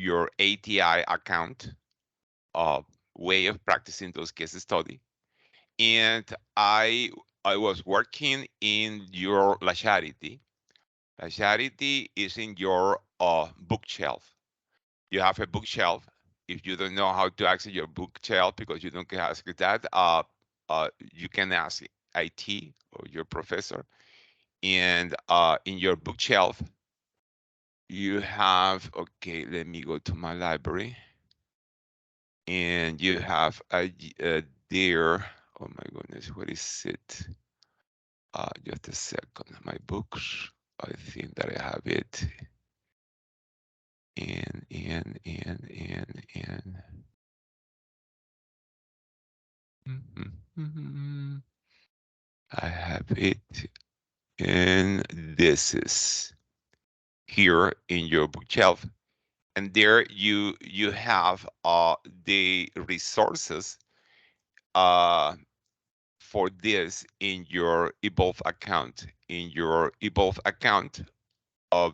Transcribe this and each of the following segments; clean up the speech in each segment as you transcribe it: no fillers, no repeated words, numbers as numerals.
your ATI account way of practicing those case study. And I was working in your La Charity. La Charity is in your bookshelf. You have a bookshelf. If you don't know how to access your bookshelf because you don't ask that, you can ask IT or your professor. And in your bookshelf, you have, okay, let me go to my library. And you have there, oh my goodness, what is it? Just a second, my books. I think that I have it. And I have it. And this is here in your bookshelf. And there you have the resources for this in your Evolve account. In your Evolve account, uh,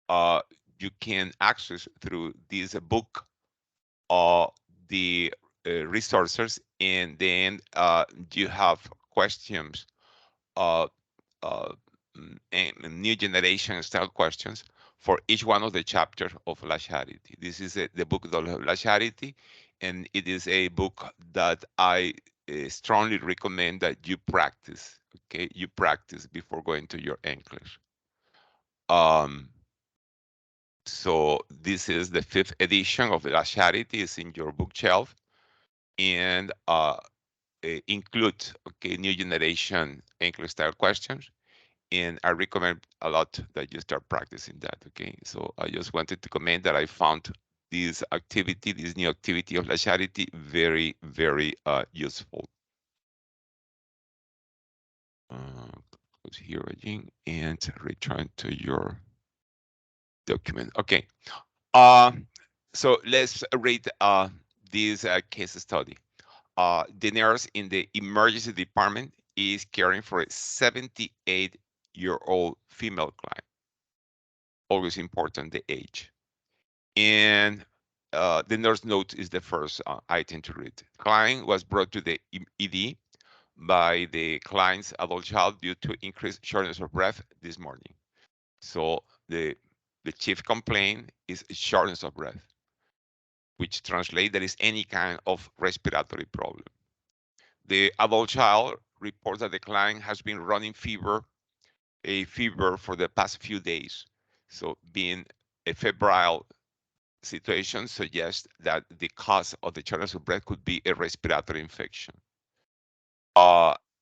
uh, you can access through this book the resources, and then you have questions, uh, uh, and new generation style questions for each one of the chapters of La Charity. This is the book of La Charity, and it is a book that I strongly recommend that you practice. Okay, you practice before going to your Nclex. So this is the 5th edition of La Charity. It's in your bookshelf, and include new generation English style questions. And I recommend a lot that you start practicing that. Okay, so I just wanted to comment that I found this activity, this new activity of La Charity, very, very useful. Close here again and return to your document. Okay, so let's read this case study. The nurse in the emergency department is caring for a 78-year-old female client. Always important, the age. And the nurse note is the first item to read. Client was brought to the ED by the client's adult child due to increased shortness of breath this morning. So the chief complaint is shortness of breath, which translates that is any kind of respiratory problem. The adult child reports that the client has been running a fever for the past few days. So being a febrile situation suggests that the cause of the shortness of breath could be a respiratory infection.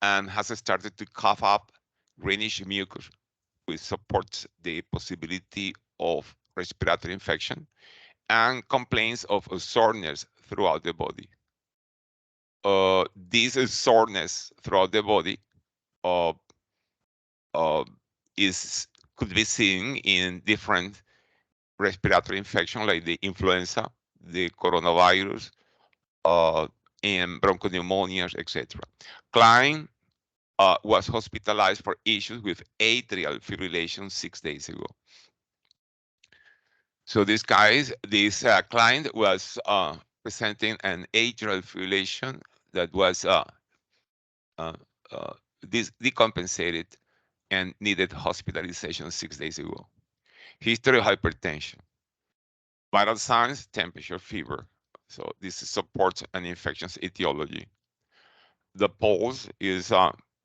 And has started to cough up greenish mucus, which supports the possibility of respiratory infection, and complains of soreness throughout the body. This soreness throughout the body uh, uh, could be seen in different respiratory infection like the influenza, the coronavirus, and bronchopneumonias, etc. Klein was hospitalized for issues with atrial fibrillation 6 days ago. So this client was presenting an atrial fibrillation that was uh, decompensated and needed hospitalization 6 days ago. History of hypertension, vital signs, temperature, fever. So this supports an infection's etiology. The pulse is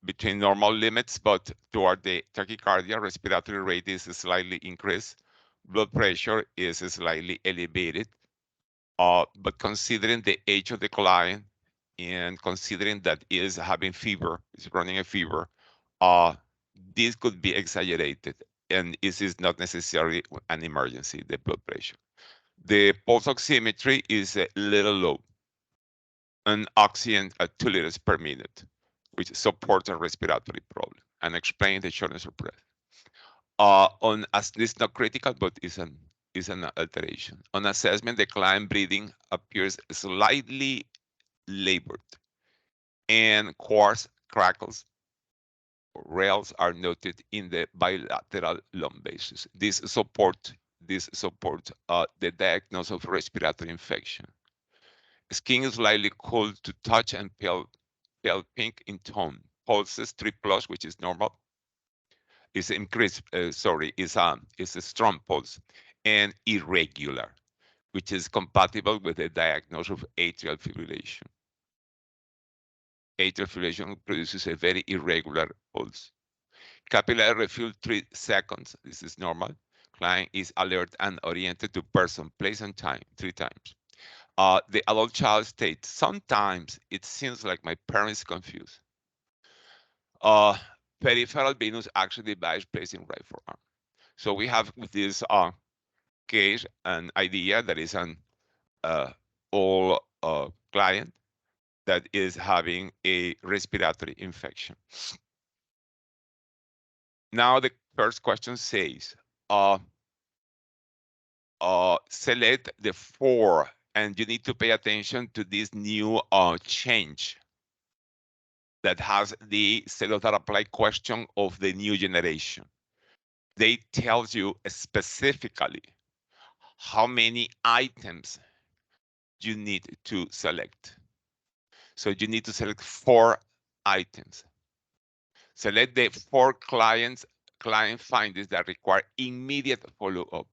between normal limits, but toward the tachycardia, respiratory rate is slightly increased. Blood pressure is slightly elevated. But considering the age of the client and considering that is having fever, is running a fever, this could be exaggerated, and this is not necessarily an emergency, the blood pressure. The pulse oximetry is a little low, and oxygen at 2 liters per minute, which supports a respiratory problem and explains the shortness of breath. As this is not critical, but is an alteration. On assessment, the client breathing appears slightly labored, and coarse crackles or rails are noted in the bilateral lung bases. This supports this supports the diagnosis of respiratory infection. Skin is slightly cold to touch and pale pink in tone. Pulses 3+, which is normal. Is increased. Is a strong pulse and irregular, which is compatible with the diagnosis of atrial fibrillation. Atrial fibrillation produces a very irregular pulse. Capillary refill 3 seconds. This is normal. Client is alert and oriented to person, place, and time 3 times. The adult child states, sometimes it seems like my parents confused. Peripheral venous action device placed in right forearm. So we have with this case an idea that is an all client that is having a respiratory infection. Now the first question says, select the 4, and you need to pay attention to this new change that has the cellular apply question of the new generation. They tells you specifically how many items you need to select. So you need to select 4 items. Select the 4 client findings that require immediate follow-up.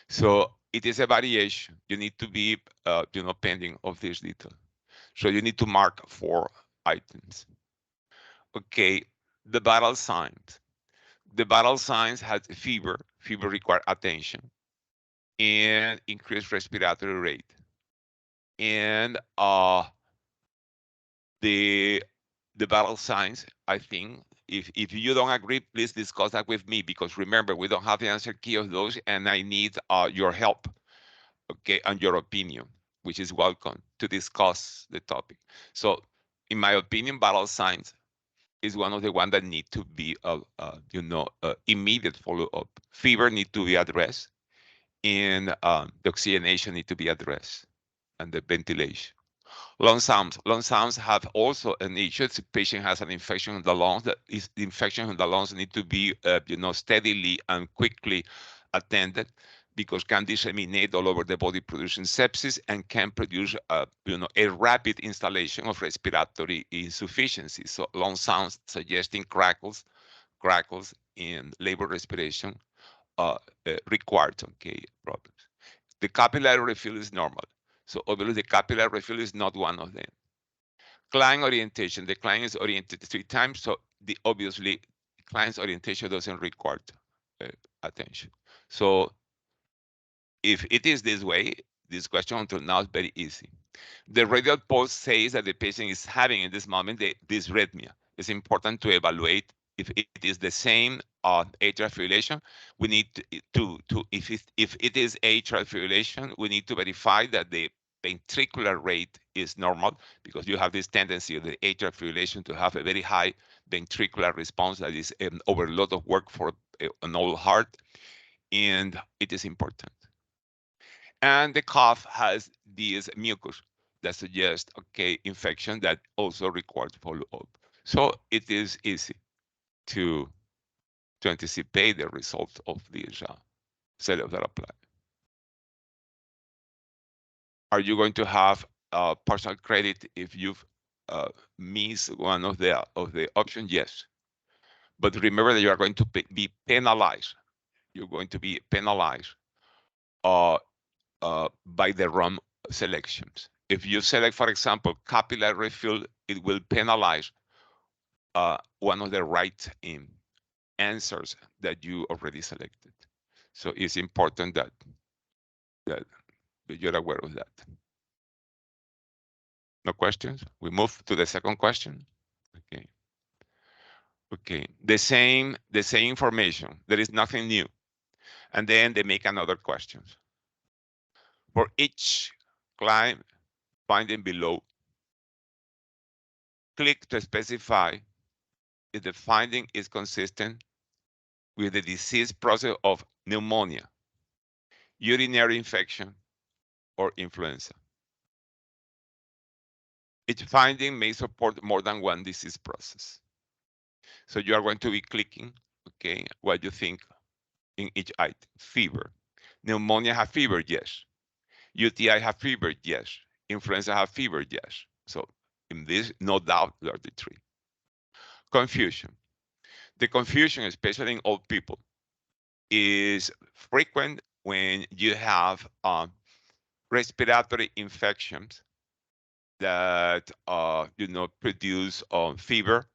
So it is a variation. You need to be, pending of this detail. So you need to mark 4 items. Okay, the vital signs. The vital signs has fever. Fever require attention and increased respiratory rate. And the vital signs, I think, if you don't agree, please discuss that with me, because remember, we don't have the answer key of those, and I need your help, okay, and your opinion, which is welcome to discuss the topic. So, in my opinion, vital signs is one of the ones that need to be, immediate follow-up. Fever need to be addressed, and the oxygenation need to be addressed, and the ventilation. Lung sounds have also an issue. If the patient has an infection in the lungs, the infection in the lungs need to be, steadily and quickly attended, because can disseminate all over the body, producing sepsis, and can produce, a rapid installation of respiratory insufficiency. So lung sounds suggesting crackles in labor respiration required, okay, problems. The capillary refill is normal. So obviously the capillary refill is not one of them. Client orientation. The client is oriented 3 times, so obviously client's orientation doesn't require attention. So if it is this way, this question until now is very easy. The radial pulse says that the patient is having in this moment dysrhythmia. It's important to evaluate if it is the same atrial fibrillation. We need if it is atrial fibrillation, we need to verify that the ventricular rate is normal, because you have this tendency of the atrial fibrillation to have a very high ventricular response that is over a lot of work for an old heart, and it is important. And the cough has this mucus that suggests, okay, infection that also requires follow-up. So it is easy to anticipate the result of this cellular apply. Are you going to have partial credit if you've missed one of the options? Yes. But remember that you are going to be penalized. You're going to be penalized by the wrong selections. If you select, for example, capillary refill, it will penalize one of the right answers that you already selected. So it's important that you're aware of that. No questions? We move to the second question. Okay. Okay. The same information. There is nothing new. And then they make another question. For each client finding below, click to specify if the finding is consistent with the disease process of pneumonia, urinary infection, or influenza. Each finding may support more than one disease process. So you are going to be clicking, okay, what you think in each item. Fever. Pneumonia have fever, yes. UTI have fever, yes. Influenza have fever, yes. So in this, no doubt, there are the three. Confusion. The confusion, especially in old people, is frequent when you have respiratory infections that produce fever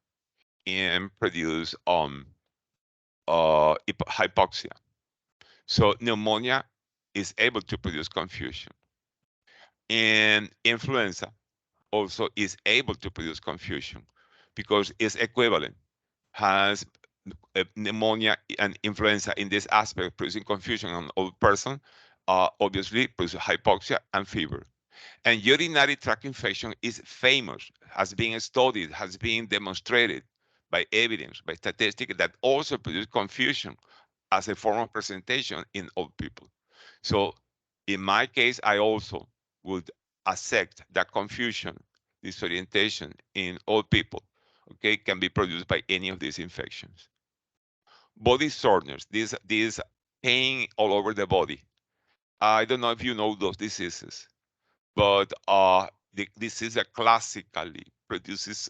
and produce hypoxia. So pneumonia is able to produce confusion, and influenza also is able to produce confusion because it's equivalent, has pneumonia and influenza in this aspect, producing confusion on old person, obviously produces hypoxia and fever. And urinary tract infection is famous, has been studied, has been demonstrated by evidence, by statistics that also produce confusion as a form of presentation in old people. So in my case, I also would accept that confusion, disorientation in old people, okay, can be produced by any of these infections. Body soreness, this pain all over the body. I don't know if you know those diseases, but the disease that classically produces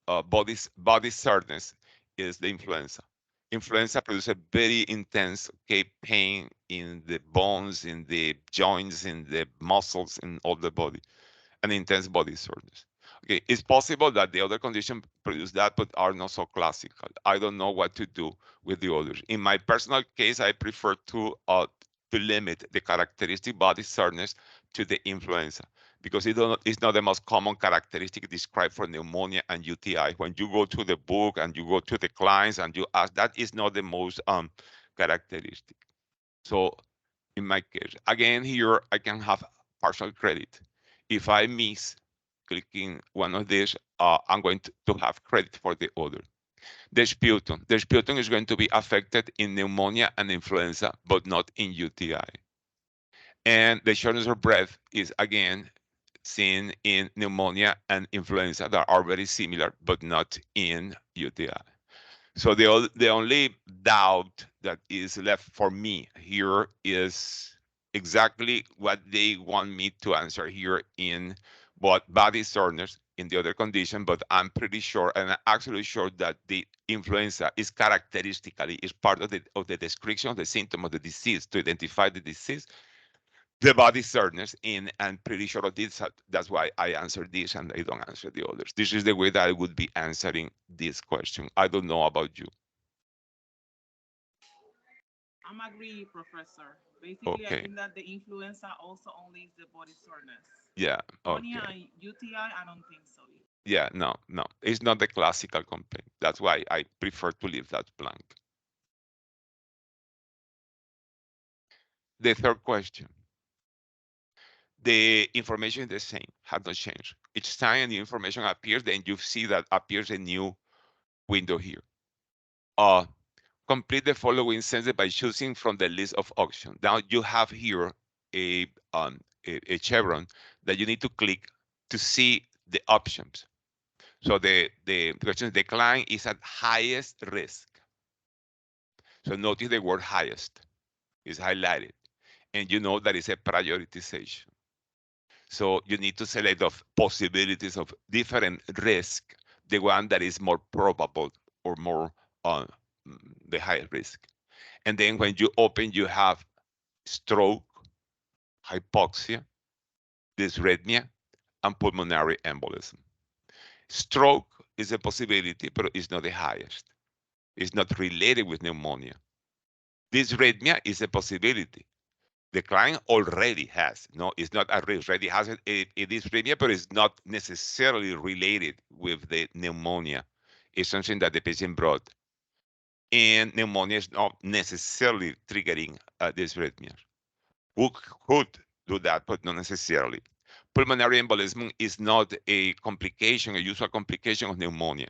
body soreness is the influenza. Influenza produces a very intense, okay, pain in the bones, in the joints, in the muscles, in all the body, and intense body soreness. Okay, it's possible that the other conditions produce that, but are not so classical. I don't know what to do with the others. In my personal case, I prefer to limit the characteristic body soreness to the influenza because it's not the most common characteristic described for pneumonia and UTI. When you go to the book and you go to the clients and you ask, that is not the most characteristic. So in my case, again, here I can have partial credit. If I miss clicking one of these, I'm going to have credit for the other. The sputum. The sputum is going to be affected in pneumonia and influenza, but not in UTI. And the shortness of breath is again seen in pneumonia and influenza that are very similar, but not in UTI. So the only doubt that is left for me here is exactly what they want me to answer here in what body soreness in the other condition, but I'm pretty sure and I'm actually sure that the influenza is characteristically is part of the description of the symptom of the disease to identify the disease, the body soreness in, and pretty sure of this. That's why I answer this and I don't answer the others. This is the way that I would be answering this question. I don't know about you. I'm agree, Professor. Basically, I Okay. think that the influenza also only is the body soreness. Yeah. Pneumonia Okay. and UTI, I don't think so. Yeah. No. No. It's not the classical complaint. That's why I prefer to leave that blank. The third question. The information is the same. Has not changed. Each time the information appears, then you see that appears a new window here. Uh, Complete the following sentence by choosing from the list of options. Now you have here a, a chevron that you need to click to see the options. So the question, the client is at highest risk. So notice the word highest is highlighted, and you know that it's a prioritization. So you need to select the possibilities of different risk, the one that is more probable or more uh, the high risk. And then when you open, you have stroke, hypoxia, dysrhythmia, and pulmonary embolism. Stroke is a possibility, but it's not the highest. It's not related with pneumonia. Dysrhythmia is a possibility. The client already has, no, it's not at risk, already has a dysrhythmia, but it's not necessarily related with the pneumonia. It's something that the patient brought. And pneumonia is not necessarily triggering dysrhythmia. Who could do that, but not necessarily. Pulmonary embolism is not a complication, a usual complication of pneumonia.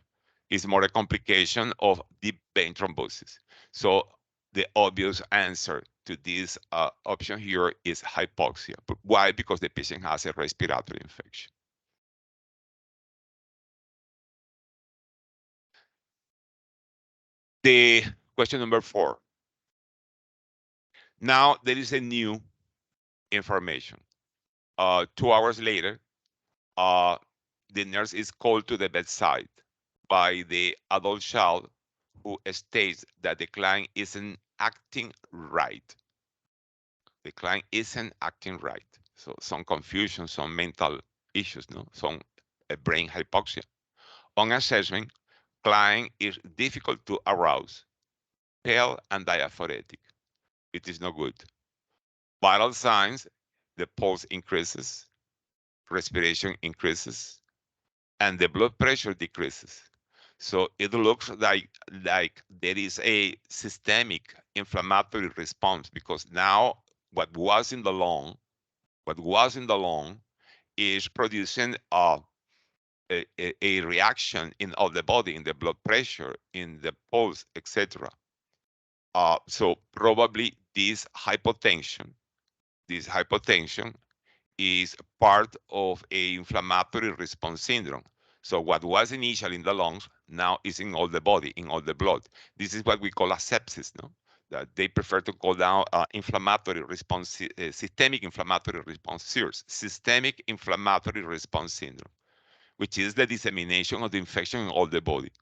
It's more a complication of deep vein thrombosis. So the obvious answer to this option here is hypoxia. But why? Because the patient has a respiratory infection. The question number 4. Now there is a new information. 2 hours later, uh, the nurse is called to the bedside by the adult child who states that the client isn't acting right. The client isn't acting right. So some confusion, some mental issues, no, some brain hypoxia. On assessment, client is difficult to arouse, pale and diaphoretic. It is no good. Vital signs: the pulse increases, respiration increases, and the blood pressure decreases. So it looks like there is a systemic inflammatory response, because now what was in the lung is producing a reaction in all the body, in the blood pressure, in the pulse, etc. So probably this hypotension is part of a inflammatory response syndrome. So what was initially in the lungs now is in all the body, in all the blood. This is what we call a sepsis, no? That they prefer to call now inflammatory response, systemic inflammatory response SIRS, systemic inflammatory response syndrome, which is the dissemination of the infection in all the body.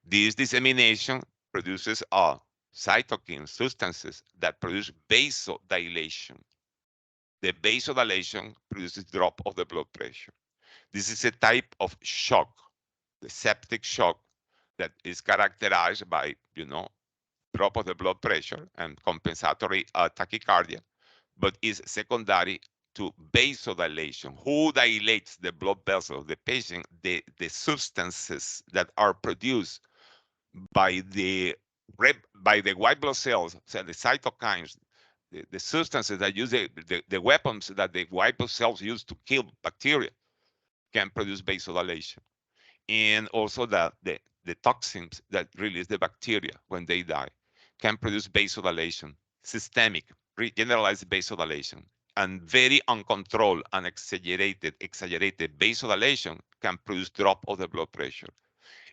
This dissemination produces cytokine substances that produce vasodilation. The vasodilation produces drop of the blood pressure. This is a type of shock, the septic shock, that is characterized by, drop of the blood pressure and compensatory tachycardia, but is secondary to vasodilation. Who dilates the blood vessels of the patient? The substances that are produced by the white blood cells, so the cytokines, the substances that use the weapons that the white blood cells use to kill bacteria, can produce vasodilation. And also the toxins that release the bacteria when they die can produce vasodilation, systemic, generalized vasodilation. And very uncontrolled and exaggerated vasodilation can produce drop of the blood pressure.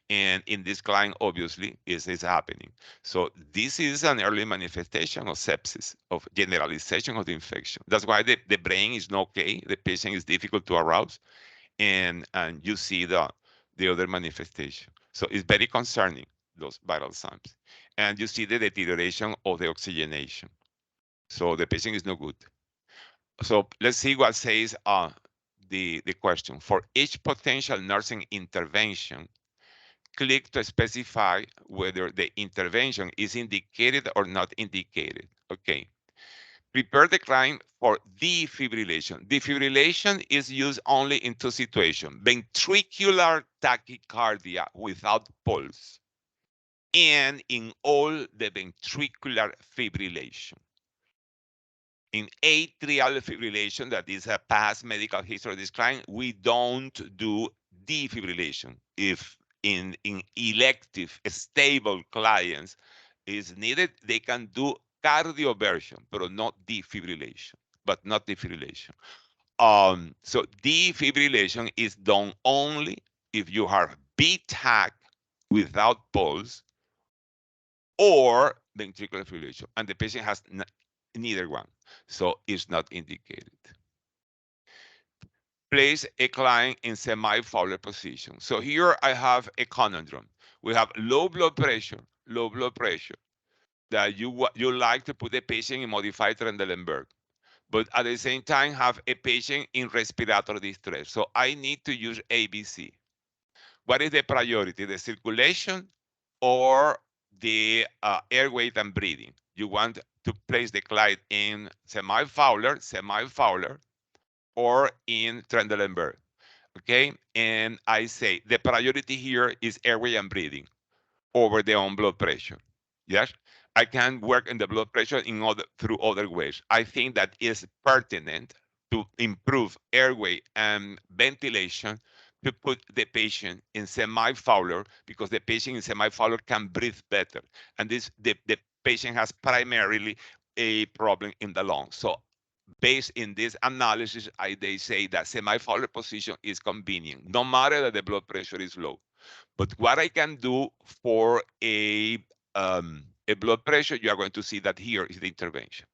And in this client, obviously, is happening. So this is an early manifestation of sepsis, of generalization of the infection. That's why the brain is not okay. The patient is difficult to arouse, and you see the other manifestation. So it's very concerning, those vital signs. And you see the deterioration of the oxygenation. So the patient is no good. So let's see what says the question. For each potential nursing intervention, click to specify whether the intervention is indicated or not indicated. Okay. Prepare the client for defibrillation. Defibrillation is used only in two situations: ventricular tachycardia without pulse, and in all the ventricular fibrillation. In atrial fibrillation, that is a past medical history of this client, we don't do defibrillation. If in elective, stable clients is needed, they can do cardioversion, but not defibrillation. So defibrillation is done only if you have BTAC without pulse or ventricular fibrillation, and the patient has neither one, so it's not indicated. Place a client in semi-Fowler position. So here I have a conundrum. We have low blood pressure, that you like to put the patient in modified Trendelenburg, but at the same time have a patient in respiratory distress. So I need to use ABC. What is the priority, the circulation or the airway and breathing? You want to place the client in semi-Fowler, or in Trendelenburg, okay? And I say the priority here is airway and breathing over the own blood pressure. Yes, I can work in the blood pressure through other ways. I think that is pertinent to improve airway and ventilation, to put the patient in semi-Fowler, because the patient in semi-Fowler can breathe better. And the patient has primarily a problem in the lungs. So based in this analysis, they say that semi-Fowler position is convenient, no matter that the blood pressure is low. But what I can do for a blood pressure, you are going to see that here is the intervention.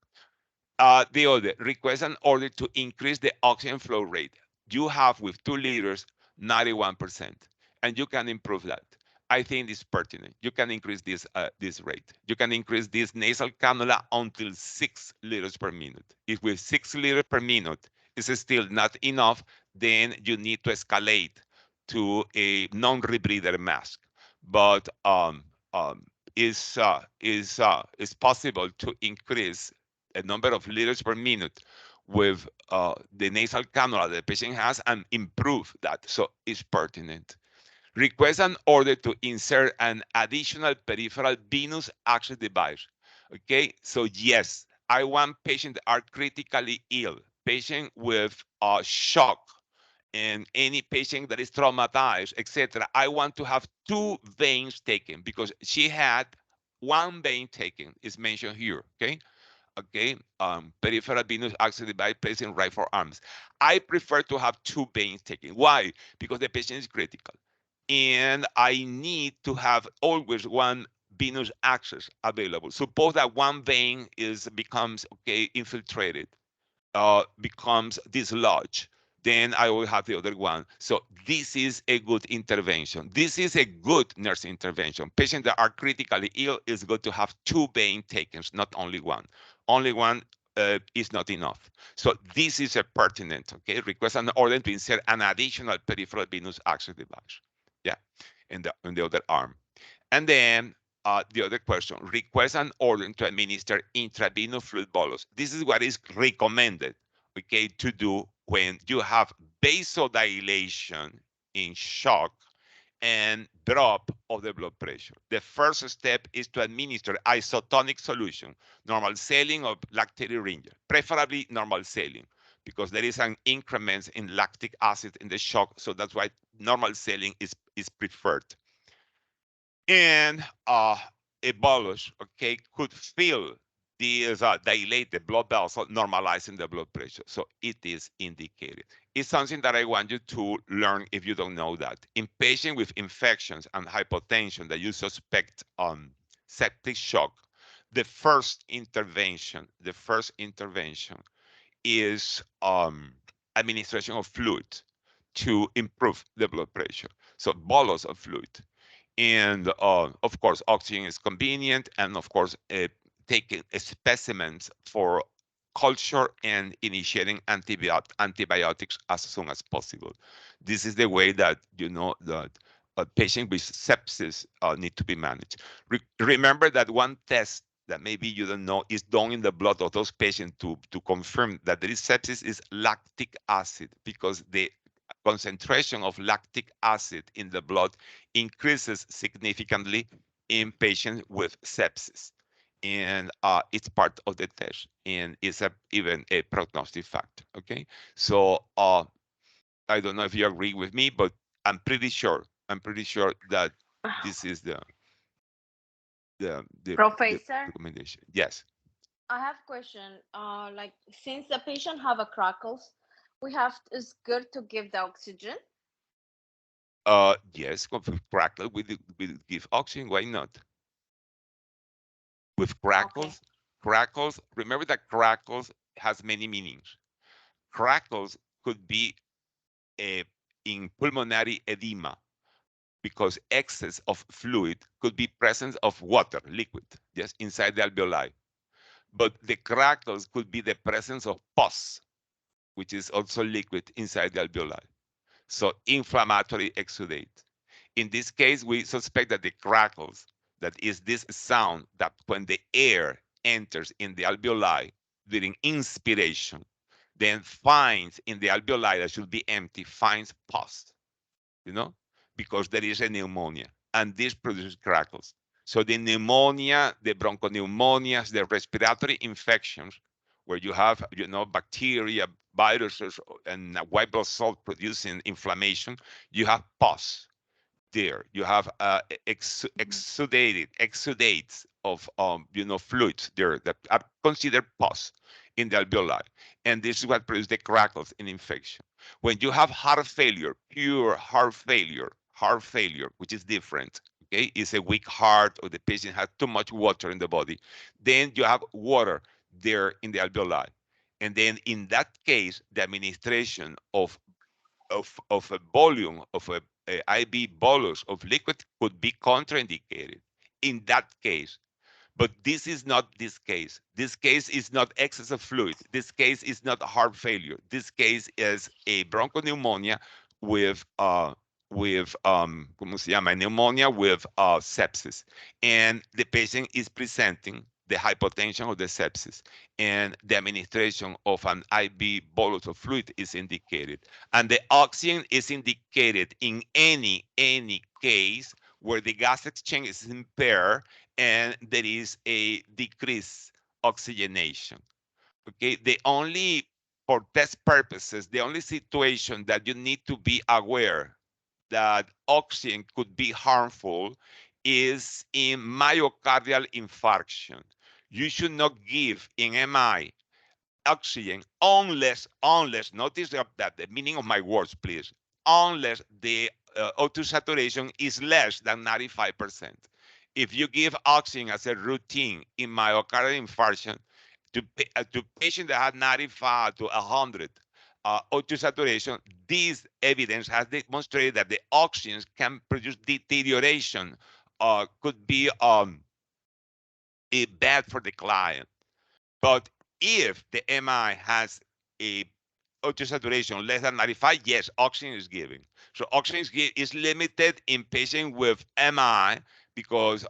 The other, request an order to increase the oxygen flow rate. You have with 2 liters, 91%, and you can improve that. I think it's pertinent. You can increase this rate. You can increase this nasal cannula until 6 liters per minute. If with 6 liters per minute is still not enough, then you need to escalate to a non-rebreather mask. But um, is possible to increase a number of liters per minute with the nasal cannula the patient has and improve that. So it's pertinent. Request an order to insert an additional peripheral venous access device. Okay, so yes, I want patients that are critically ill, patient with shock, and any patient that is traumatized, etc. I want to have 2 veins taken because she had 1 vein taken, is mentioned here. Okay, peripheral venous access device placed in right forearms. I prefer to have 2 veins taken. Why? Because the patient is critical, and I need to have always one venous access available. Suppose that 1 vein becomes infiltrated, becomes dislodged, then I will have the other one. So this is a good intervention. This is a good nurse intervention. Patients that are critically ill is good to have 2 vein takens, not only one. Only one is not enough. So this is a pertinent, request an order to insert an additional peripheral venous access device. Yeah, in the other arm. And then the other question, request an order to administer intravenous fluid bolus. This is what is recommended, to do when you have vasodilation in shock and drop of the blood pressure. The first step is to administer isotonic solution, normal saline of lactate ringer, preferably normal saline, because there is an increment in lactic acid in the shock, so that's why normal saline is preferred. And a bolus, could fill these dilated blood vessels, normalizing the blood pressure. So it is indicated. It's something that I want you to learn if you don't know that. In patients with infections and hypotension that you suspect septic shock, the first intervention is administration of fluid to improve the blood pressure. So bolus of fluid. And of course, oxygen is convenient, and of course, taking specimens for culture and initiating antibiotics as soon as possible. This is the way that that a patient with sepsis need to be managed. Remember that one test that maybe you don't know is done in the blood of those patients to confirm that there is sepsis is lactic acid, because the concentration of lactic acid in the blood increases significantly in patients with sepsis. And it's part of the test, and it's even a prognostic factor. So I don't know if you agree with me, but I'm pretty sure that this is the Professor, recommendation. Yes. I have question. Like since the patient have a crackles, it's good to give the oxygen. Yes, with crackle, we give oxygen. Why not? With Okay. crackles. Remember that crackles has many meanings. Crackles could be a, in pulmonary edema, because excess of fluid could be presence of water, liquid, yes, inside the alveoli. But the crackles could be the presence of pus, which is also liquid inside the alveoli. So inflammatory exudate. In this case, we suspect that the crackles, that is this sound that when the air enters in the alveoli during inspiration, then finds in the alveoli that should be empty, finds pus, you know, because there is a pneumonia, and this produces crackles. So the pneumonia, the bronchopneumonias, the respiratory infections, where you have, bacteria, viruses, and white blood cell producing inflammation, you have pus there. You have exudates of fluids there that are considered pus in the alveoli, and this is what produces the crackles in infection. When you have heart failure, pure heart failure, which is different. It's a weak heart, or the patient has too much water in the body. Then you have water. there in the alveoli. And then in that case, the administration of a volume of a IV bolus of liquid could be contraindicated in that case. But this is not this case. This case is not excess of fluid. This case is not heart failure. This case is a bronchopneumonia with ¿cómo se llama? Pneumonia with sepsis, and the patient is presenting the hypotension of the sepsis, and the administration of an IV bolus of fluid is indicated, and the oxygen is indicated in any case where the gas exchange is impaired and there is a decreased oxygenation. Okay, for test purposes, the only situation that you need to be aware that oxygen could be harmful is in myocardial infarction. You should not give in MI oxygen unless notice that the meaning of my words, please, unless the O2 saturation is less than 95%. If you give oxygen as a routine in myocardial infarction to patients that have 95 to 100 O2 saturation, this evidence has demonstrated that the oxygen can produce deterioration, could be bad for the client. But if the MI has a O2 saturation less than 95, yes, oxygen is given. So oxygen is limited in patients with MI because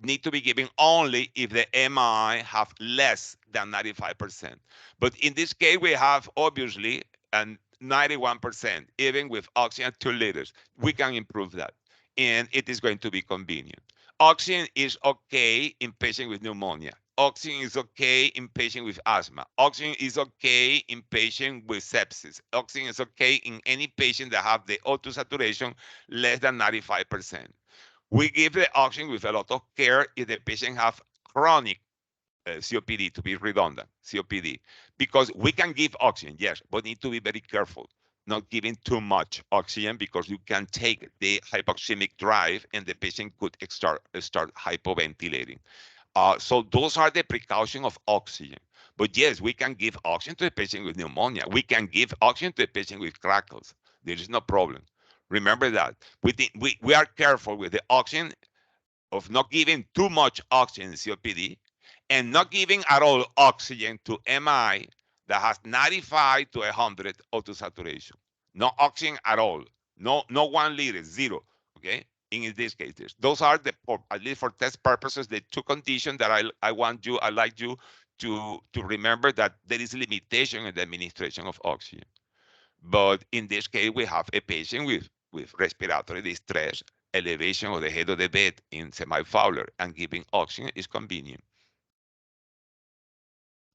need to be given only if the MI have less than 95%. But in this case, we have obviously and 91%, even with oxygen 2 liters. We can improve that, and it is going to be convenient. Oxygen is okay in patients with pneumonia. Oxygen is okay in patients with asthma. Oxygen is okay in patients with sepsis. Oxygen is okay in any patient that have the O2 saturation less than 95%. We give the oxygen with a lot of care if the patient have chronic COPD, to be redundant, COPD, because we can give oxygen, yes, but need to be very careful not giving too much oxygen because you can take the hypoxemic drive and the patient could start hypoventilating. So those are the precautions of oxygen. But yes, we can give oxygen to a patient with pneumonia. We can give oxygen to a patient with crackles. There is no problem. Remember that. We are careful with the oxygen of not giving too much oxygen in COPD and not giving at all oxygen to MI that has 95 to 100 O2 saturation. No oxygen at all. No 1 liter, zero. Okay. In this case, those are at least for test purposes, the two conditions that I like you to remember that there is limitation in the administration of oxygen. But in this case, we have a patient with respiratory distress, elevation of the head of the bed in semi-Fowler, and giving oxygen is convenient.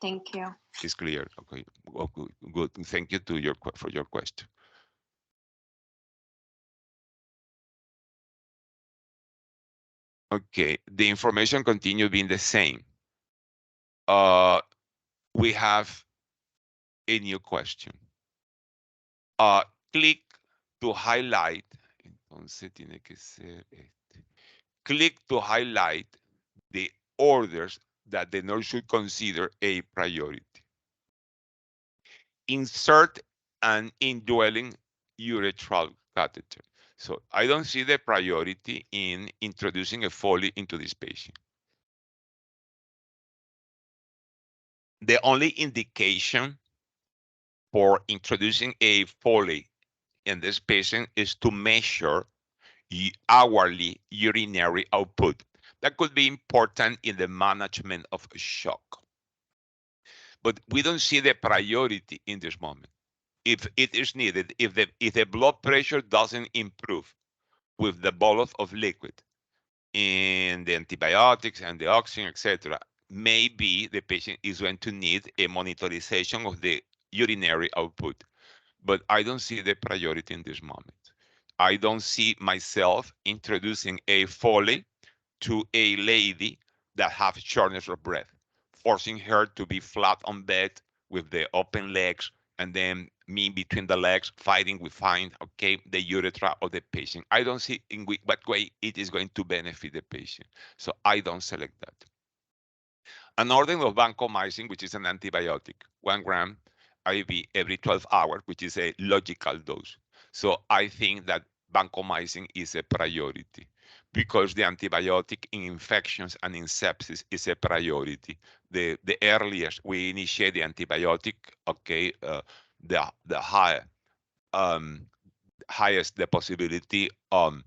Thank you. It's clear. Okay, well, good. Thank you for your question. Okay, the information continues being the same. We have a new question. Click to highlight. Entonces tiene que ser este. Click to highlight the orders that the nurse should consider a priority. Insert an indwelling urethral catheter. So I don't see the priority in introducing a Foley into this patient. The only indication for introducing a Foley in this patient is to measure hourly urinary output. That could be important in the management of shock. But we don't see the priority in this moment. If it is needed, if the blood pressure doesn't improve with the bolus of liquid and the antibiotics and the oxygen, etc., maybe the patient is going to need a monitorization of the urinary output. But I don't see the priority in this moment. I don't see myself introducing a Foley to a lady that have shortness of breath, forcing her to be flat on bed with the open legs, and then me between the legs fighting with the urethra of the patient. I don't see in what way it is going to benefit the patient. So I don't select that. An order of vancomycin, which is an antibiotic, 1 gram IV every 12 hours, which is a logical dose. So I think that vancomycin is a priority because the antibiotic in infections and in sepsis is a priority. The earliest we initiate the antibiotic, okay, the higher um, highest the possibility of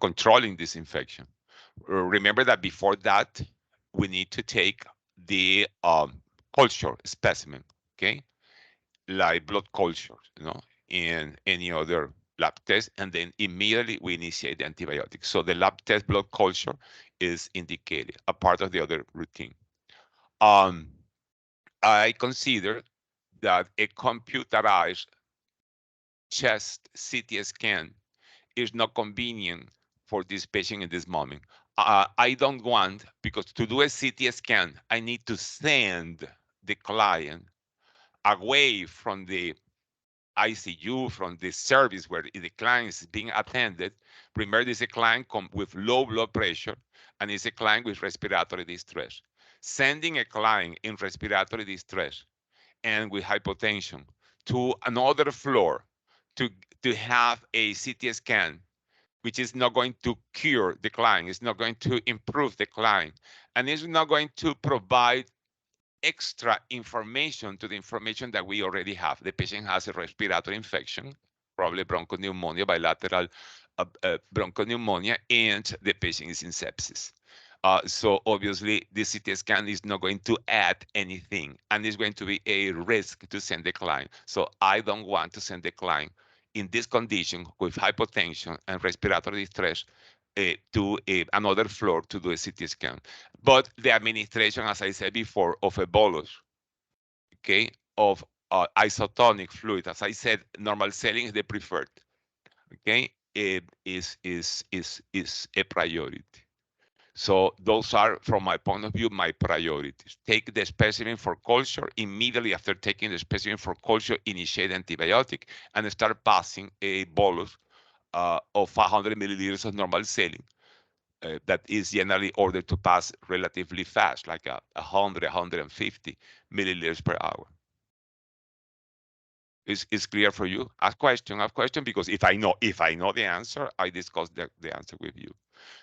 controlling this infection. Remember that before that, we need to take the culture specimen, okay, like blood culture, and any other lab test, and then immediately we initiate the antibiotics. So the lab test blood culture is indicated, a part of the other routine. Um, I consider that a computerized chest CT scan is not convenient for this patient in this moment. I don't want, because to do a CT scan, I need to send the client away from the ICU, from the service where the client is being attended. Remember, this is a client with low blood pressure and it's a client with respiratory distress. Sending a client in respiratory distress and with hypotension to another floor to, to have a CT scan, which is not going to cure the client, it's not going to improve the client, and it's not going to provide extra information to the information that we already have. The patient has a respiratory infection, probably bronchopneumonia, bilateral bronchopneumonia, and the patient is in sepsis. So obviously, the CT scan is not going to add anything, and it's going to be a risk to send the client. So I don't want to send the client in this condition with hypotension and respiratory distress to another floor to do a CT scan. But the administration, as I said before, of a bolus, okay, of isotonic fluid, as I said, normal saline is the preferred, okay, is a priority. So those are, from my point of view, my priorities. Take the specimen for culture. Immediately after taking the specimen for culture, initiate antibiotic and start passing a bolus of 500 milliliters of normal saline. That is generally ordered to pass relatively fast, like 100, 150 milliliters per hour. Is clear for you? Ask question, because if I know the answer, I discuss the answer with you.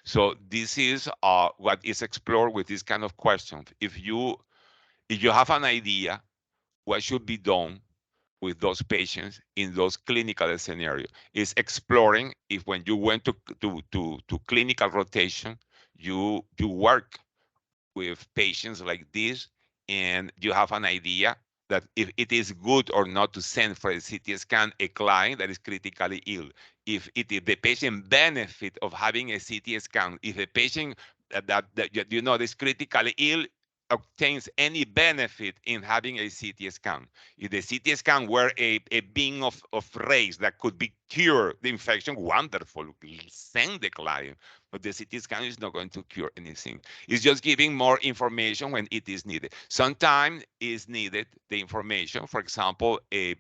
So this is what is explored with this kind of questions. If you have an idea what should be done with those patients in those clinical scenarios, is exploring if when you went to clinical rotation, you work with patients like this, and you have an idea that if it is good or not to send for a CT scan a client that is critically ill. If the patient benefit of having a CT scan, if the patient that is critically ill obtains any benefit in having a CT scan. If the CT scan were a being of race that could be cure the infection, wonderful, send the client. But the CT scan is not going to cure anything. It's just giving more information when it is needed. Sometimes is needed the information, for example, a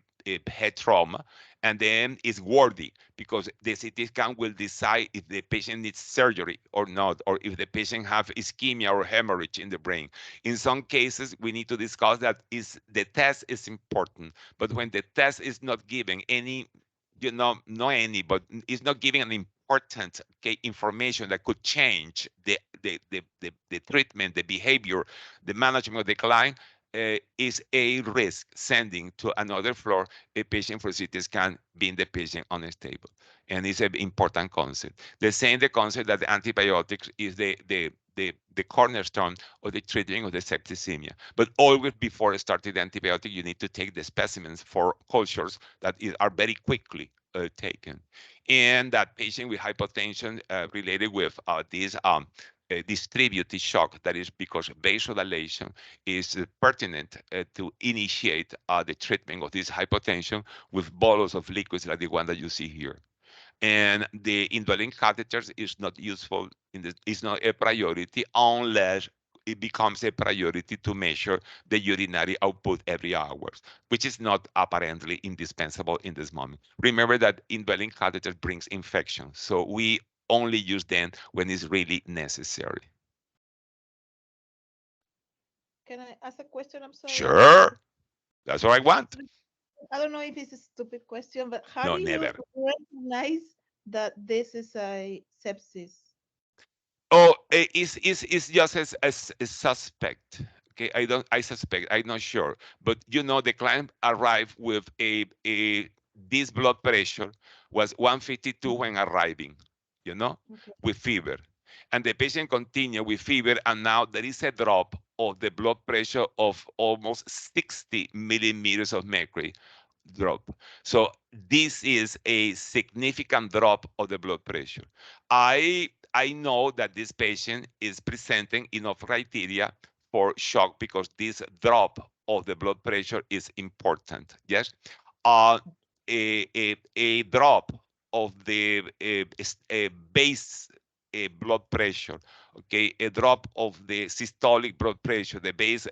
head trauma, and then it's worthy because the CT scan will decide if the patient needs surgery or not, or if the patient have ischemia or hemorrhage in the brain. In some cases, we need to discuss that the test is important, but when the test is not giving any, not any, but it's not giving an important information that could change the treatment, the behavior, the management of the client, is a risk sending to another floor a patient for CT scan being the patient unstable. And it's an important concept. The concept that the antibiotics is the cornerstone of the treatment of the septicemia. But always before starting the antibiotic, you need to take the specimens for cultures that are very quickly taken. And that patient with hypotension related with this distributed shock, that is because vasodilation is pertinent to initiate the treatment of this hypotension with bolus of liquids like the one that you see here. And the indwelling catheters is not useful is not a priority unless it becomes a priority to measure the urinary output every hour, which is not apparently indispensable in this moment. Remember that indwelling catheter brings infection, so we only use them when it's really necessary. Can I ask a question? I'm sorry. Sure, that's what I want. I don't know if it's a stupid question, but how No, do you never. recognize that this is a sepsis? Oh, it's just as a suspect. Okay, I suspect. I'm not sure, but the client arrived with a this blood pressure was 152 when arriving. You know, Okay. with fever, and the patient continued with fever, and now there is a drop of the blood pressure of almost 60 millimeters of mercury drop. So this is a significant drop of the blood pressure. I know that this patient is presenting enough criteria for shock because this drop of the blood pressure is important. Yes, uh, a drop of the base blood pressure, okay, a drop of the systolic blood pressure, the base,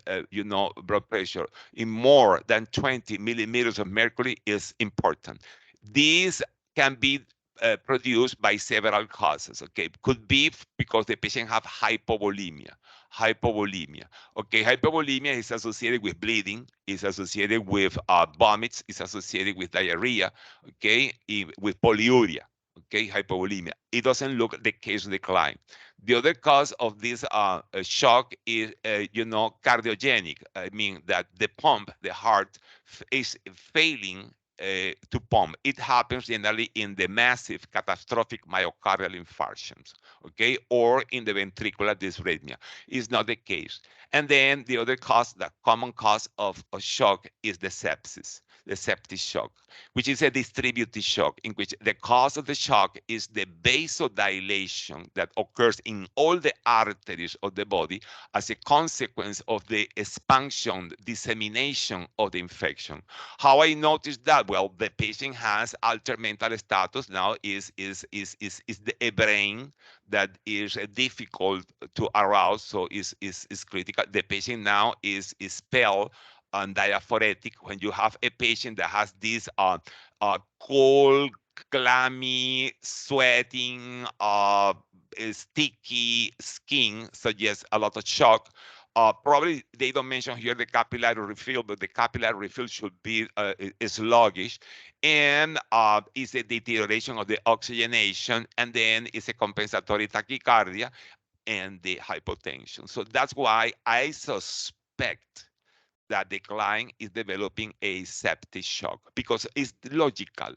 blood pressure in more than 20 millimeters of mercury is important. These can be produced by several causes. Okay, could be because the patient have hypovolemia. Hypovolemia. Okay, hypovolemia is associated with bleeding, is associated with vomits, is associated with diarrhea. Okay, with polyuria. Okay, hypovolemia. It doesn't look the case decline. The other cause of this shock is, cardiogenic. I mean that the pump, the heart, is failing to pump. It happens generally in the massive catastrophic myocardial infarctions, okay, or in the ventricular dysrhythmia. It's not the case. And then the other cause, the common cause of shock is the septic shock, which is a distributed shock in which the cause of the shock is the vasodilation that occurs in all the arteries of the body as a consequence of the expansion, dissemination of the infection. How I noticed that? Well, the patient has altered mental status now a brain that is difficult to arouse, so is critical. The patient now is pale and diaphoretic. When you have a patient that has this cold, clammy, sweating, sticky skin, suggests a lot of shock. Probably they don't mention here the capillary refill, but the capillary refill should be sluggish, and is a deterioration of the oxygenation, and then it's a compensatory tachycardia and the hypotension. So that's why I suspect that the client is developing a septic shock because it's logical.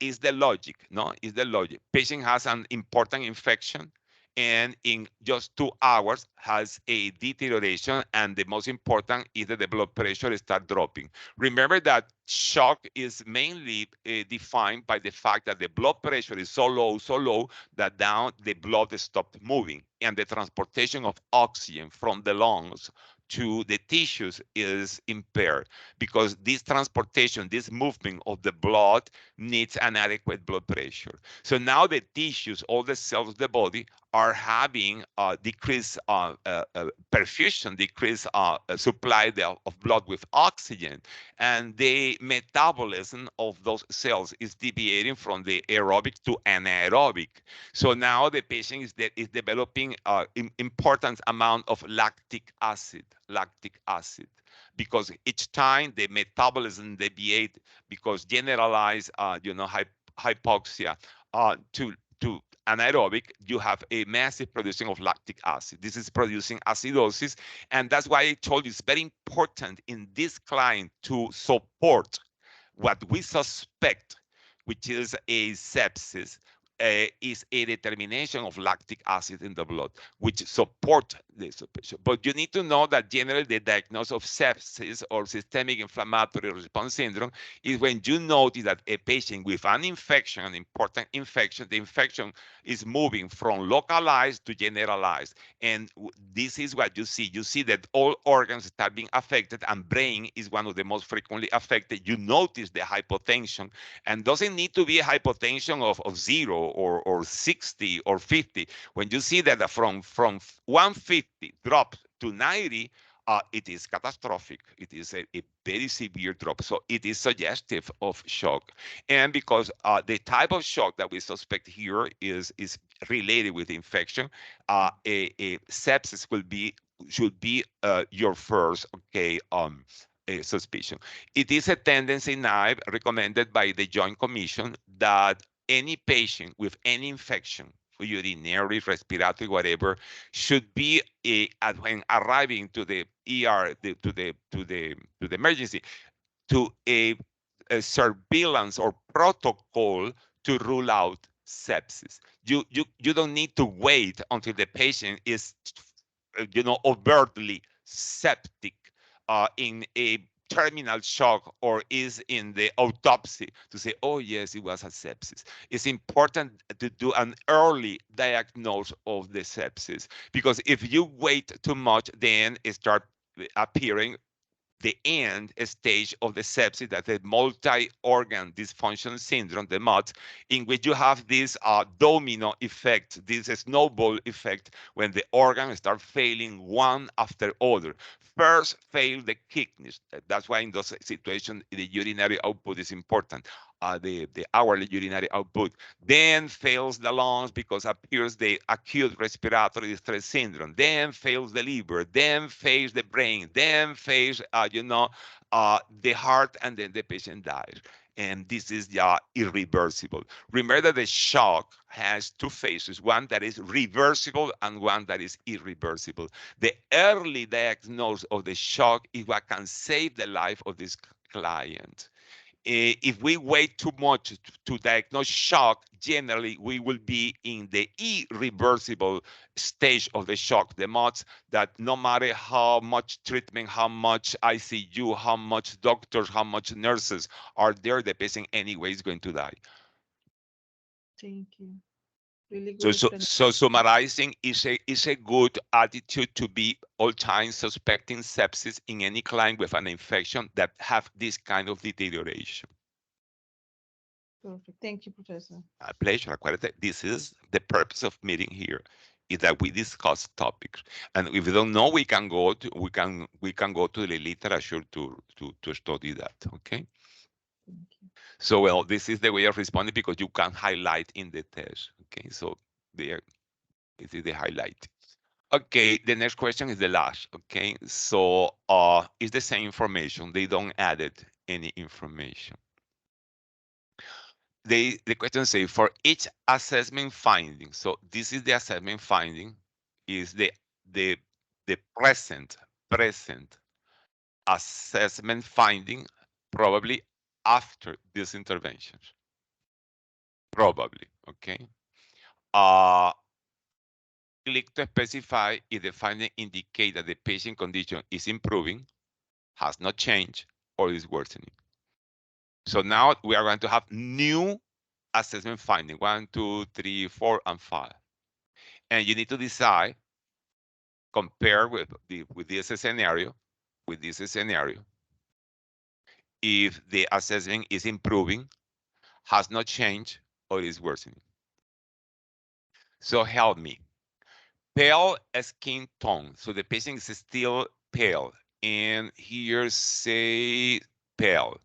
Is the logic, no? Is the logic. Patient has an important infection and in just 2 hours has a deterioration, and the most important is that the blood pressure start dropping. Remember that shock is mainly defined by the fact that the blood pressure is so low that now the blood stopped moving, and the transportation of oxygen from the lungs to the tissues is impaired because this transportation, this movement of the blood needs an adequate blood pressure. So now the tissues, all the cells of the body are having decreased perfusion, decreased supply of blood with oxygen, and the metabolism of those cells is deviating from the aerobic to anaerobic. So now the patient is developing important amount of lactic acid, because each time the metabolism deviate because generalized, hypoxia to anaerobic, you have a massive producing of lactic acid. This is producing acidosis, and that's why I told you it's very important in this client to support what we suspect, which is a sepsis, is a determination of lactic acid in the blood, which support the suppression. But you need to know that generally the diagnosis of sepsis or systemic inflammatory response syndrome is when you notice that a patient with an infection, an important infection, the infection is moving from localized to generalized. And this is what you see. You see that all organs start being affected, and brain is one of the most frequently affected. You notice the hypotension, and doesn't need to be a hypotension of 0 or 60 or 50. When you see that from 150 drop to 90, it is catastrophic. It is a very severe drop. So it is suggestive of shock. And because the type of shock that we suspect here is related with infection, a sepsis will be should be your first suspicion. It is a tendency now recommended by the Joint Commission that any patient with any infection, urinary, respiratory, whatever, should be when arriving to the ER, to the emergency, to a surveillance or protocol to rule out sepsis. You don't need to wait until the patient is, overtly septic, in a terminal shock, or is in the autopsy to say, oh yes, it was a sepsis. It's important to do an early diagnosis of the sepsis, because if you wait too much, then it start appearing the end stage of the sepsis, that the multi-organ dysfunction syndrome, the MODS, in which you have this domino effect, this snowball effect, when the organs start failing one after other. First, fail the kidneys. That's why in those situations, the urinary output is important, the hourly urinary output. Then fails the lungs because appears the acute respiratory distress syndrome. Then fails the liver. Then fails the brain. Then fails, the heart, and then the patient dies. And this is irreversible. Remember that the shock has two phases, one that is reversible and one that is irreversible. The early diagnosis of the shock is what can save the life of this client. If we wait too much to diagnose shock, generally we will be in the irreversible stage of the shock, the MODS, that no matter how much treatment, how much ICU, how much doctors, how much nurses are there, the patient anyway is going to die. Thank you. Really So, good so, so explanation. summarizing is a good attitude to be all time suspecting sepsis in any client with an infection that have this kind of deterioration. Perfect. Thank you, Professor. A pleasure. Acuérdate, this is the purpose of meeting here, is that we discuss topics. And if you don't know, we can go to the literature to study that. Okay. Thank you. So well, this is the way of responding, because you can highlight in the test. Okay. So there, this is the highlight. Okay, the next question is the last. Okay, so it's the same information. They don't added any information. The question say, for each assessment finding. So this is the assessment finding, is the the present assessment finding, probably after these interventions. Probably, okay. Uh, Click to specify if the finding indicate that the patient condition is improving, has not changed, or is worsening. So now we are going to have new assessment finding, 1, 2, 3, 4, and 5. And you need to decide, compare with this scenario, if the assessment is improving, has not changed, or is worsening. So help me. Pale skin tone. So the patient is still pale. And here say pale.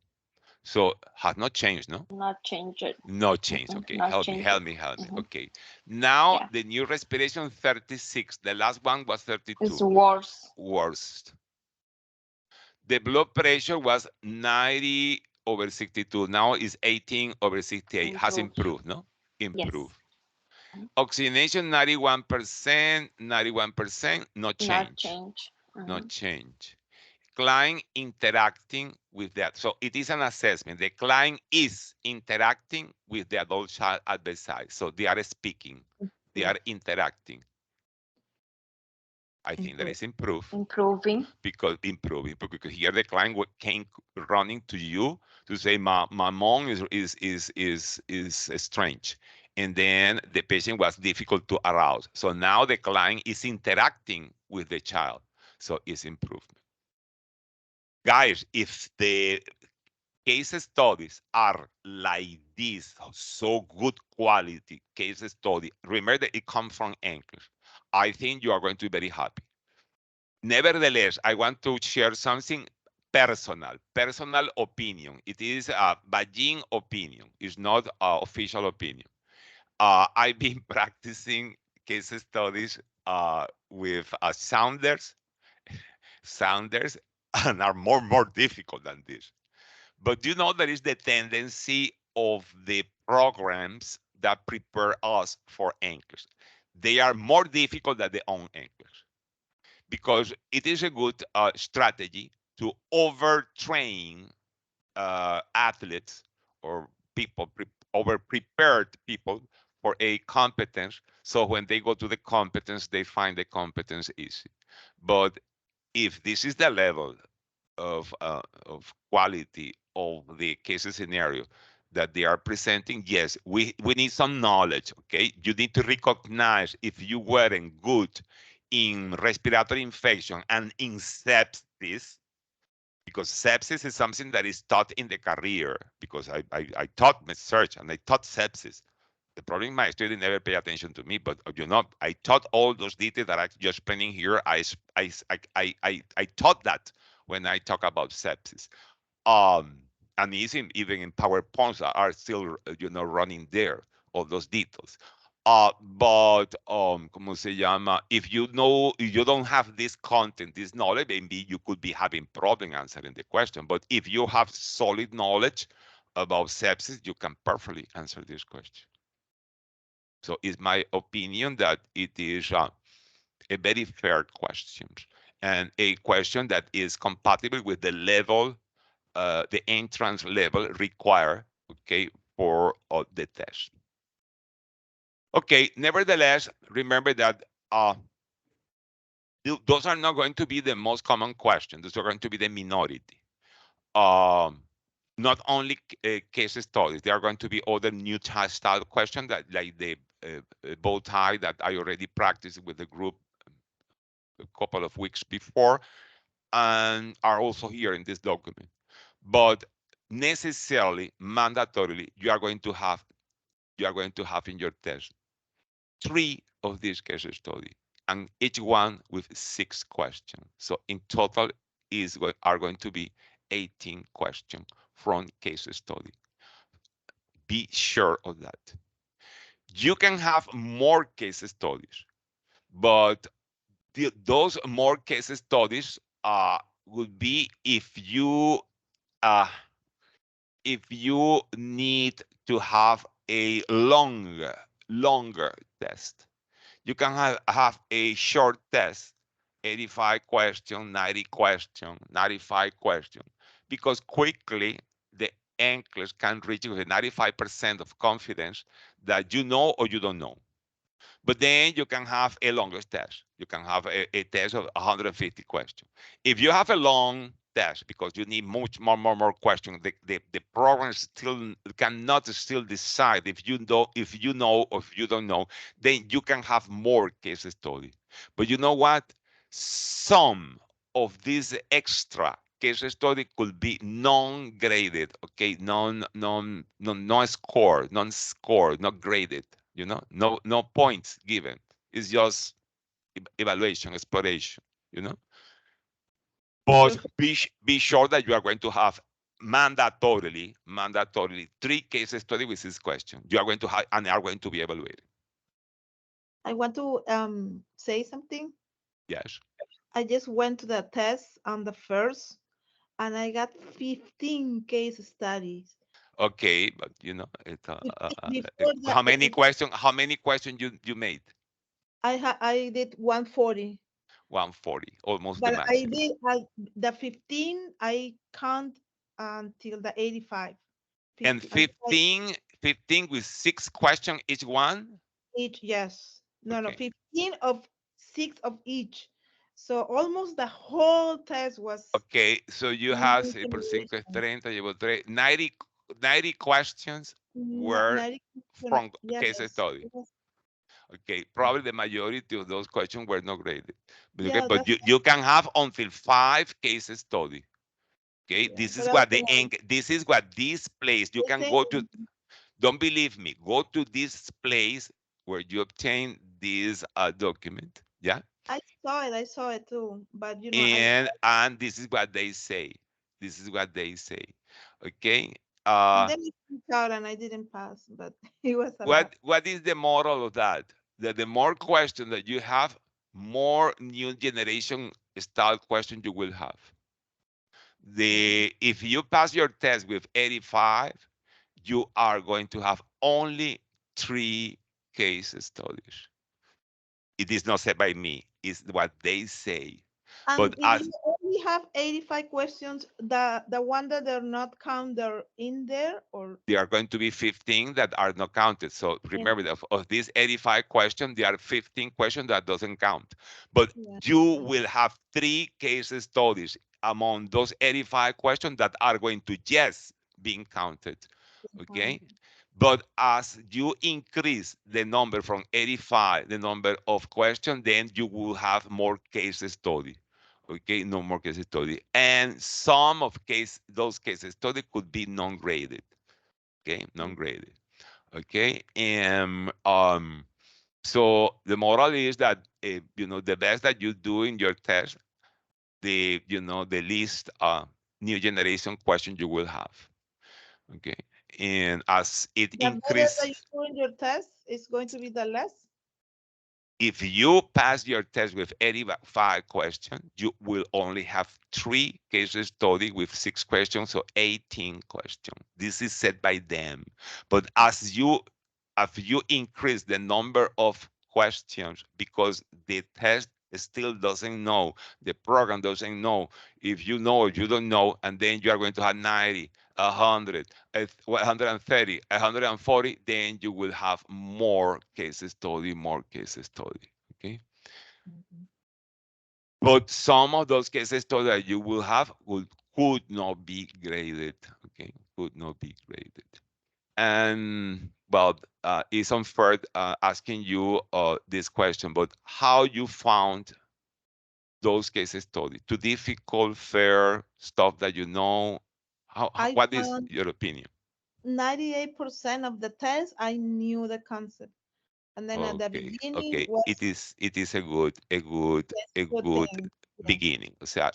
So has not changed, no? Not change it. No change. Okay, Not help me, change help it. me, help me. Mhm. Okay. Now Yeah. the new respiration 36. The last one was It's 32. worse. Worst. The blood pressure was 90/62. Now is 18/68. Has Improve. improved, no? Yes. Improved. Oxygenation 91%, 91%, no Not change. change. No change. Client interacting with that. So it is an assessment. The client is interacting with the adult child at bedside. So they are speaking, they are interacting. I think that is improved, Improving. because improving, because here the client came running to you to say, my mom is strange, and then the patient was difficult to arouse. So now the client is interacting with the child, so it's improvement. Guys, if the case studies are like this, so good quality case study, remember that it comes from NG-Nclex. I think you are going to be very happy. Nevertheless, I want to share something personal opinion. It is a Beijing opinion. It's not official opinion. I've been practicing case studies with Saunders Sounders and are more difficult than this. But you know, there is the tendency of the programs that prepare us for English. They are more difficult than the own English because it is a good strategy to overtrain athletes or people, over prepared people for a competence. So when they go to the competence, they find the competence easy. But if this is the level of quality of the case scenario that they are presenting, yes, we need some knowledge. Okay, you need to recognize if you weren't good in respiratory infection and in sepsis, because sepsis is something that is taught in the career, because I taught research and I taught sepsis. The problem, my student never pay attention to me, but I taught all those details that I'm just explaining here. I taught that when I talk about sepsis. Um, and even in PowerPoints are still, running there, all those details. But ¿cómo se llama? If you don't have this content, this knowledge, maybe you could be having problem answering the question. But if you have solid knowledge about sepsis, you can perfectly answer this question. So it's my opinion that it is a very fair question and a question that is compatible with the level, the entrance level required, okay, for the test. Okay, nevertheless, remember that those are not going to be the most common questions. Those are going to be the minority. Um, Not only case studies, there are going to be other new style questions that, like the bow tie that I already practiced with the group a couple of weeks before, and are also here in this document. But necessarily, mandatorily, you are going to have in your test 3 of these case studies, and each one with 6 questions. So in total are going to be 18 questions from case study. Be sure of that. You can have more case studies, but those more case studies would be uh, if you need to have a longer test. You can have a short test, 85 question, 90 question, 95 question, because quickly the anchors can reach with 95% of confidence that you know or you don't know. But then you can have a longer test. You can have a test of 150 questions. If you have a long test because you need more questions, the program still cannot still decide if you know or if you don't know, then you can have more case study. But you know what? Some of these extra case study could be non-graded, okay, non-score, not graded, no points given. It's just evaluation, exploration, you know. But be sure that you are going to have mandatorily 3 case study with this question. You are going to have and are going to be evaluated. I want to say something. Yes. I just went to the test on the first, and I got 15 case studies. Okay, but Before how that, many questions? How many questions you made? I did 140, 140, almost the but I maximum. did the 15. I count until the 85. And 50, 15 with 6 questions each one. each, yes. No, Okay. 15 of 6 of each. So almost the whole test was Okay, so you have, new say, por 5 es generation. 30, llevo 3, 90 questions were 90, from case yes. study. Okay, probably the majority of those questions were not graded. Okay, Yeah, but you can have until 5 case study. Okay, yeah, this but is that's what the one. this is what this place, you They can say go to, don't believe me, go to this place where you obtain this document. Yeah. I saw it too. But And this is what they say. This is what they say. Okay. and Uh, then it freaked out and I didn't pass, but it was a lot. what is the moral of that? That the more questions that you have, more new generation style question you will have. Okay. If you pass your test with 85, you are going to have only 3 case studies. It is not said by me, it's what they say. And But if as you only have 85 questions, the one that they're not counted in there or there are going to be 15 that are not counted. So in, remember that of these 85 questions, there are 15 questions that doesn't count. But yeah. you will have 3 case studies among those 85 questions that are going to yes being counted. Okay. Counted. But as you increase the number from 85, the number of questions, then you will have more case study. Okay, no more case study. And some of those case study could be non-graded. Okay, non-graded. Okay, and so the moral is that the best that you do in your test, the least new generation question you will have. Okay, and as it The better that you increases, do in your test is going to be the less. if you pass your test with 85 questions, you will only have 3 case study with 6 questions, so 18 questions. This is set by them. But as you increase the number of questions, because the test still doesn't know, the program doesn't know if you know or you don't know, and then you are going to have 90, 100, 130, 140, then you will have more case study, more case study. Okay. Mhm. But some of those case study that you will have could not be graded. Okay. Could not be graded. And well, it's unfair asking you this question, but how you found those case studies? Too difficult, fair, stuff that you know? I What is found your opinion? 98% of the test, I knew the concept. And then at the Okay, beginning okay. It was is it is a good a good yes, a good good thing. Yeah. beginning. O sea,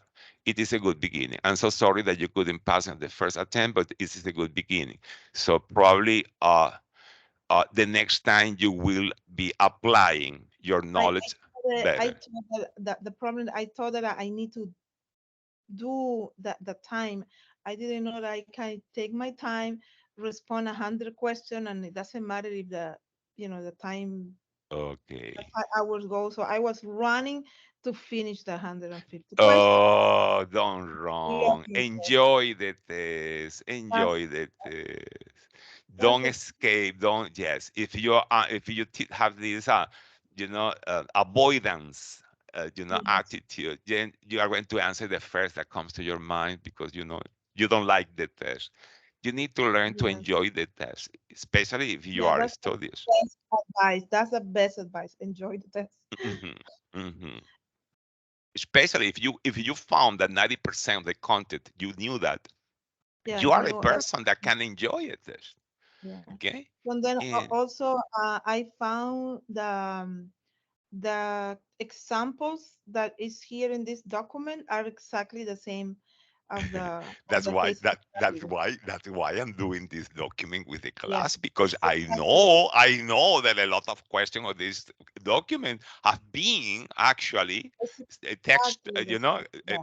it is a good beginning. I'm so sorry that you couldn't pass on the first attempt, but it is a good beginning. So probably the next time you will be applying your knowledge I better. thought that the problem I thought that I need to do the time. I didn't know that I can take my time, respond 100 questions, and it doesn't matter if the time the Okay. 5 hours go. So I was running to finish the 150 questions. Oh, don't Yes, wrong. yes, yes. Enjoy the test. That's Enjoy the test. that's Don't the escape. Don't. Yes. If you have this avoidance yes, attitude, then you are going to answer the first that comes to your mind because you don't like the test. You need to learn to yes. enjoy the test, especially if you Yeah, are that's the studious. best advice. That's the best advice. Enjoy the test. Mhm, mhm. Especially if you found that 90% of the content you knew that Yeah, you you are a know that. person that can enjoy it. Yeah. Okay. And then And also I found the examples that is here in this document are exactly the same of that's the why case that that's study. why that's why I'm doing this document with the Yeah, class, because I exactly. know I know that a lot of questions of this document have been actually It's text exactly the same. Yeah.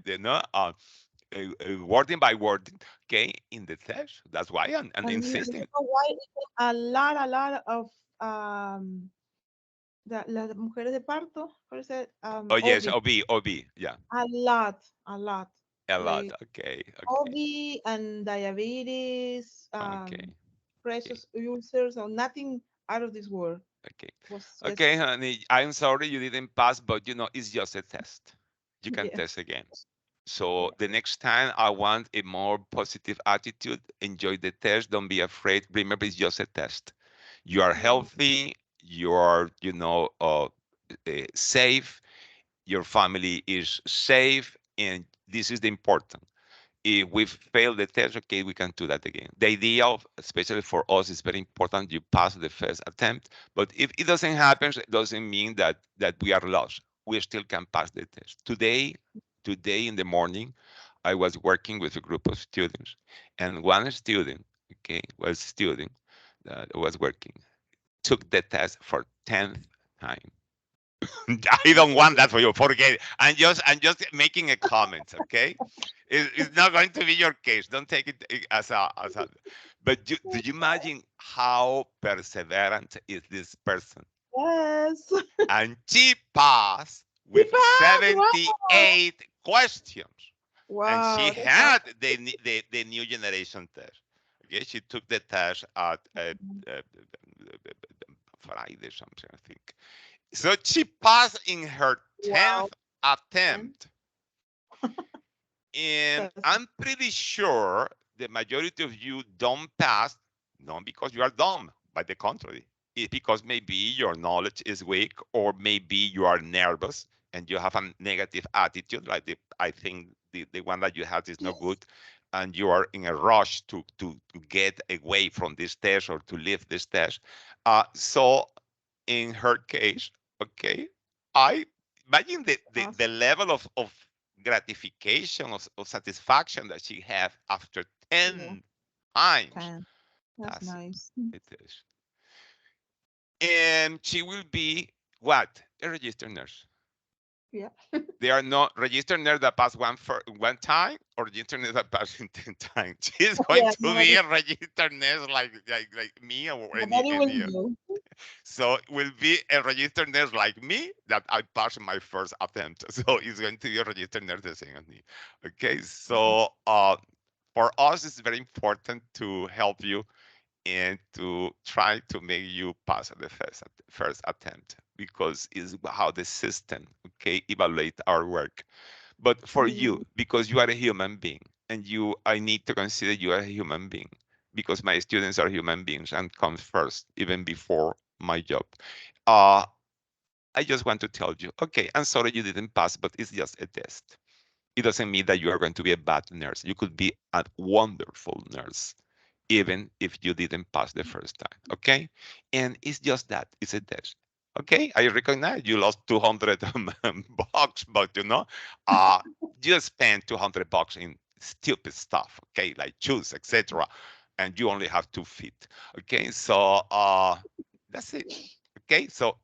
wording by wording, okay, in the text. That's why I'm And you insisting. know why even a lot of las mujeres de parto, what is it? Oh yes, OB, OB, yeah, a lot. a lot. Like Okay, okay, OB and diabetes, okay, okay. precious ulcers, or nothing out of this world. Okay. Was Okay, just honey. I'm sorry you didn't pass, but it's just a test. You can test yes, again. So yes, the next time I want a more positive attitude. Enjoy the test. Don't be afraid. Remember, it's just a test. You are yeah. healthy. You are, safe. Your family is safe, and this is the important. If we fail the test, okay, we can do that again. The idea of, especially for us, is very important. You pass the first attempt, but if it doesn't happen, it doesn't mean that we are lost. We still can pass the test. Today in the morning, I was working with a group of students, and one student, okay, was student that was working, took the test for 10th time. I don't want that for you. Forget it. I'm just making a comment, okay? It's not going to be your case. Don't take it as a. But do you imagine how perseverant is this person? Yes. And she passed We with passed. Wow. 78 questions, and she Wow. That's had awesome. the new generation test. Okay, she took the test at uh, Friday something, I think. So she passed in her Wow. 10th And attempt. And that's I'm pretty sure the majority of you don't pass, not because you are dumb, but the contrary. It's because maybe your knowledge is weak, or maybe you are nervous and you have a negative attitude, like I think the one that you had is not yes. good, and you are in a rush to get away from this test or to leave this test. So in her case, okay, I imagine the Awesome. level of gratification, of satisfaction that she had after Yeah. 10 times. 10. That's That's nice. it is. And she will be what? A registered nurse. Yeah. They are not registered nurse that pass one time, or registered nurse that pass in 10 times. She's going Yeah. to be a registered nurse like me or Nobody will any. know. So will be a registered nurse like me that I passed my first attempt. So it's going to be a registered nurse the same as me. Okay, Wow. so for us, it's very important to help you and to try to make you pass the first attempt, because it's how the system, okay, evaluate our work. But for you, Mhm. because you are a human being, and I need to consider you a human being, because my students are human beings and come first, even before my job. Uh, I just want to tell you, okay, I'm sorry you didn't pass, but it's just a test. It doesn't mean that you are going to be a bad nurse. You could be a wonderful nurse, even if you didn't pass the first time. Okay? And it's just that, it's a test. Okay? I recognize you lost 200 bucks, but uh, you spent 200 bucks in stupid stuff, okay, like shoes, etc. And you only have 2 feet. Okay, so that's it. Okay, so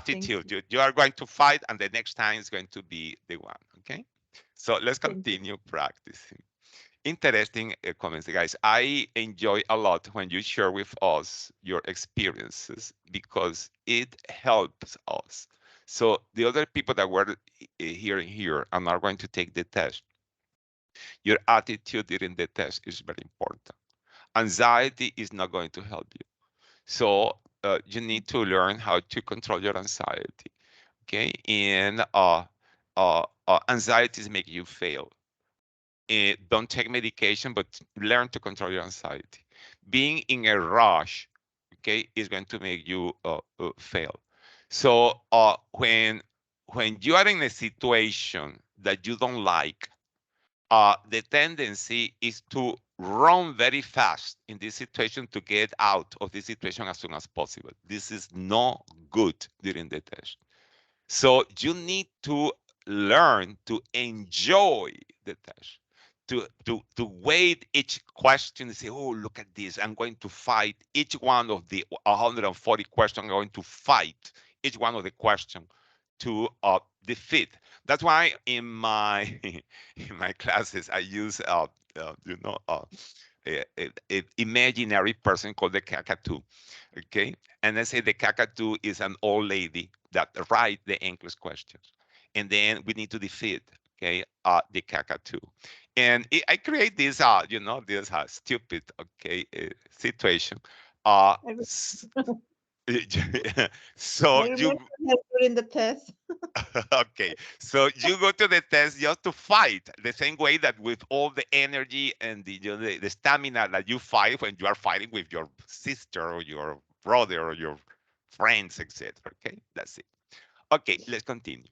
Thank attitude. you. You are going to fight, and the next time is going to be the one. Okay, so let's Thank you. continue practicing. Interesting comments, guys. I enjoy a lot when you share with us your experiences, because it helps us. So the other people that were hearing here and are going to take the test, your attitude during the test is very important. Anxiety is not going to help you. So you need to learn how to control your anxiety. Okay, and anxieties make you fail. Don't take medication, but learn to control your anxiety. Being in a rush, okay, is going to make you fail. So when you are in a situation that you don't like, the tendency is to run very fast in this situation to get out of this situation as soon as possible. This is not good during the test. So you need to learn to enjoy the test, to wait each question and say, oh, look at this. I'm going to fight each one of the 140 questions. I'm going to fight each one of the questions to defeat. That's why in my in my classes I use a imaginary person called the Kakatu. Okay, and I say the Kakatu is an old lady that write the English questions, and then we need to defeat, okay, the Kakatu. And I create this this stupid, okay, situation. uh I, re- s- so I remember you that during the test. okay, so you go to the test just to fight the same way that with all the energy and the stamina that you fight when you are fighting with your sister or your brother or your friends, etc. Okay, that's it. Okay, let's continue.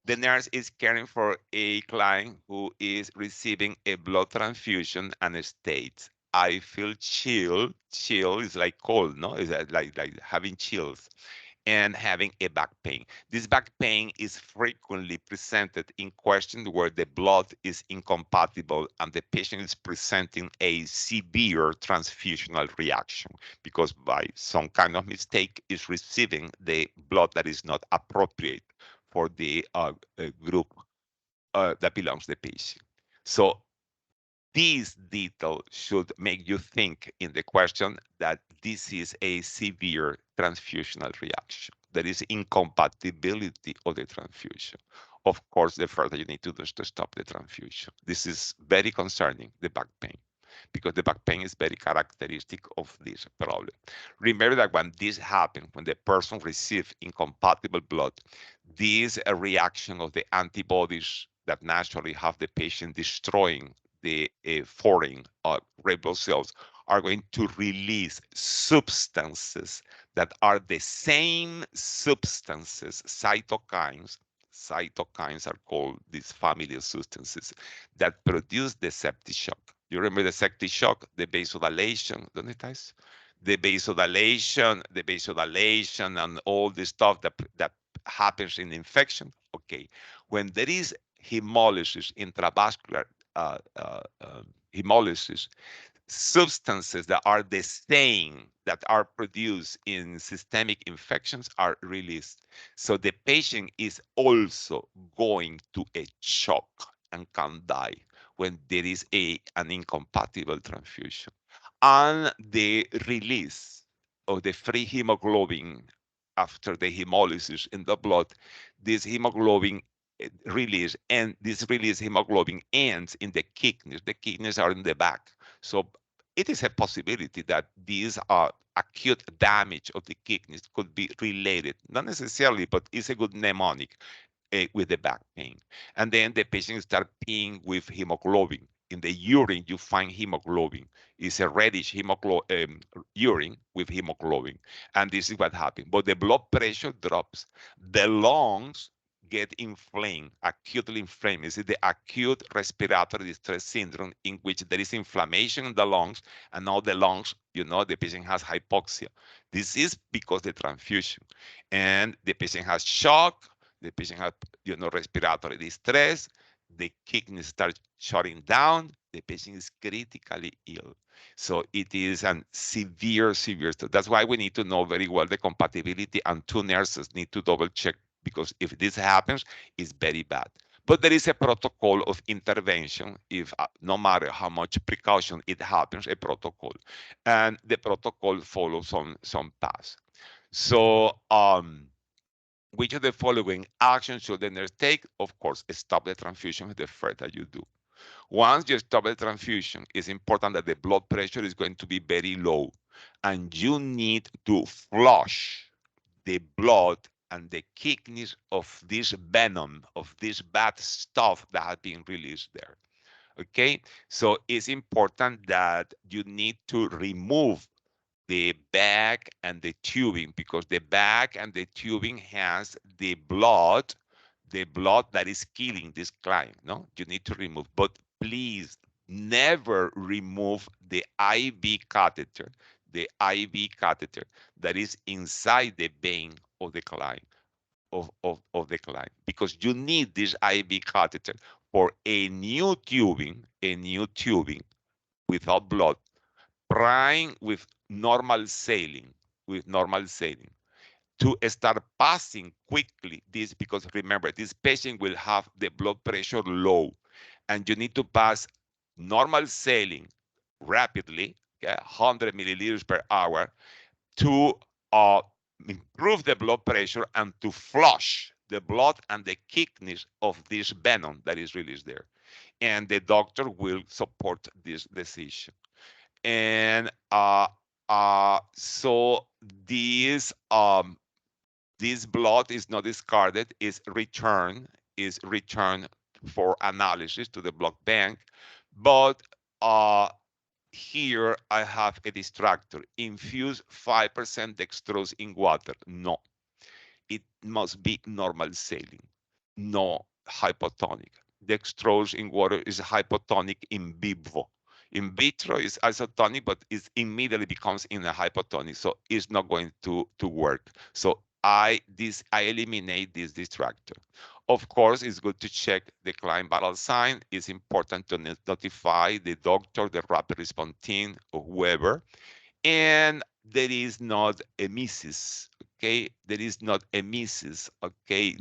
The nurse is caring for a client who is receiving a blood transfusion and states, I feel chill. Chill is like cold, no? Is that like having chills. and having a back pain. This back pain is frequently presented in questions where the blood is incompatible and the patient is presenting a severe transfusional reaction because by some kind of mistake is receiving the blood that is not appropriate for the group that belongs to the patient. So these details should make you think in the question that this is a severe transfusional reaction. There is incompatibility of the transfusion. Of course, the first thing you need to do is to stop the transfusion. This is very concerning, the back pain, because the back pain is very characteristic of this problem. Remember that when this happens, when the person receives incompatible blood, this reaction of the antibodies that naturally have the patient destroying the foreign red blood cells are going to release substances that are the same substances, cytokines. Cytokines are called these family of substances that produce the septic shock. You remember the septic shock, the vasodilation, don't it, guys? The vasodilation, and all the stuff that happens in infection. Okay, when there is hemolysis, intravascular hemolysis, substances that are the same that are produced in systemic infections are released. So the patient is also going to a shock and can die when there is an incompatible transfusion. And the release of the free hemoglobin after the hemolysis in the blood, this hemoglobin release, and this release hemoglobin ends in the kidneys. The kidneys are in the back. So it is a possibility that these acute damage of the kidneys could be related, not necessarily, but it's a good mnemonic with the back pain. And then the patient start peeing with hemoglobin. In the urine, you find hemoglobin. It's a reddish urine with hemoglobin. And this is what happens. But the blood pressure drops. The lungs get inflamed, acutely inflamed. This is the acute respiratory distress syndrome in which there is inflammation in the lungs, and now the lungs, the patient has hypoxia. This is because the transfusion. And the patient has shock, the patient has, respiratory distress, the kidneys start shutting down, the patient is critically ill. So it is a severe. That's why we need to know very well the compatibility, and two nurses need to double check, because if this happens, it's very bad. But there is a protocol of intervention if no matter how much precaution it happens, a protocol. And the protocol follows some paths. So which of the following actions should the nurse take? Of course, stop the transfusion is the first that you do. Once you stop the transfusion, it's important that the blood pressure is going to be very low, and you need to flush the blood and the kidneys of this venom, of this bad stuff that has been released there. Okay, so it's important that you need to remove the bag and the tubing, because the bag and the tubing has the blood that is killing this client. No, you need to remove, but please never remove the IV catheter, that is inside the vein of the client, of the client, because you need this IV catheter for a new tubing without blood, prime with normal saline, to start passing quickly this, because remember, this patient will have the blood pressure low, and you need to pass normal saline rapidly, okay, 100 milliliters per hour, to improve the blood pressure and to flush the blood and the kidneys of this venom that is released there. And the doctor will support this decision. And so this blood is not discarded, is returned for analysis to the blood bank. But here I have a distractor. Infuse 5% dextrose in water. No, it must be normal saline, no hypotonic. Dextrose in water is hypotonic in vivo. In vitro is isotonic, but it immediately becomes in a hypotonic, so it's not going to work. So I eliminate this distractor. Of course, it's good to check the client vital sign. It's important to notify the doctor, the rapid response team, or whoever. And there is not a misses, okay? There is not a misses, okay,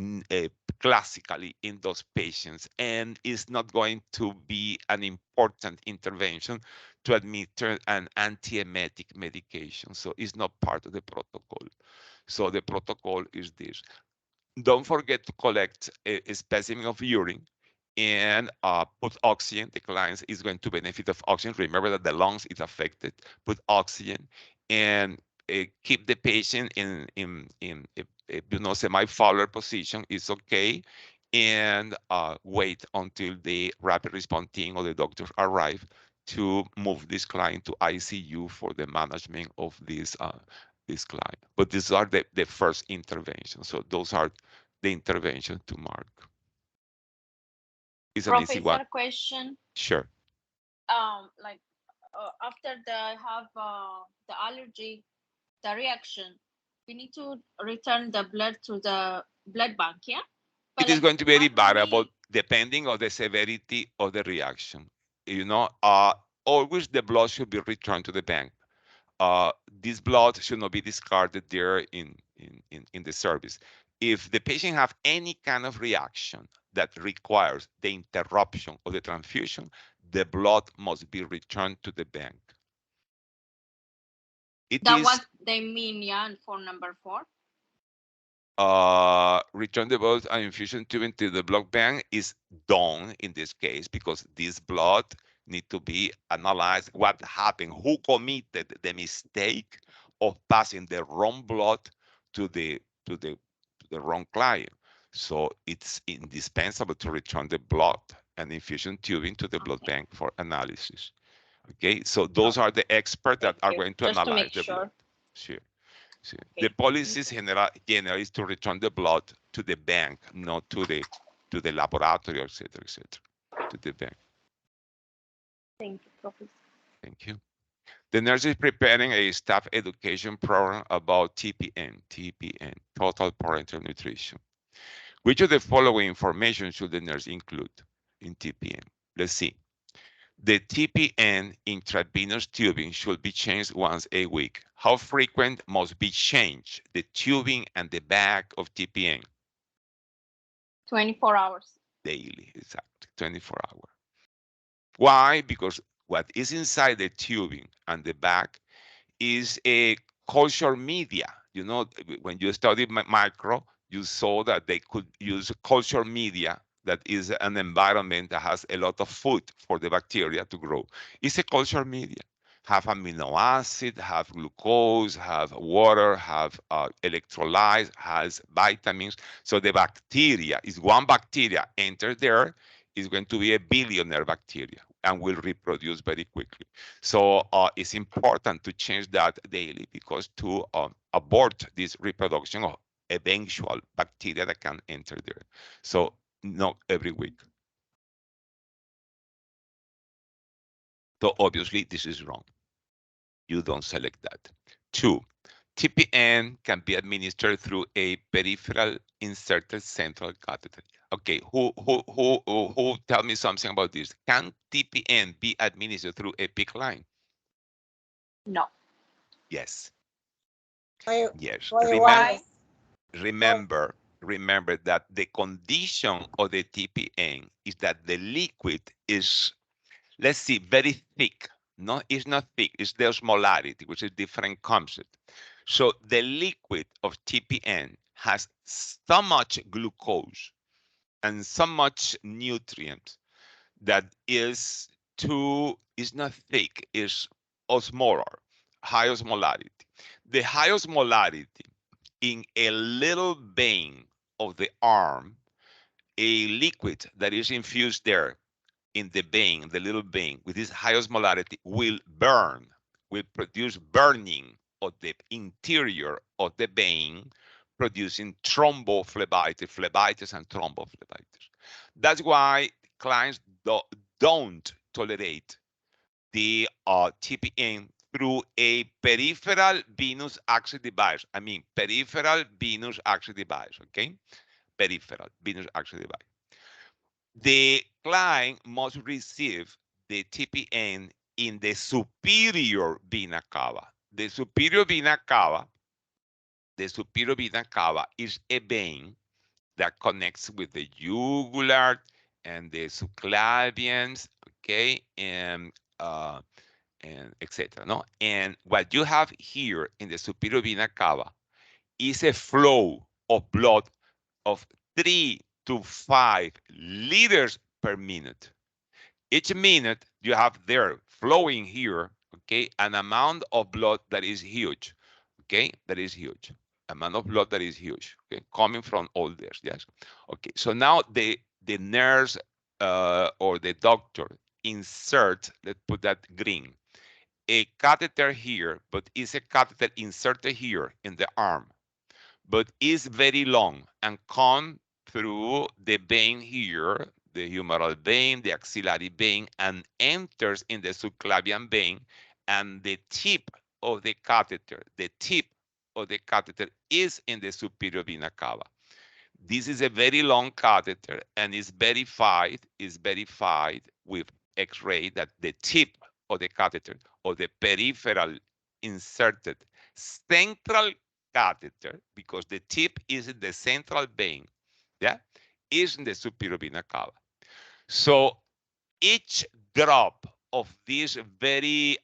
classically in those patients, and it's not going to be an important intervention to administer an antiemetic medication. So it's not part of the protocol. So the protocol is this. Don't forget to collect a specimen of urine and put oxygen. The client is going to benefit of oxygen. Remember that the lungs is affected. Put oxygen and keep the patient in semi-Fowler position is okay, and wait until the rapid response team or the doctor arrive to move this client to ICU for the management of this client. But these are the first intervention. So those are the intervention to mark. It's an easy one. Professor question. Sure. Like after they have the allergy, the reaction, we need to return the blood to the blood bank, yeah? But It is like going to be very variable agree, depending on the severity of the reaction. Always the blood should be returned to the bank. This blood should not be discarded there in the service. If the patient have any kind of reaction that requires the interruption of the transfusion, the blood must be returned to the bank. It that is what they mean, yeah, for number 4. return the blood and infusion tube into the blood bank is done in this case because this blood need to be analyzed. What happened? Who committed the mistake of passing the wrong blood to the to the to the wrong client? So it's indispensable to return the blood and infusion tube into the blood bank for analysis. Okay, so those are the experts that Thank are you. going to Just to analyze make the blood. sure. Sure. See, the Okay. policy general is to return the blood to the bank, not to the laboratory, etc., etc., to the bank. Thank you, Professor. Thank you. The nurse is preparing a staff education program about TPN, total parenteral nutrition. Which of the following information should the nurse include in TPN? Let's see. The TPN intravenous tubing should be changed once a week. How frequent must be changed? The tubing and the bag of TPN. 24 hours. Daily, exactly, 24 hours. Why? Because what is inside the tubing and the bag is a culture media. When you studied micro, you saw that they could use culture media that is an environment that has a lot of food for the bacteria to grow. It's a culture media. Have amino acid, have glucose, have water, have electrolytes, has vitamins. So the bacteria is one bacteria enter there is going to be a billionaire bacteria and will reproduce very quickly. So it's important to change that daily because to abort this reproduction of eventual bacteria that can enter there. So not every week. So obviously this is wrong. You don't select that. 2, TPN can be administered through a peripheral inserted central catheter. Okay, who tell me something about this? Can TPN be administered through a PICC line? No. Yes. Why, Yes. Why? Remember that the condition of the TPN is that the liquid is, let's see, very thick. No, it's not thick, it's the osmolarity, which is different concept. So the liquid of TPN has so much glucose and so much nutrients that is not thick, is osmolar, high osmolarity. The high osmolarity in a little vein of the arm, a liquid that is infused there in the vein, the little vein, with this high osmolarity will burn, will produce burning of the interior of the vein, producing phlebitis and thrombophlebitis. That's why clients don't tolerate the TPN through a peripheral venous access device. I mean, peripheral venous access device, okay? Peripheral venous access device. The client must receive the TPN in the superior vena cava. The superior vena cava, is a vein that connects with the jugular and the subclavians, okay, and etc. No, and what you have here in the superior vena cava is a flow of blood of 3 to 5 liters per minute. Each minute you have there flowing here, okay, an amount of blood that is huge, okay, that is huge, amount of blood that is huge, okay, coming from all this, yes, okay. So now the nurse or the doctor insert, let's put that green, a catheter here, but it's a catheter inserted here in the arm, but is very long and come through the vein here, the humeral vein, the axillary vein, and enters in the subclavian vein, and the tip of the catheter, is in the superior vena cava. This is a very long catheter and is verified with X-ray that the tip of the catheter or the peripheral inserted central catheter, because the tip is in the central vein, yeah, is in the superior vena cava. So each drop of these very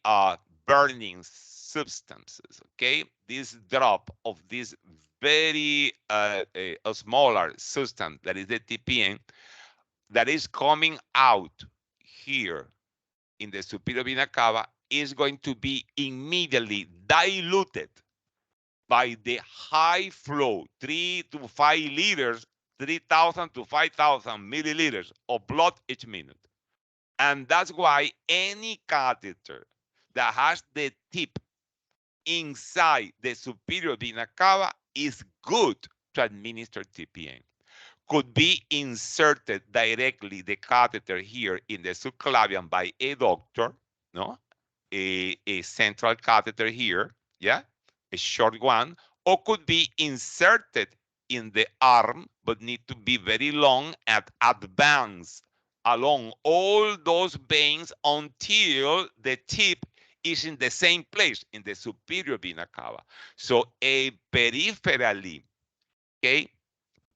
burning substances, okay, this drop of this very smaller substance that is the TPN that is coming out here in the superior vena cava is going to be immediately diluted by the high flow, 3 to 5 liters, 3,000 to 5,000 milliliters of blood each minute. And that's why any catheter that has the tip inside the superior vena cava is good to administer TPN. Could be inserted directly, the catheter here in the subclavian by a doctor, no? A central catheter here, yeah, a short one, or could be inserted in the arm, but need to be very long and advanced along all those veins until the tip is in the same place in the superior vena cava. So a peripherally, okay,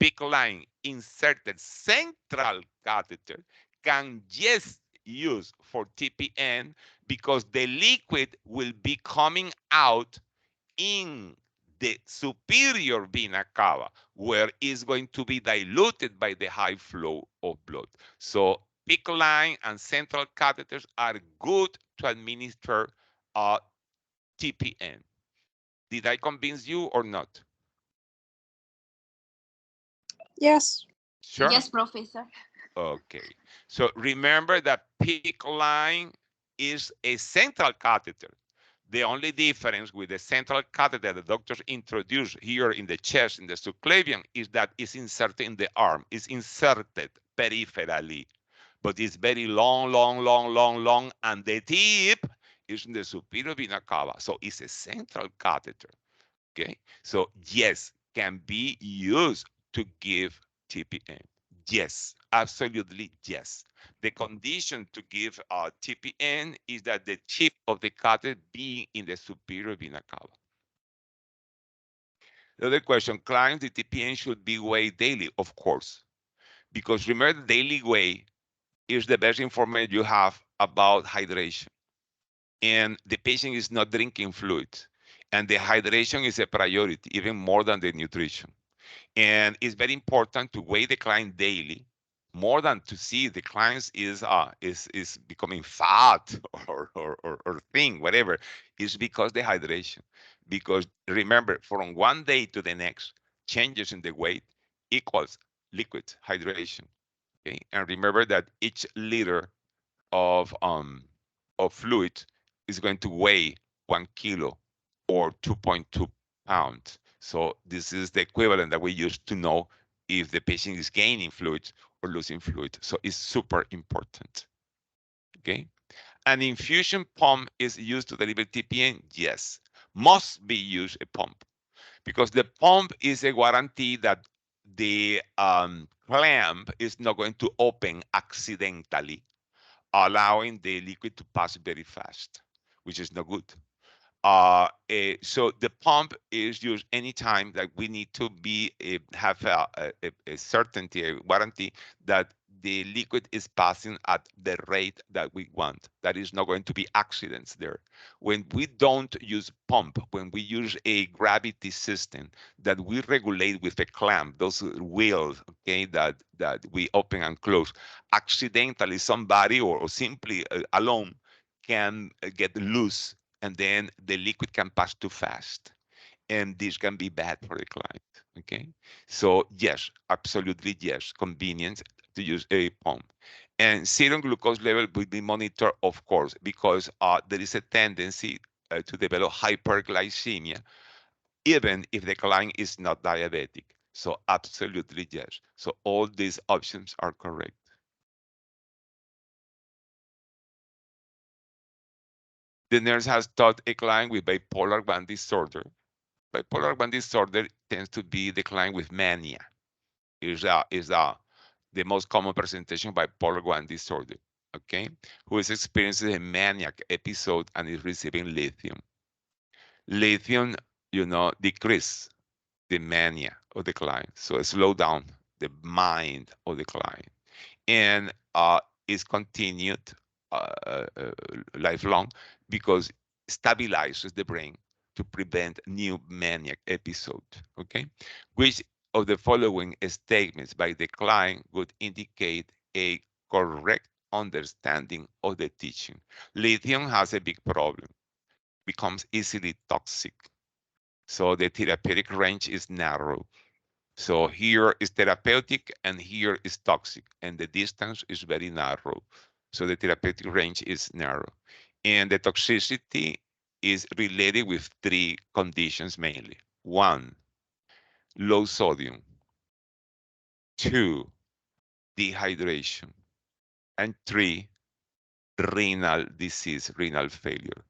PICC line inserted central catheter can just use for TPN because the liquid will be coming out in the superior vena cava, where it's going to be diluted by the high flow of blood. So PICC line and central catheters are good to administer TPN. Did I convince you or not? Yes. Sure. Yes, Professor. Okay, so remember that PICC line is a central catheter. The only difference with the central catheter the doctors introduced here in the chest, in the subclavian, is that it's inserted in the arm. It's inserted peripherally, but it's very long, long, long, long, long, and the tip is in the superior vena cava. So it's a central catheter, okay? So yes, can be used to give TPN. Yes, absolutely yes. The condition to give TPN is that the tip of the catheter be in the superior vena cava. The other question, clients, the TPN should be weighed daily, of course, because remember the daily weigh is the best information you have about hydration. And the patient is not drinking fluids. And the hydration is a priority, even more than the nutrition. And it's very important to weigh the client daily, more than to see the client is becoming fat or thin, whatever. It's because the hydration. Because remember, from one day to the next, changes in the weight equals liquid hydration. Okay, and remember that each liter of fluid is going to weigh 1 kilo or 2.2 pounds. So this is the equivalent that we use to know if the patient is gaining fluid or losing fluid. So it's super important. Okay. An infusion pump is used to deliver TPN? Yes. Must be used a pump because the pump is a guarantee that the clamp is not going to open accidentally, allowing the liquid to pass very fast, which is not good. So the pump is used anytime that we need to be have a certainty, a warranty that the liquid is passing at the rate that we want. That is not going to be accidents there. When we don't use pump, when we use a gravity system that we regulate with a clamp, those wheels, okay, that we open and close, accidentally somebody or simply alone can get loose, and then the liquid can pass too fast, and this can be bad for the client. Okay, so yes, absolutely yes, convenience to use a pump. And serum glucose level will be monitored, of course, because there is a tendency to develop hyperglycemia even if the client is not diabetic. So absolutely yes, so all these options are correct. The nurse has taught a client with bipolar I disorder. Bipolar I disorder tends to be the client with mania. Is the most common presentation of bipolar I disorder. Okay, who is experiencing a maniac episode and is receiving lithium. Lithium, decrease the mania of the client, so slow down the mind of the client, and is continued lifelong because stabilizes the brain to prevent new maniac episode. Okay, which of the following statements by the client would indicate a correct understanding of the teaching? Lithium has a big problem, becomes easily toxic, so the therapeutic range is narrow. So here is therapeutic and here is toxic, and the distance is very narrow. So the therapeutic range is narrow. And the toxicity is related with three conditions mainly. One, low sodium. Two, dehydration. And three, renal disease, renal failure.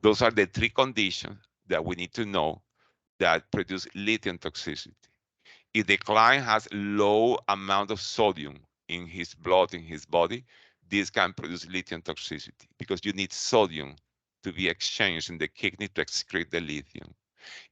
Those are the three conditions that we need to know that produce lithium toxicity. If the client has low amount of sodium in his blood, in his body, this can produce lithium toxicity because you need sodium to be exchanged in the kidney to excrete the lithium.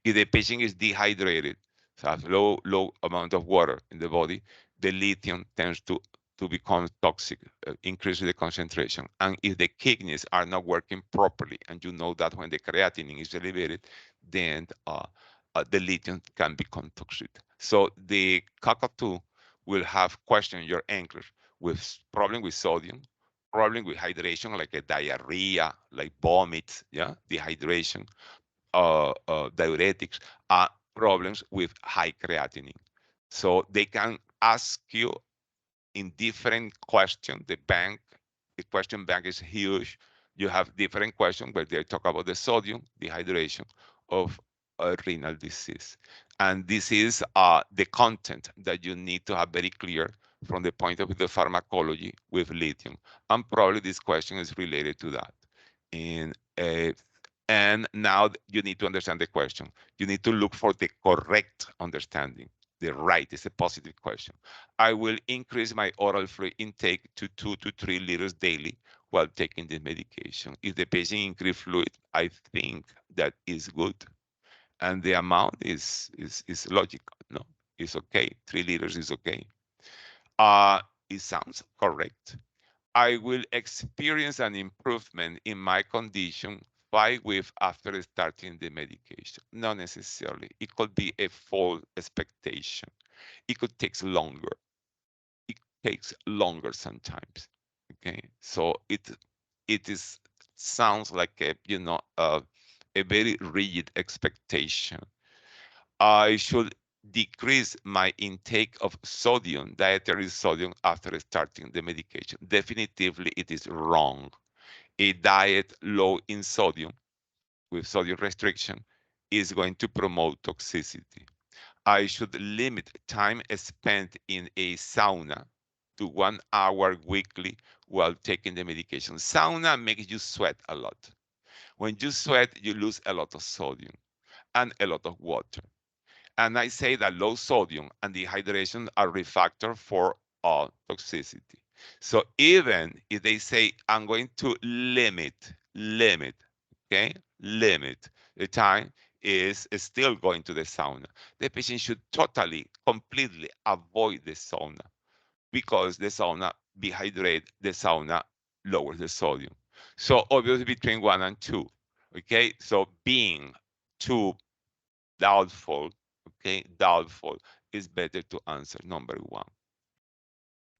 If the patient is dehydrated, so has low amount of water in the body, the lithium tends to become toxic, increase the concentration. And if the kidneys are not working properly, and you know that when the creatinine is elevated, then the lithium can become toxic. So the cockatoo will have question your anchors with problem with sodium, problem with hydration, like a diarrhea, like vomit, yeah, dehydration, diuretics, problems with high creatinine. So they can ask you in different questions. The question bank is huge. You have different questions where they talk about the sodium, dehydration of renal disease. And this is the content that you need to have very clear from the point of view of the pharmacology with lithium. And probably this question is related to that. And now you need to understand the question. You need to look for the correct understanding. The right is a positive question. I will increase my oral fluid intake to 2 to 3 liters daily while taking the medication. If the patient increase fluid, I think that is good. And the amount is logical. No, it's okay. 3 liters is okay. It sounds correct. I will experience an improvement in my condition 5 weeks after starting the medication. Not necessarily. It could be a false expectation. It could take longer. It takes longer sometimes. Okay, so it is sounds like a very rigid expectation. I should decrease my intake of sodium, dietary sodium, after starting the medication. Definitively, it is wrong. A diet low in sodium with sodium restriction is going to promote toxicity. I should limit time spent in a sauna to 1 hour weekly while taking the medication. Sauna makes you sweat a lot. When you sweat, you lose a lot of sodium and a lot of water. And I say that low sodium and dehydration are risk factor for toxicity. So even if they say I'm going to limit, okay, limit the time is still going to the sauna. The patient should totally, completely avoid the sauna because the sauna dehydrate the sauna lowers the sodium. So obviously between 1 and 2, okay. So being too doubtful, okay, doubtful is better to answer number 1.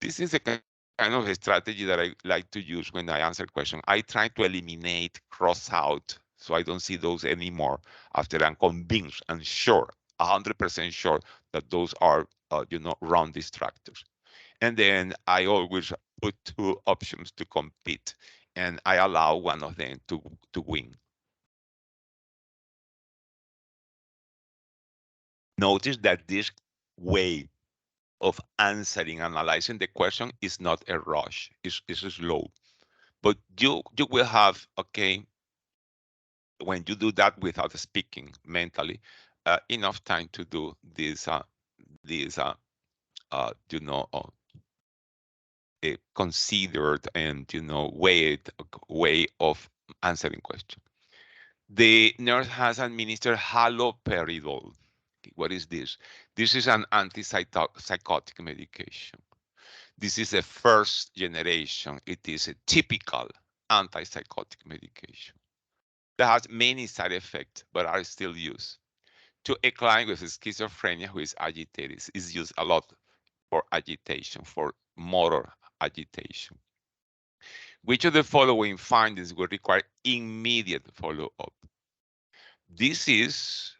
This is the kind of a strategy that I like to use when I answer questions. I try to eliminate, cross out, so I don't see those anymore after I'm convinced and sure, 100% sure that those are, wrong distractors. And then I always put 2 options to compete, and I allow one of them to win. Notice that this way of answering, analyzing the question is not a rush. It's slow. But you will have, okay, when you do that without speaking mentally, enough time to do this a considered and weighed way of answering question. The nurse has administered haloperidol. What is this? This is an antipsychotic medication. This is a first generation. It is a typical antipsychotic medication that has many side effects, but are still used. To a client with schizophrenia who is agitated, is used a lot for agitation, for motor agitation. Which of the following findings will require immediate follow-up? This is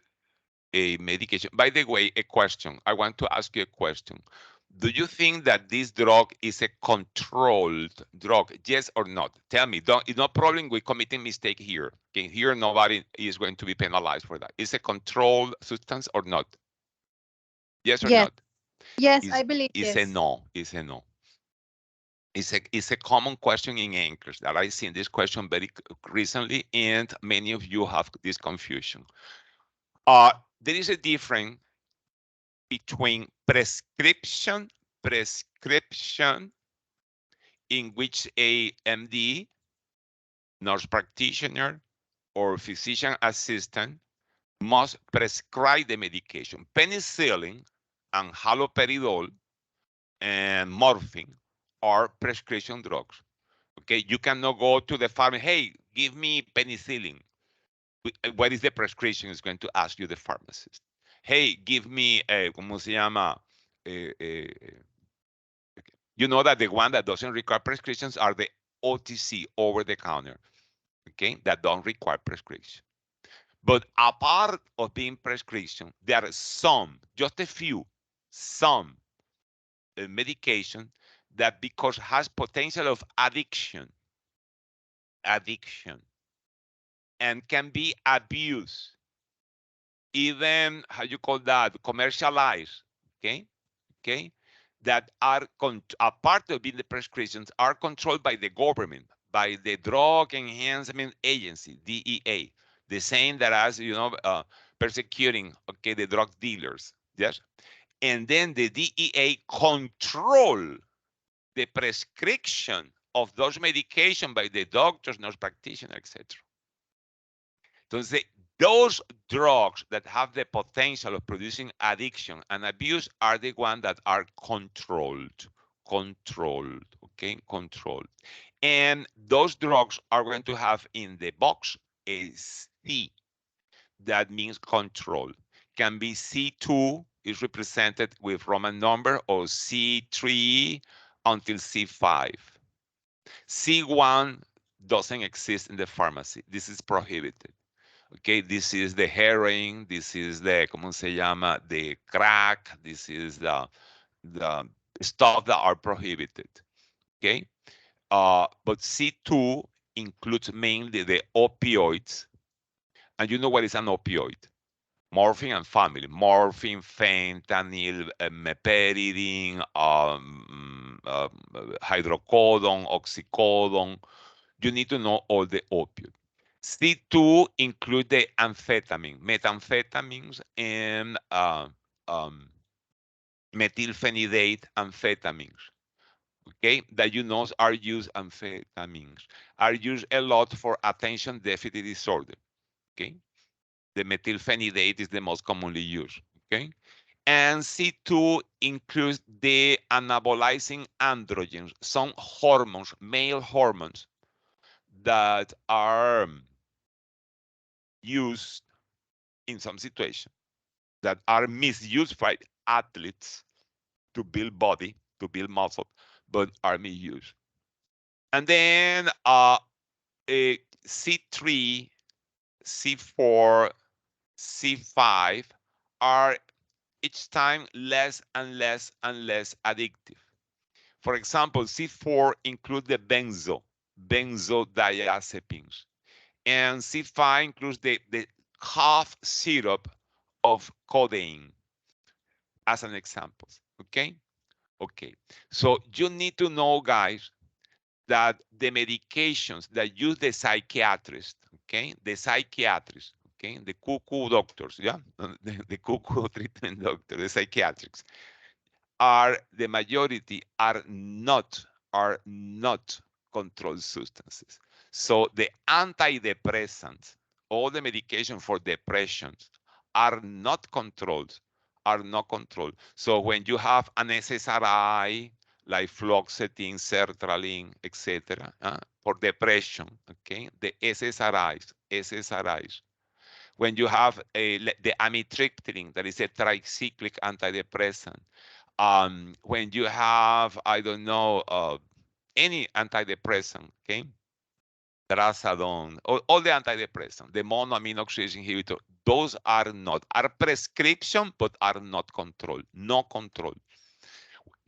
a medication. By the way, a question. I want to ask you a question. Do you think that this drug is a controlled drug? Yes or not? Tell me. It's no problem with committing mistake here. Okay, here nobody is going to be penalized for that. Is a controlled substance or not? Yes or Yes. not? Yes, I Is believe is a yes. no? Is a no? It's a common question in English that I've seen this question very recently, and many of you have this confusion. There is a difference between prescription in which a MD, nurse practitioner, or physician assistant must prescribe the medication. Penicillin and haloperidol and morphine are prescription drugs. Okay, you cannot go to the pharmacy, hey, give me penicillin. What is the prescription is going to ask you the pharmacist. Hey, give me, ¿cómo se llama? You know that the one that doesn't require prescriptions are the OTC, over the counter, okay, that don't require prescription. But apart of being prescription, there are some, just a few, some medication that because has potential of addiction, and can be abused, even, how you call that, commercialized, okay, that are, a part of being the prescriptions, are controlled by the government, by the Drug Enhancement Agency, DEA, the same that as, persecuting, okay, the drug dealers, yes? And then the DEA control the prescription of those medication by the doctors, nurse practitioner, etc. Entonces, those drugs that have the potential of producing addiction and abuse are the ones that are controlled, okay, controlled. And those drugs are going to have in the box a C, that means control. Can be C2, is represented with Roman number, or C3 until C5. C1 doesn't exist in the pharmacy. This is prohibited. Okay, this is the heroin, this is the, ¿cómo se llama? The crack, this is the stuff that are prohibited. Okay, but C2 includes mainly the opioids. And you know what is an opioid? Morphine and family. Morphine, fentanyl, meperidine, hydrocodone, oxycodone. You need to know all the opioids. C2 include the amphetamine, methamphetamines, and methylphenidate amphetamines. Okay, that you know are used amphetamines are used a lot for attention deficit disorder. Okay, the methylphenidate is the most commonly used. Okay, and C2 includes the anabolizing androgens, some hormones, male hormones that are used in some situations that are misused by athletes to build body, to build muscle, but are misused. And then C3, C4, C5 are each time less and less and less addictive. For example, C4 includes the benzodiazepines, and C5 includes the cough syrup of codeine as an example. Okay, okay. So you need to know, guys, that the medications that use the psychiatrist, okay, the cuckoo doctors, yeah, the cuckoo treatment doctor, the psychiatrists, are the majority are not controlled substances. So the antidepressants, all the medication for depression are not controlled, So when you have an SSRI like fluoxetine, sertraline, etc., for depression, okay, the SSRIs. When you have the amitriptyline, that is a tricyclic antidepressant, when you have, I don't know, any antidepressant, okay, trazodone, all the antidepressants, the monoamine oxidase inhibitor, those are prescription, but are not controlled, no control.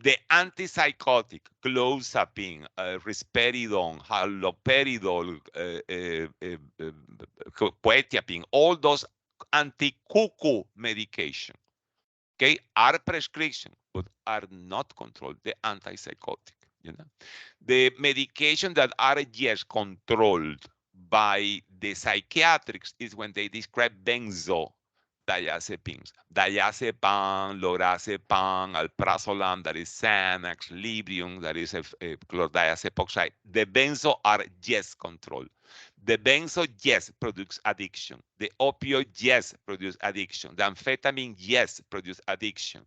The antipsychotic, clozapine, risperidone, haloperidol, quetiapine, all those anti-cuckoo medication, okay, are prescription, but are not controlled, the antipsychotic, you know. The medication that are, yes, controlled by the psychiatrics is when they describe benzodiazepines, diazepam, lorazepam, alprazolam, that is Xanax, Librium, that is a chlordiazepam. The benzo are, yes, controlled. The benzo, yes, produce addiction. The opioid, yes, produce addiction. The amphetamine, yes, produce addiction,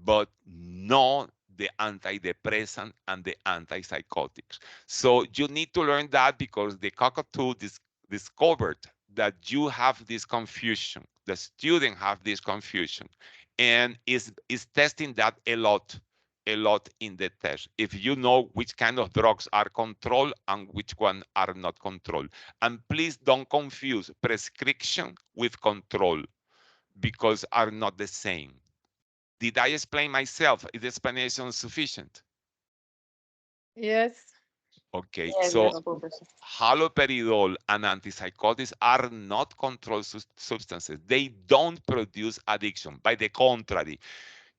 but not the antidepressant and the antipsychotics. So you need to learn that, because the cockatoo discovered that you have this confusion. The student have this confusion, and is testing that a lot in the test. If you know which kind of drugs are controlled and which one are not controlled. And please don't confuse prescription with control, because are not the same. Did I explain myself? Is the explanation sufficient? Yes. Okay, Yes, so yes, Professor. haloperidol and antipsychotics are not controlled substances. They don't produce addiction. By the contrary,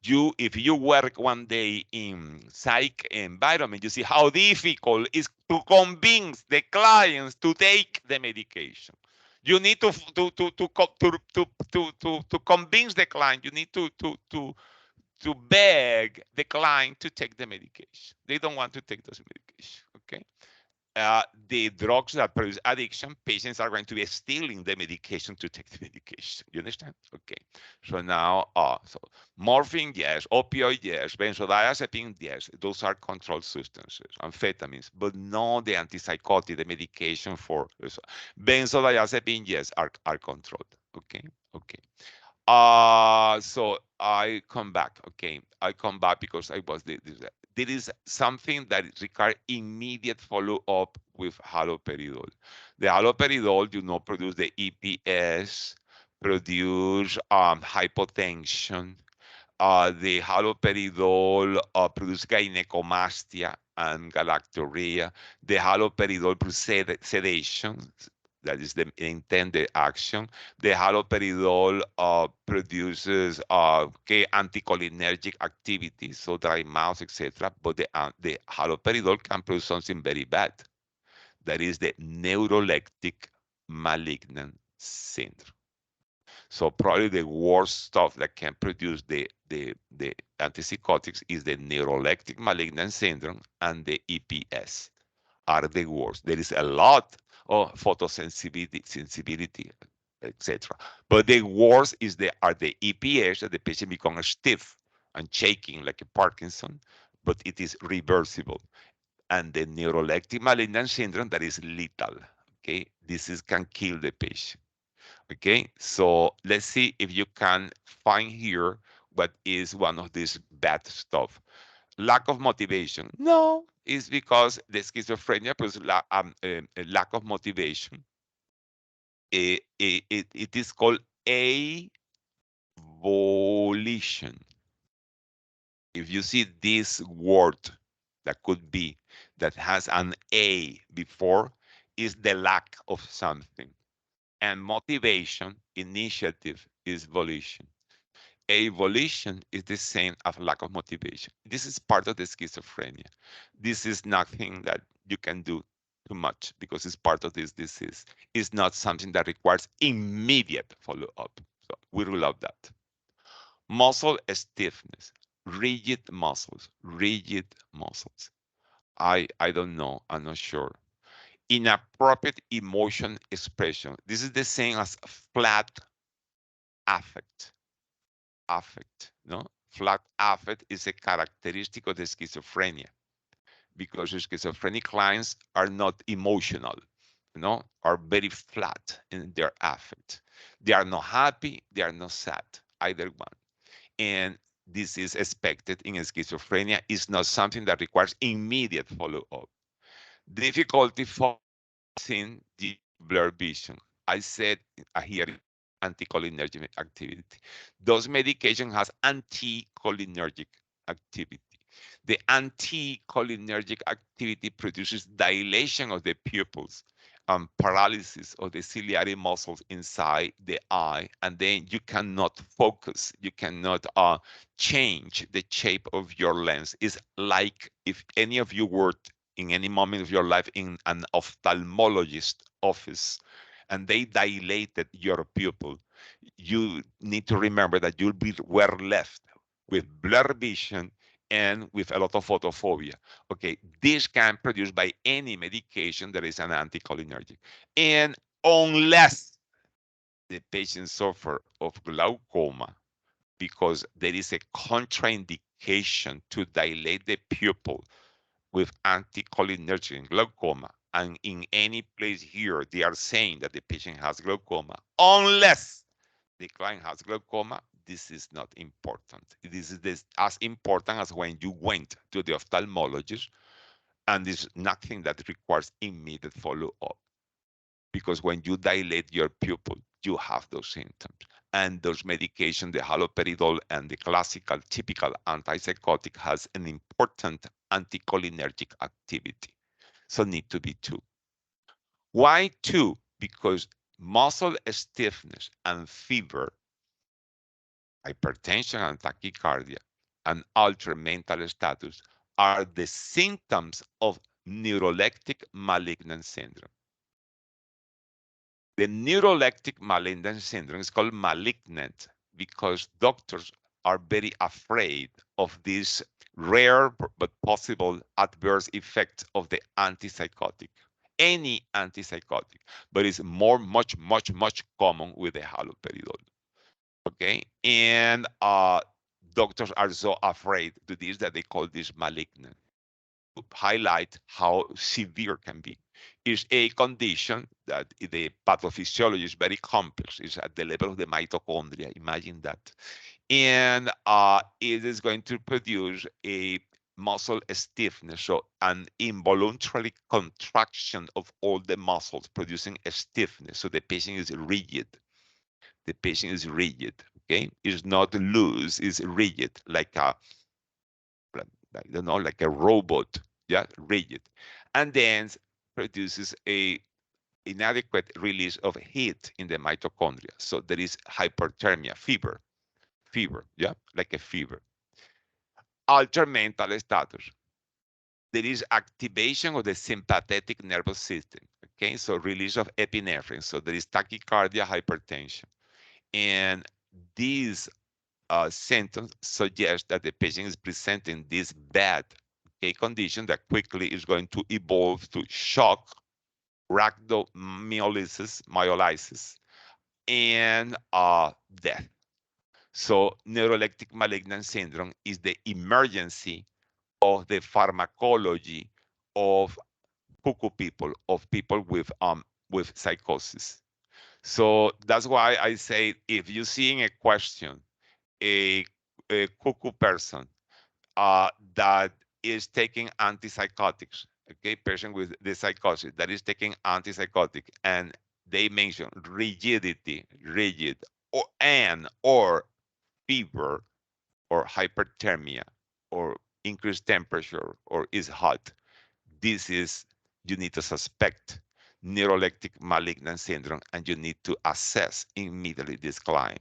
if you work one day in psych environment, you see how difficult it is to convince the clients to take the medication. You need to convince the client. You need to beg the client to take the medication. They don't want to take those medication. Okay. The drugs that produce addiction, patients are going to be stealing the medication to take the medication. You understand? Okay. So now, so morphine, yes. Opioid, yes. Benzodiazepine, yes. Those are controlled substances, amphetamines, but not the antipsychotic, the medication for benzodiazepine, yes, are controlled. Okay. Okay. So I come back. Okay, I come back because I was there is something that requires immediate follow-up with haloperidol. The haloperidol, produce the EPS, produce hypotension. The haloperidol produce gynecomastia and galactorrhea. The haloperidol produce sedation. That is the intended action. The haloperidol produces anticholinergic activity, so dry mouth, etc. But the haloperidol can produce something very bad. That is the neuroleptic malignant syndrome. So probably the worst stuff that can produce the antipsychotics is the neuroleptic malignant syndrome and the EPS are the worst. There is a lot of sensibility, etc. But the worst is are the EPS that the patient becomes stiff and shaking like a Parkinson, but it is reversible. And the neuroleptic malignant syndrome that is lethal. Okay, this can kill the patient. Okay, so let's see if you can find here what is one of these bad stuff. Lack of motivation. No, it's because the schizophrenia plus a lack of motivation. It is called avolition. If you see this word that could be that has an A before, is the lack of something. And motivation, initiative, is volition. A volition is the same as lack of motivation. This is part of the schizophrenia. This is nothing that you can do too much because it's part of this disease. It's not something that requires immediate follow-up. So we rule out that. Muscle stiffness, rigid muscles, rigid muscles. I don't know. I'm not sure. Inappropriate emotion expression. This is the same as flat affect. Affect, no? Flat affect is a characteristic of the schizophrenia because the schizophrenic clients are not emotional, are very flat in their affect. They are not happy, they are not sad, either one. And this is expected in schizophrenia. It's not something that requires immediate follow-up. Difficulty focusing the blurred vision. I said here anticholinergic activity. Those medication has anticholinergic activity. The anticholinergic activity produces dilation of the pupils and paralysis of the ciliary muscles inside the eye, and then you cannot focus. You cannot change the shape of your lens. It's like if any of you were in any moment of your life in an ophthalmologist office and they dilated your pupil, you need to remember that you'll be were left with blurred vision and with a lot of photophobia. Okay, this can be produced by any medication that is an anticholinergic. And unless the patient suffer of glaucoma, because there is a contraindication to dilate the pupil with anticholinergic glaucoma, and in any place here they are saying that the patient has glaucoma, unless the client has glaucoma, this is not important. This is as important as when you went to the ophthalmologist, and it's nothing that requires immediate follow-up. Because when you dilate your pupil, you have those symptoms. And those medications, the haloperidol and the classical typical antipsychotic, has an important anticholinergic activity. So need to be two. Why two? Because muscle stiffness and fever, hypertension and tachycardia, and altered mental status are the symptoms of neuroleptic malignant syndrome. The neuroleptic malignant syndrome is called malignant because doctors are very afraid of this rare but possible adverse effect of the antipsychotic, any antipsychotic, but it's much common with the haloperidol. Okay, and doctors are so afraid to this that they call this malignant. Highlight how severe can be. It's a condition that the pathophysiology is very complex. It's at the level of the mitochondria. Imagine that. And it is going to produce a muscle stiffness, so an involuntary contraction of all the muscles, producing a stiffness. So the patient is rigid. The patient is rigid. Okay, it's not loose. It's rigid, like a I don't know, like a robot, yeah, rigid, and then produces a inadequate release of heat in the mitochondria. So there is hyperthermia, fever, yeah, like a fever. Altered mental status. There is activation of the sympathetic nervous system. Okay, so release of epinephrine. So there is tachycardia, hypertension, and these symptoms suggest that the patient is presenting this bad, okay, condition that quickly is going to evolve to shock, rhabdomyolysis, and death. So neuroleptic malignant syndrome is the emergency of the pharmacology of cuckoo people, of people with psychosis. So that's why I say if you see in a question a, a cuckoo person that is taking antipsychotics, okay, person with the psychosis that is taking antipsychotic, and they mention rigidity, rigid, or fever, or hyperthermia, or increased temperature, or is hot, this is, you need to suspect neuroleptic malignant syndrome, and you need to assess immediately this client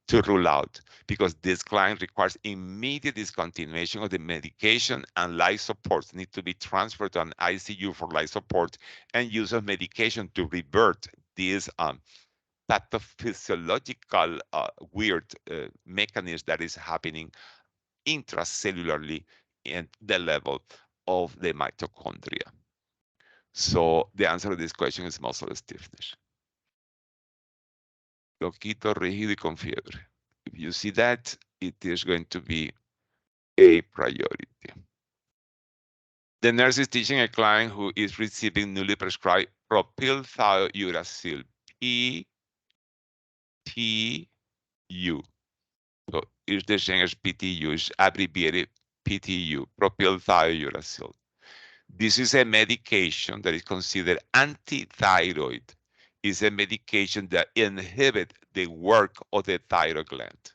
to rule out, because this client requires immediate discontinuation of the medication, and life support need to be transferred to an ICU for life support and use of medication to revert this pathophysiological weird mechanism that is happening intracellularly in the level of the mitochondria. So the answer to this question is muscle stiffness. Loquito, rígido y con fiebre. If you see that, it is going to be a priority. The nurse is teaching a client who is receiving newly prescribed propylthiouracil, PTU. So it's the same as PTU, it's abbreviated PTU, propylthiouracil. This is a medication that is considered anti-thyroid. It's a medication that inhibits the work of the thyroid gland.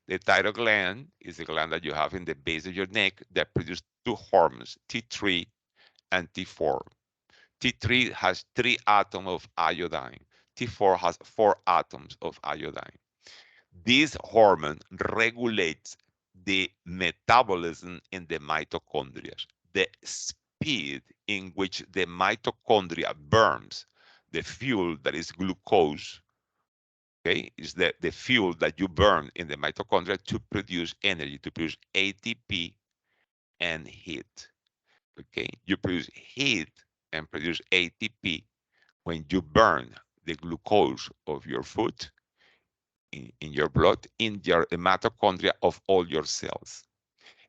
The thyroid gland is a gland that you have in the base of your neck that produces two hormones, T3 and T4. T3 has 3 atoms of iodine. T4 has 4 atoms of iodine. This hormone regulates the metabolism in the mitochondria, the speed in which the mitochondria burns the fuel that is glucose, okay, is the fuel that you burn in the mitochondria to produce energy, to produce ATP and heat, okay? You produce heat and produce ATP when you burn the glucose of your food in your blood, in your mitochondria of all your cells.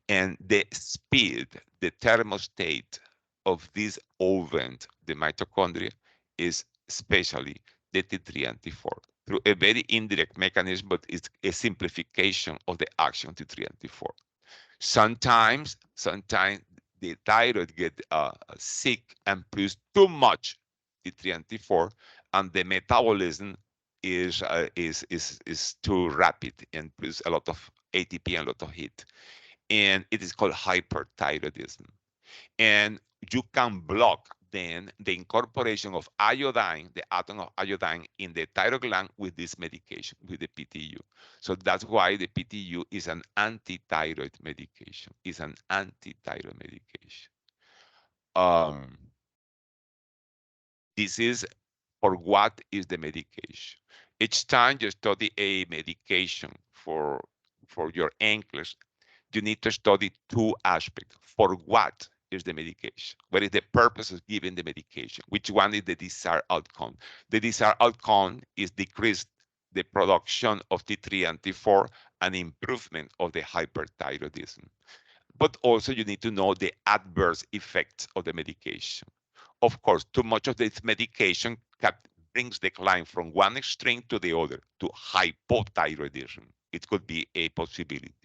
And the speed, the thermostat of this oven, the mitochondria, is especially the T3 and T4 through a very indirect mechanism, but it's a simplification of the action of T3 and T4. Sometimes the thyroid get sick and produce too much T3 and T4, and the metabolism is too rapid and produce a lot of ATP and a lot of heat, and it is called hyperthyroidism. And you can block then the incorporation of iodine, the atom of iodine in the thyroid gland with this medication, with the PTU. So that's why the PTU is an anti-thyroid medication. It's an anti-thyroid medication. This is for what is the medication. Each time you study a medication for your NG-Nclex, you need to study 2 aspects. For what is the medication? What is the purpose of giving the medication? Which one is the desired outcome? The desired outcome is decrease the production of T3 and T4 and improvement of the hyperthyroidism. But also you need to know the adverse effects of the medication. Of course, too much of this medication brings the client from one extreme to the other, to hypothyroidism. It could be a possibility.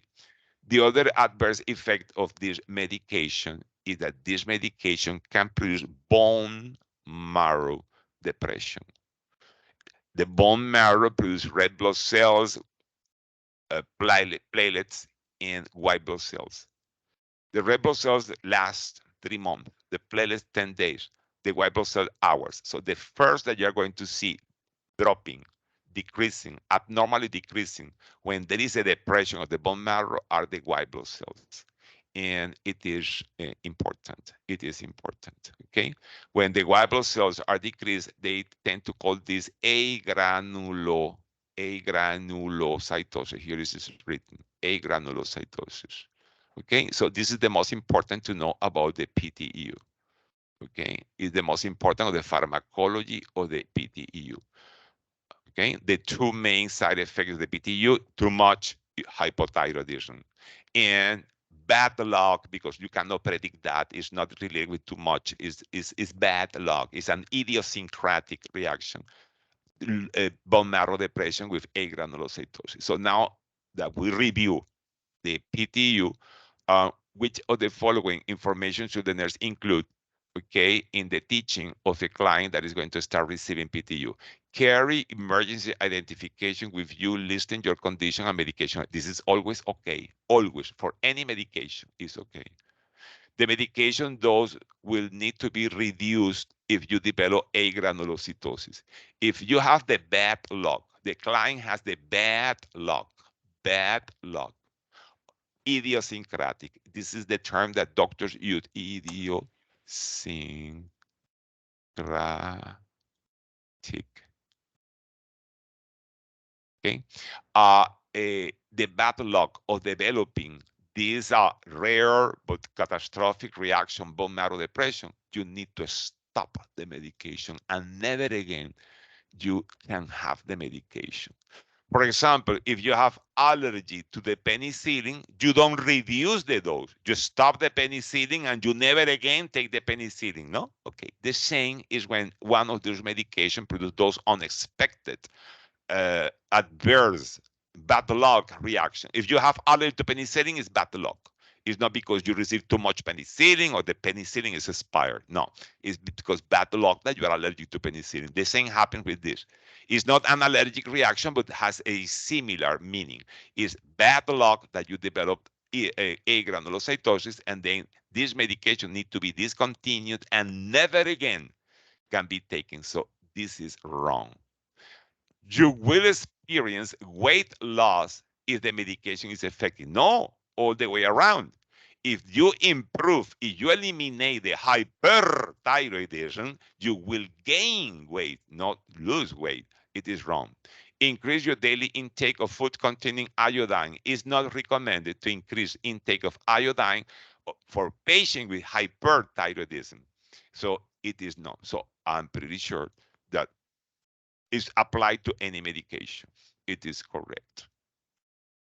The other adverse effect of this medication is that this medication can produce bone marrow depression. The bone marrow produces red blood cells, platelets, and white blood cells. The red blood cells last 3 months, the platelets 10 days, the white blood cell hours. So the first that you're going to see dropping, decreasing, abnormally decreasing when there is a depression of the bone marrow are the white blood cells. And it is important. It is important. Okay. When the white blood cells are decreased, they tend to call this agranulocytosis. Here is written agranulocytosis. Okay. So this is the most important to know about the PTEU. Okay. Is the most important of the pharmacology of the PTEU. Okay, the two main side effects of the PTU, too much hypothyroidism and bad luck, because you cannot predict that. It's not related with too much, is bad luck. It's an idiosyncratic reaction, bone marrow depression with agranulocytosis. So now that we review the PTU, which of the following information should the nurse include, okay, in the teaching of a client that is going to start receiving PTU? Carry emergency identification with you, listing your condition and medication. This is always okay, always, for any medication is okay. The medication dose will need to be reduced if you develop agranulocytosis. If you have the bad luck, the client has the bad luck, idiosyncratic. This is the term that doctors use, idiosyncratic. Okay. The bad luck of developing this rare but catastrophic reaction, bone marrow depression, you need to stop the medication and never again you can have the medication. For example, if you have allergy to the penicillin, you don't reduce the dose. You stop the penicillin and you never again take the penicillin, no? Okay, the same is when one of those medications produces those unexpected adverse bad luck reaction. If you have allergy to penicillin, it's bad luck. It's not because you received too much penicillin or the penicillin is expired. No, it's because bad luck that you are allergic to penicillin. The same happens with this. It's not an allergic reaction, but has a similar meaning. It's bad luck that you developed agranulocytosis, and then this medication need to be discontinued and never again can be taken. So this is wrong. You will experience weight loss if the medication is effective. No, all the way around. If you improve, if you eliminate the hyperthyroidism, you will gain weight, not lose weight. It is wrong. Increase your daily intake of food containing iodine. It's not recommended to increase intake of iodine for patients with hyperthyroidism. So it is not. So I'm pretty sure that is applied to any medication. It is correct.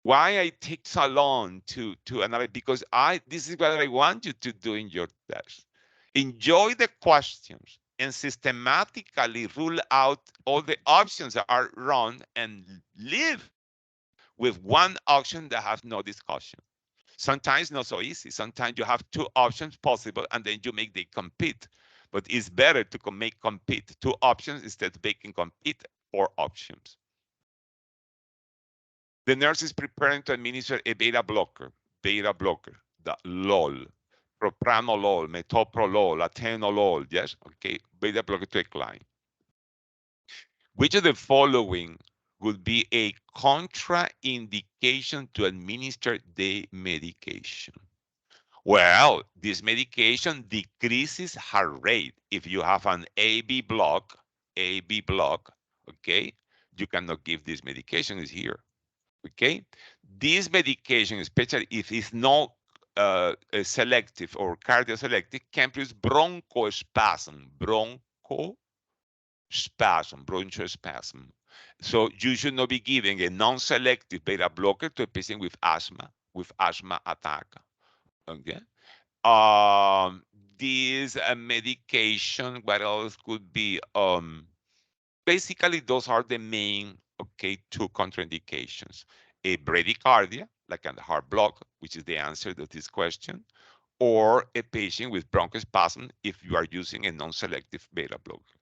Why I take so long to analyze? Because this is what I want you to do in your test. Enjoy the questions and systematically rule out all the options that are wrong and live with one option that has no discussion. Sometimes not so easy. Sometimes you have two options possible and then you make them compete. But it's better to make compete two options instead of making compete four options. The nurse is preparing to administer a beta blocker, the LOL, propranolol, metoprolol, atenolol, yes, okay, beta blocker to a client. Which of the following would be a contraindication to administer the medication? Well, this medication decreases heart rate. If you have an AB block, okay, you cannot give this medication, is here. Okay, this medication, especially if it's not selective or cardioselective, can produce bronchospasm. So you should not be giving a non-selective beta blocker to a patient with asthma attack. Okay. This medication, what else could be? Basically, those are the main, okay, two contraindications. A bradycardia, like a heart block, which is the answer to this question, or a patient with bronchospasm if you are using a non-selective beta blocker.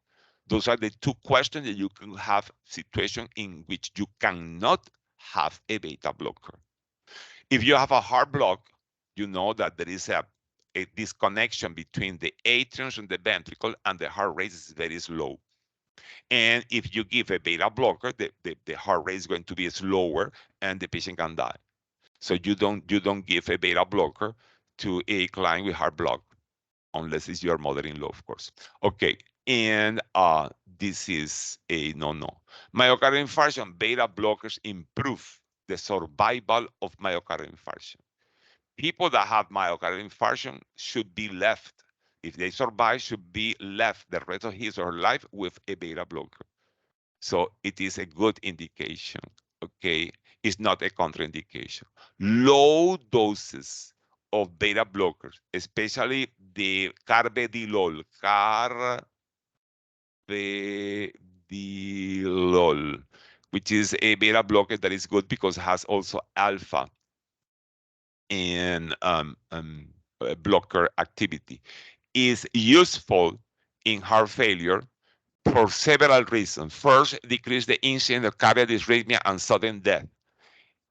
Those are the two questions that you can have situation in which you cannot have a beta blocker. If you have a heart block, you know that there is a a disconnection between the atriums and the ventricle, and the heart rate is very slow. And if you give a beta blocker, the heart rate is going to be slower and the patient can die. So you don't give a beta blocker to a client with heart block, unless it's your mother-in-law, of course. Okay, and this is a no-no. Myocardial infarction, beta blockers improve the survival of myocardial infarction. People that have myocardial infarction should be left, if they survive, should be left the rest of his or her life with a beta blocker. So it is a good indication, okay? It's not a contraindication. Low doses of beta blockers, especially the carvedilol, which is a beta blocker that is good because it has also alpha and blocker activity, is useful in heart failure for several reasons. First, decrease the incidence of cardiac arrhythmia and sudden death.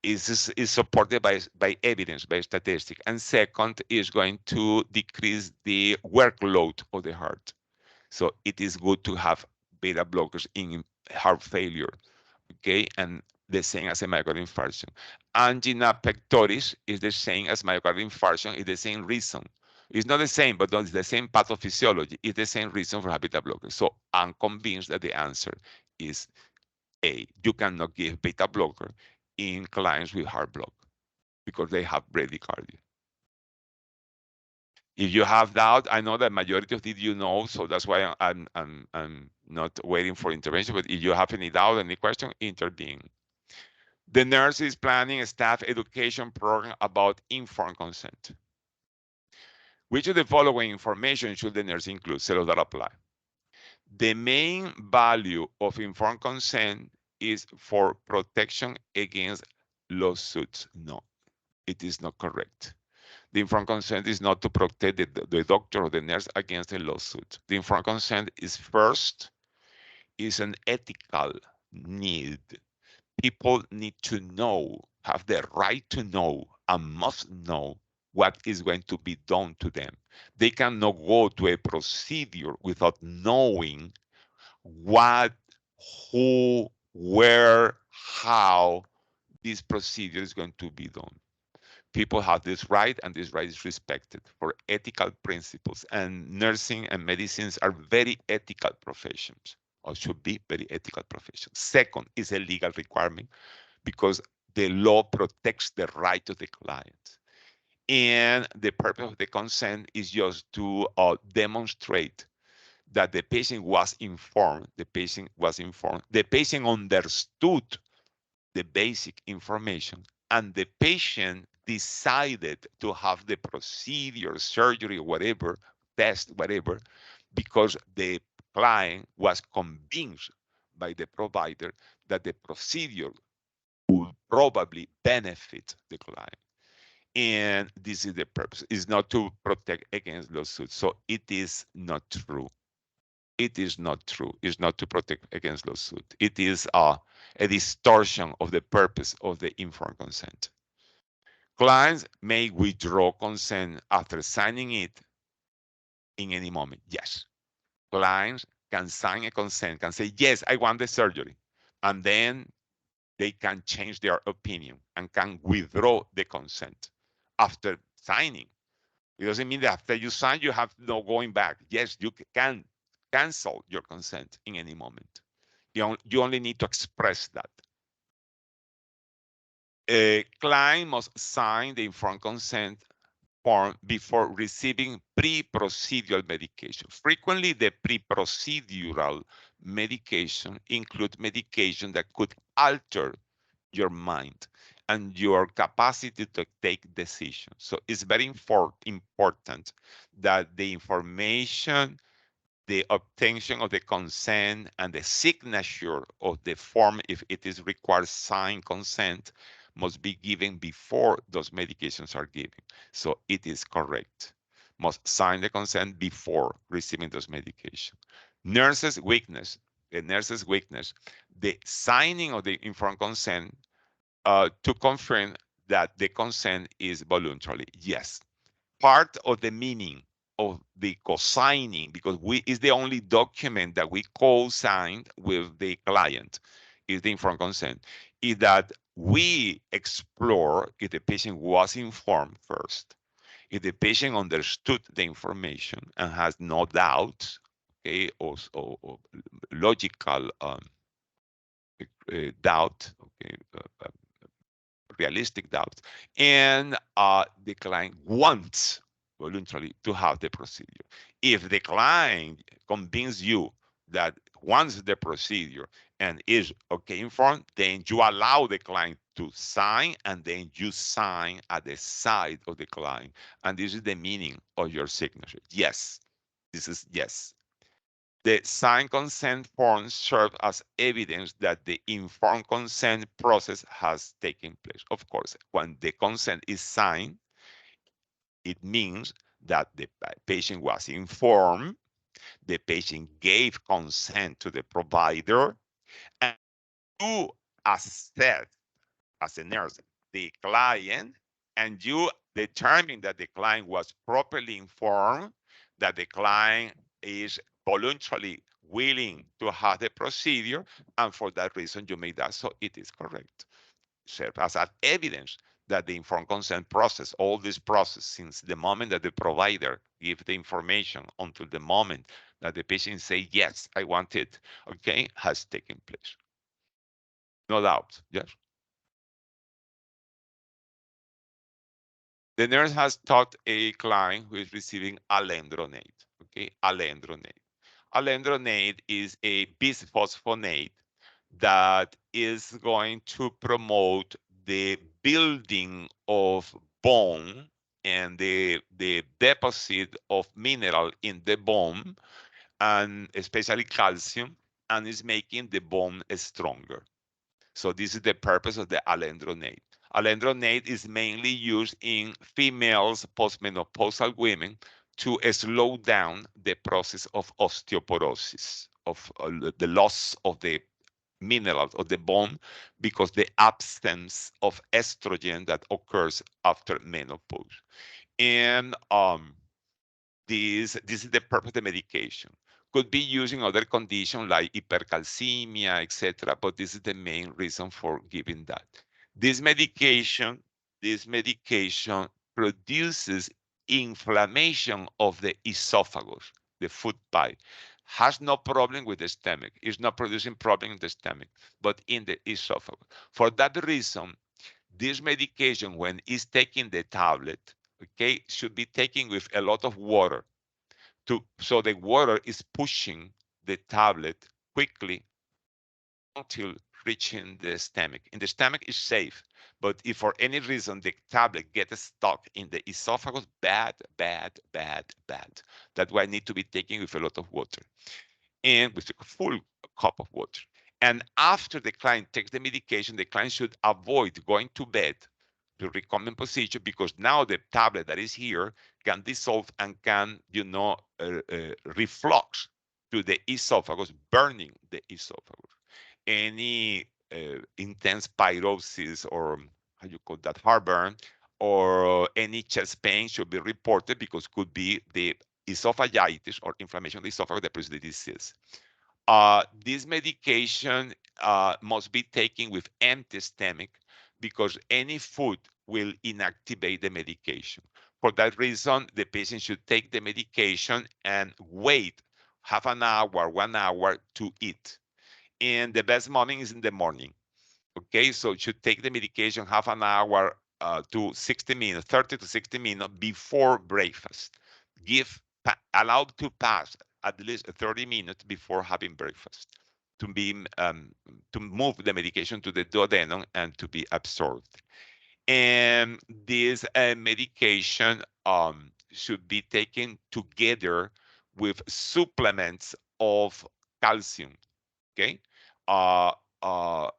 Is supported by evidence, by statistics. And second, is going to decrease the workload of the heart. So it is good to have beta blockers in heart failure, okay? And the same as a myocardial infarction. Angina pectoris is the same as myocardial infarction. It's the same reason. It's not the same, but it's the same pathophysiology. It's the same reason for having beta blockers. So I'm convinced that the answer is A. You cannot give beta blocker in clients with heart block because they have bradycardia. If you have doubt, I know that majority of you know, so that's why I'm not waiting for intervention. But if you have any doubt, any question, intervene. The nurse is planning a staff education program about informed consent. Which of the following information should the nurse include? Cells that apply. The main value of informed consent is for protection against lawsuits. No, it is not correct. The informed consent is not to protect the doctor or the nurse against a lawsuit. The informed consent is first, is an ethical need. People need to know, have the right to know, and must know what is going to be done to them. They cannot go to a procedure without knowing what, who, where, how this procedure is going to be done. People have this right, and this right is respected for ethical principles. And nursing and medicines are very ethical professions, or should be very ethical professions. Second is a legal requirement because the law protects the right of the client. And the purpose of the consent is just to demonstrate that the patient was informed, the patient understood the basic information, and the patient decided to have the procedure, surgery, whatever, test, whatever, because the client was convinced by the provider that the procedure would probably benefit the client. And this is the purpose, is not to protect against lawsuits. So it is not true. It is not true. It's not to protect against lawsuit. It is a distortion of the purpose of the informed consent. Clients may withdraw consent after signing it in any moment. Yes. Clients can sign a consent, can say, yes, I want the surgery. And then they can change their opinion and can withdraw the consent after signing. It doesn't mean that after you sign, you have no going back. Yes, you can cancel your consent in any moment. You only need to express that. A client must sign the informed consent form before receiving pre-procedural medication. Frequently, the pre-procedural medication include medication that could alter your mind and your capacity to take decisions. So it's very important that the information, the obtention of the consent, and the signature of the form, if it is required signed consent, must be given before those medications are given. So it is correct. Must sign the consent before receiving those medications. Nurse's weakness, the signing of the informed consent to confirm that the consent is voluntary. Yes, part of the meaning of the co-signing, because we is the only document that we co-signed with the client, is the informed consent, is that we explore if the patient was informed first, if the patient understood the information and has no doubt, okay, or logical doubt, okay, realistic doubts, and the client wants voluntarily to have the procedure. If the client convinces you that wants the procedure and is okay informed, then you allow the client to sign, and then you sign at the side of the client. And this is the meaning of your signature. Yes, this is yes. The signed consent forms serve as evidence that the informed consent process has taken place. Of course, when the consent is signed, it means that the patient was informed, the patient gave consent to the provider, and you assess as a nurse the client, and you determine that the client was properly informed, that the client is voluntarily willing to have the procedure, and for that reason you make that, so it is correct. Serve as an evidence that the informed consent process, all this process, since the moment that the provider gives the information until the moment that the patient say, yes, I want it, okay, has taken place. No doubt, yes. The nurse has taught a client who is receiving alendronate, okay, alendronate. Alendronate is a bisphosphonate that is going to promote the building of bone and the deposit of mineral in the bone, and especially calcium, and is making the bone stronger. So this is the purpose of the alendronate. Alendronate is mainly used in females, postmenopausal women, to slow down the process of osteoporosis, of the loss of the minerals of the bone, because the absence of estrogen that occurs after menopause. And this is the purpose of the medication. Could be used in other conditions like hypercalcemia, etc., but this is the main reason for giving that. This medication, this medication produces inflammation of the esophagus, the food pipe. Has no problem with the stomach. It's not producing problem in the stomach, but in the esophagus. For that reason, this medication, when it's taking the tablet, okay, should be taken with a lot of water, so the water is pushing the tablet quickly until reaching the stomach. In the stomach is safe, but if for any reason the tablet gets stuck in the esophagus, bad, bad, bad, bad. That's why it need to be taken with a lot of water, and with a full cup of water. And after the client takes the medication, the client should avoid going to bed to recombinant position, because now the tablet that is here can dissolve and can, reflux to the esophagus, burning the esophagus. Any intense pyrosis, or how you call that, heartburn, or any chest pain should be reported, because could be the esophagitis or inflammation of the esophagus that produces the disease. This medication must be taken with empty stomach, because any food will inactivate the medication. For that reason, the patient should take the medication and wait half an hour, 1 hour to eat. And the best moment is in the morning. Okay, so you should take the medication half an hour to 60 minutes, 30 to 60 minutes before breakfast. Allowed to pass at least 30 minutes before having breakfast to be to move the medication to the duodenum and to be absorbed. And this medication should be taken together with supplements of calcium. Okay, uh, uh,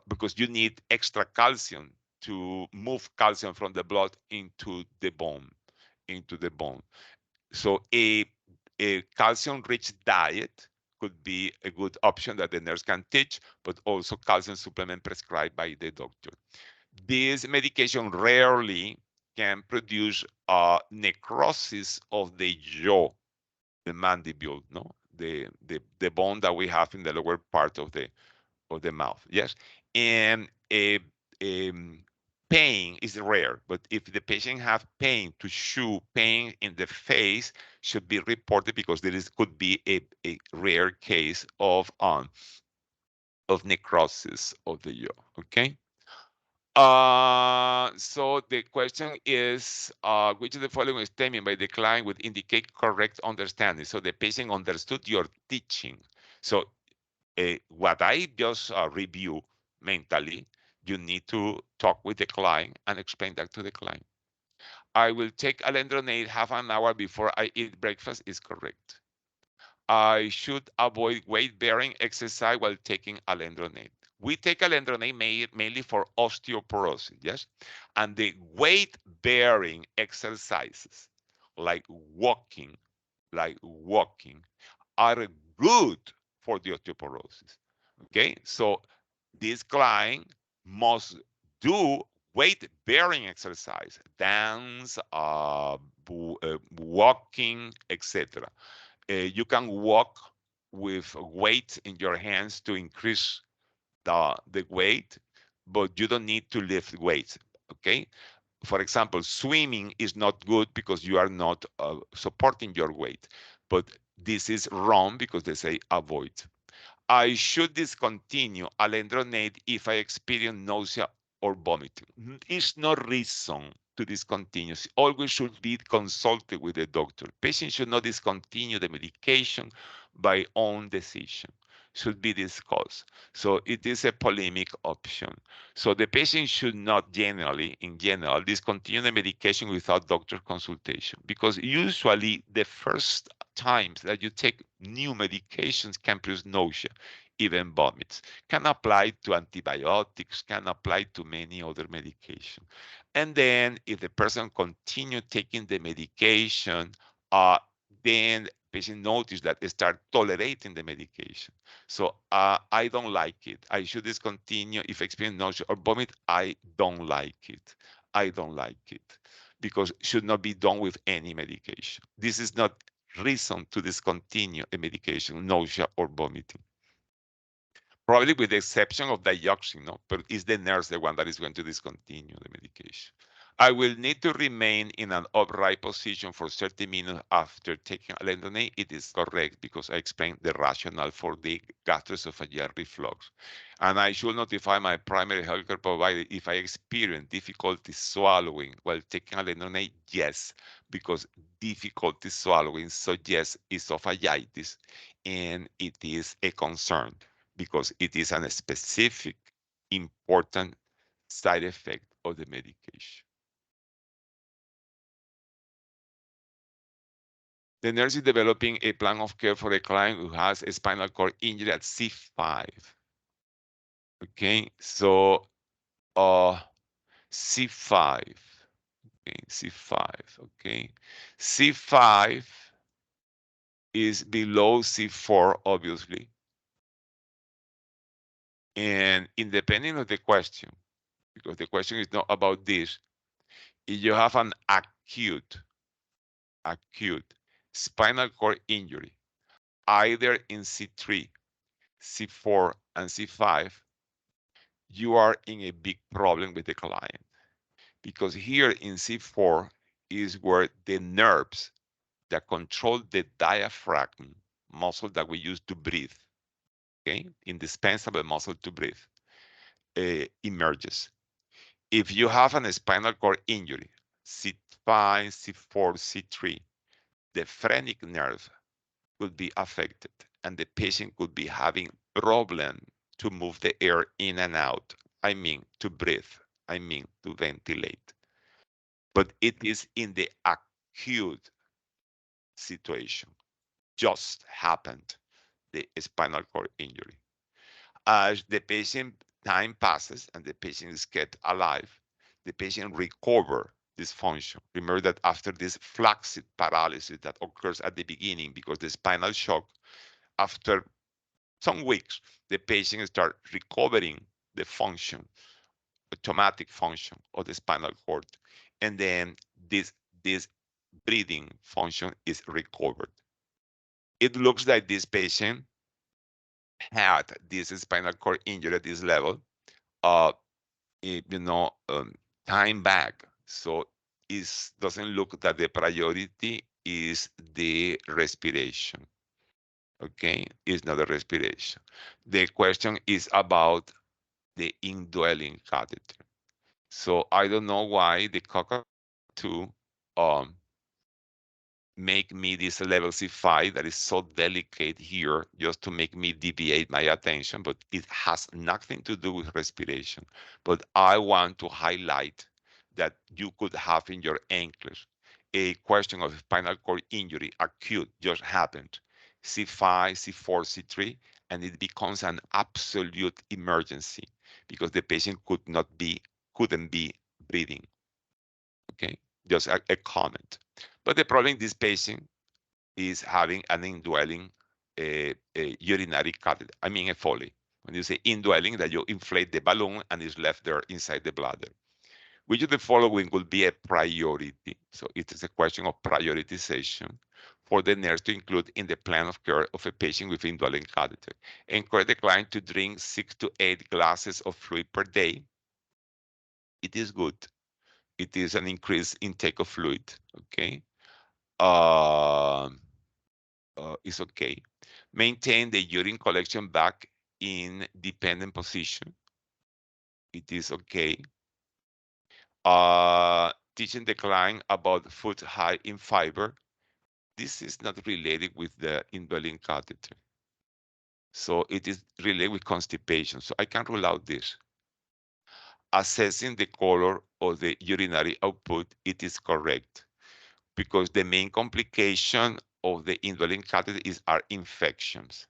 because you need extra calcium to move calcium from the blood into the bone, into the bone. So a calcium-rich diet could be a good option that the nurse can teach, but also calcium supplement prescribed by the doctor. This medication rarely can produce necrosis of the jaw, the mandible, no, the bone that we have in the lower part of the mouth. Yes, and pain is rare, but if the patient have pain to chew, pain in the face should be reported because there could be a rare case of necrosis of the jaw. Okay. So the question is, which of the following statement by the client would indicate correct understanding? So the patient understood your teaching. So what I just review mentally, you need to talk with the client and explain that to the client. I will take alendronate half an hour before I eat breakfast is correct. I should avoid weight-bearing exercise while taking alendronate. We take alendronate mainly for osteoporosis, yes? And the weight-bearing exercises, like walking, are good for the osteoporosis. Okay, so this client must do weight-bearing exercise, dance, walking, etc. You can walk with weight in your hands to increase the weight, but you don't need to lift weights. Okay, for example, swimming is not good because you are not supporting your weight, but this is wrong because they say avoid. I should discontinue alendronate if I experience nausea or vomiting. It's no reason to discontinue. Always should be consulted with the doctor. Patients should not discontinue the medication by own decision. Should be discussed. So it is a polemic option. So the patient should not generally, in general, discontinue the medication without doctor consultation because usually the first times that you take new medications can produce nausea, even vomits. Can apply to antibiotics, can apply to many other medications. And then if the person continue taking the medication, then patient notice that they start tolerating the medication. So I don't like it. I should discontinue if I experience nausea or vomit. I don't like it. I don't like it because it should not be done with any medication. This is not reason to discontinue a medication, nausea or vomiting. Probably with the exception of dioxin, no? But it's the nurse the one that is going to discontinue the medication. I will need to remain in an upright position for 30 minutes after taking alendronate. It is correct because I explained the rationale for the gastroesophageal reflux. And I should notify my primary healthcare provider if I experience difficulty swallowing while taking alendronate. Yes, because difficulty swallowing suggests esophagitis, and it is a concern because it is a specific important side effect of the medication. The nurse is developing a plan of care for a client who has a spinal cord injury at C5. Okay, so C5. Okay, C5. Okay, C5 is below C4, obviously. And independent of the question, because the question is not about this, if you have an acute spinal cord injury, either in C3, C4, and C5, you are in a big problem with the client. Because here in C4 is where the nerves that control the diaphragm muscle that we use to breathe, okay, indispensable muscle to breathe, emerges. If you have a spinal cord injury, C5, C4, C3, the phrenic nerve could be affected and the patient could be having problem to move the air in and out. I mean to breathe. I mean to ventilate. But it is in the acute situation. Just happened, the spinal cord injury. As the patient time passes and the patient is kept alive, the patient recover this function. Remember that after this flaccid paralysis that occurs at the beginning because the spinal shock, after some weeks, the patient start recovering the function, automatic function of the spinal cord. and then this breathing function is recovered. It looks like this patient had this spinal cord injury at this level, uh, you know, time back. So it doesn't look that the priority is the respiration. Okay, it's not the respiration. The question is about the indwelling catheter. So I don't know why the cockatoo um, make me this level C5 that is so delicate here just to make me deviate my attention, but it has nothing to do with respiration. But I want to highlight that you could have in your ankles a question of spinal cord injury, acute, just happened, C5, C4, C3, and it becomes an absolute emergency because the patient couldn't be breathing. Okay, just a comment. But the problem in this patient is having an indwelling urinary catheter. I mean a Foley. When you say indwelling, that you inflate the balloon and it's left there inside the bladder. Which of the following will be a priority? So it is a question of prioritization for the nurse to include in the plan of care of a patient with indwelling catheter. Encourage the client to drink 6 to 8 glasses of fluid per day. It is good. It is an increased intake of fluid. Okay. Uh, is okay. Maintain the urine collection back in dependent position. It is okay. Teaching the client about food high in fiber. This is not related with the indwelling catheter. So it is related with constipation. So I can rule out this. Assessing the color of the urinary output, it is correct because the main complication of the indwelling catheter are infections.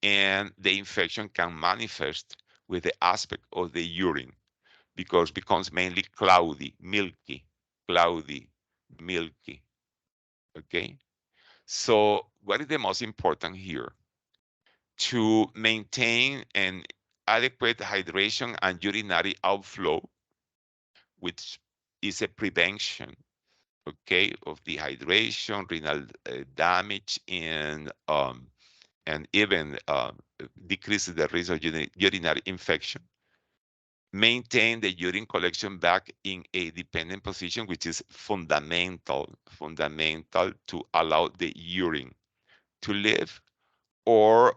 And the infection can manifest with the aspect of the urine because it becomes mainly cloudy, milky, okay? So what is the most important here? To maintain an adequate hydration and urinary outflow, which is a prevention, okay, of dehydration, renal damage, and even decreases the risk of urinary infection. Maintain the urine collection back in a dependent position, which is fundamental to allow the urine to live, or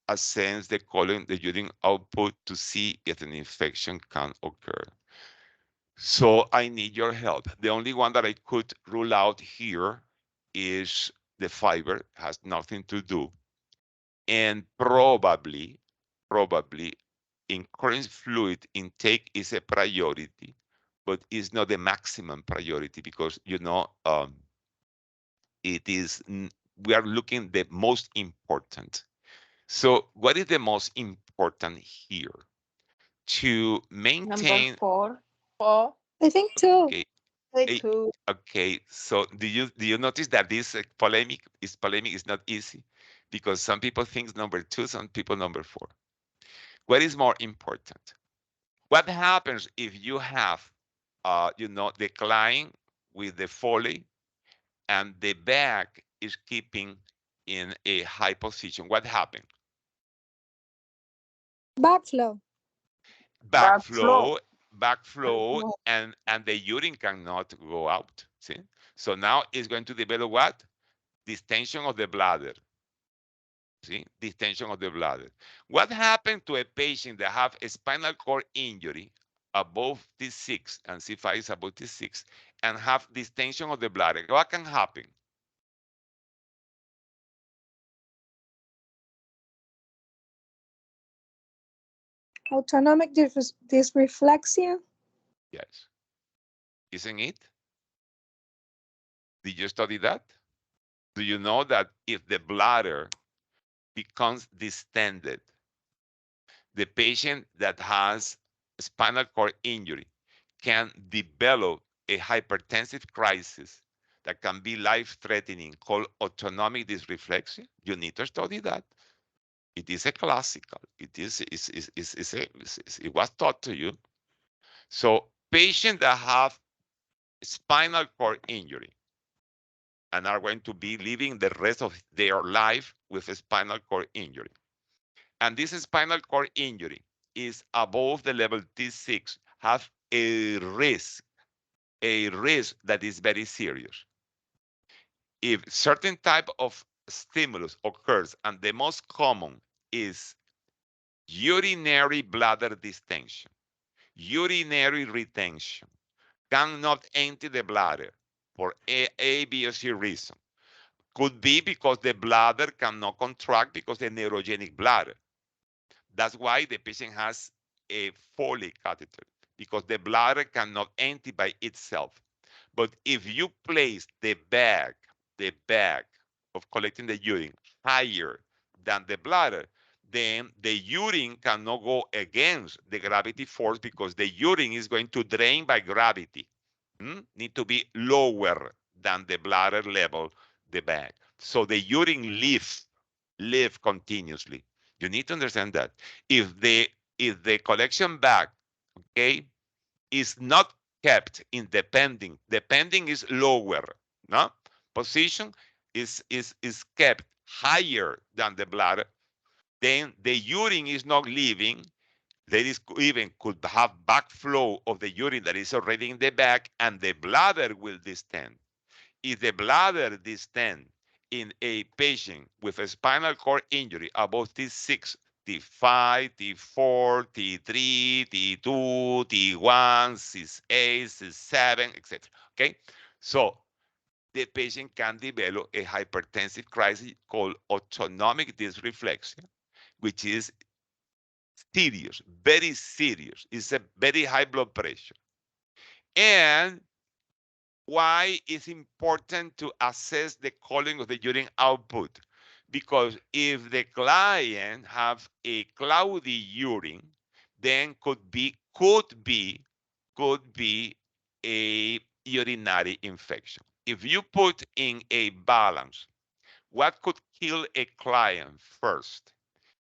assess the colon, the urine output to see if an infection can occur. So I need your help. The only one that I could rule out here is the fiber, has nothing to do. And probably increased fluid intake is a priority, but it's not the maximum priority because, it is, we are looking the most important. So what is the most important here? To Number maintain, 4. Four, I think two. okay, take two. okay, so do you notice that this polemic is not easy? Because some people think number 2, some people number 4. What is more important? What happens if you have, the client with the Foley and the bag is keeping in a high position? What happened? Backflow. Backflow, Backflow. and the urine cannot go out. See? So now it's going to develop what? Distension of the bladder. See? Distension of the bladder. What happened to a patient that have a spinal cord injury above T6 and C5 is above T6 and have distension of the bladder? What can happen? Autonomic dysreflexia. Yes. Isn't it? Did you study that? Do you know that if the bladder becomes distended, the patient that has spinal cord injury can develop a hypertensive crisis that can be life-threatening called autonomic dysreflexia? You need to study that. It is a classical. It was taught to you. So patients that have spinal cord injury and are going to be living the rest of their life with a spinal cord injury. And this spinal cord injury is above the level T6, have a risk that is very serious. If certain type of stimulus occurs, and the most common is urinary bladder distension, urinary retention, cannot empty the bladder for A, B, or C reason. Could be because the bladder cannot contract because the neurogenic bladder. That's why the patient has a Foley catheter, because the bladder cannot empty by itself. But if you place the bag of collecting the urine higher than the bladder, then the urine cannot go against the gravity force because the urine is going to drain by gravity. Need to be lower than the bladder level, the bag. So the urine live continuously. You need to understand that. If the collection bag, okay, is not kept in depending is lower, no? Position is kept higher than the bladder, then the urine is not leaving. There is even could have backflow of the urine that is already in the bag, and the bladder will distend. If the bladder distend in a patient with a spinal cord injury above T6, T5, T4, T3, T2, T1, C8, C7, etc. Okay, so the patient can develop a hypertensive crisis called autonomic dysreflexia, which is serious, very serious. It's a very high blood pressure. And why it's important to assess the coloring of the urine output? Because if the client have a cloudy urine, then could be a urinary infection. If you put in a balance, what could kill a client first?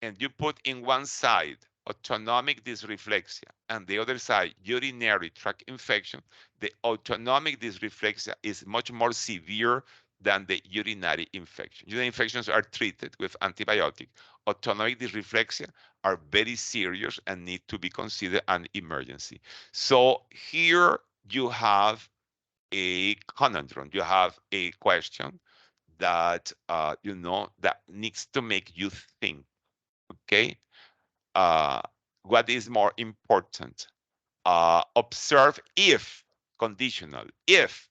And you put in one side autonomic dysreflexia and the other side urinary tract infection, the autonomic dysreflexia is much more severe than the urinary infection. Urinary infections are treated with antibiotic. Autonomic dysreflexia are very serious and need to be considered an emergency. So here you have a conundrum. You have a question that that needs to make you think. Okay, uh, what is more important? Observe if, conditional, if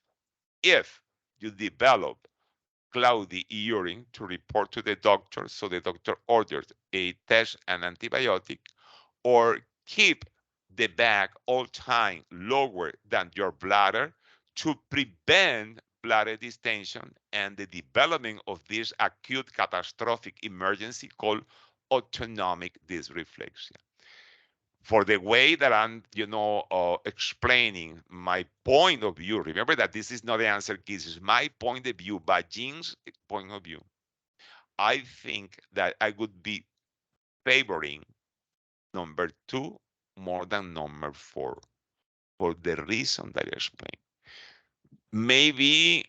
you develop cloudy urine, to report to the doctor so the doctor orders a test and antibiotic, or keep the bag all time lower than your bladder to prevent bladder distension and the development of this acute catastrophic emergency called autonomic dysreflexia. For the way that I'm, explaining my point of view, remember that this is not the answer key, this is my point of view, but Jean's point of view. I think that I would be favoring number 2 more than number 4 for the reason that I explained. Maybe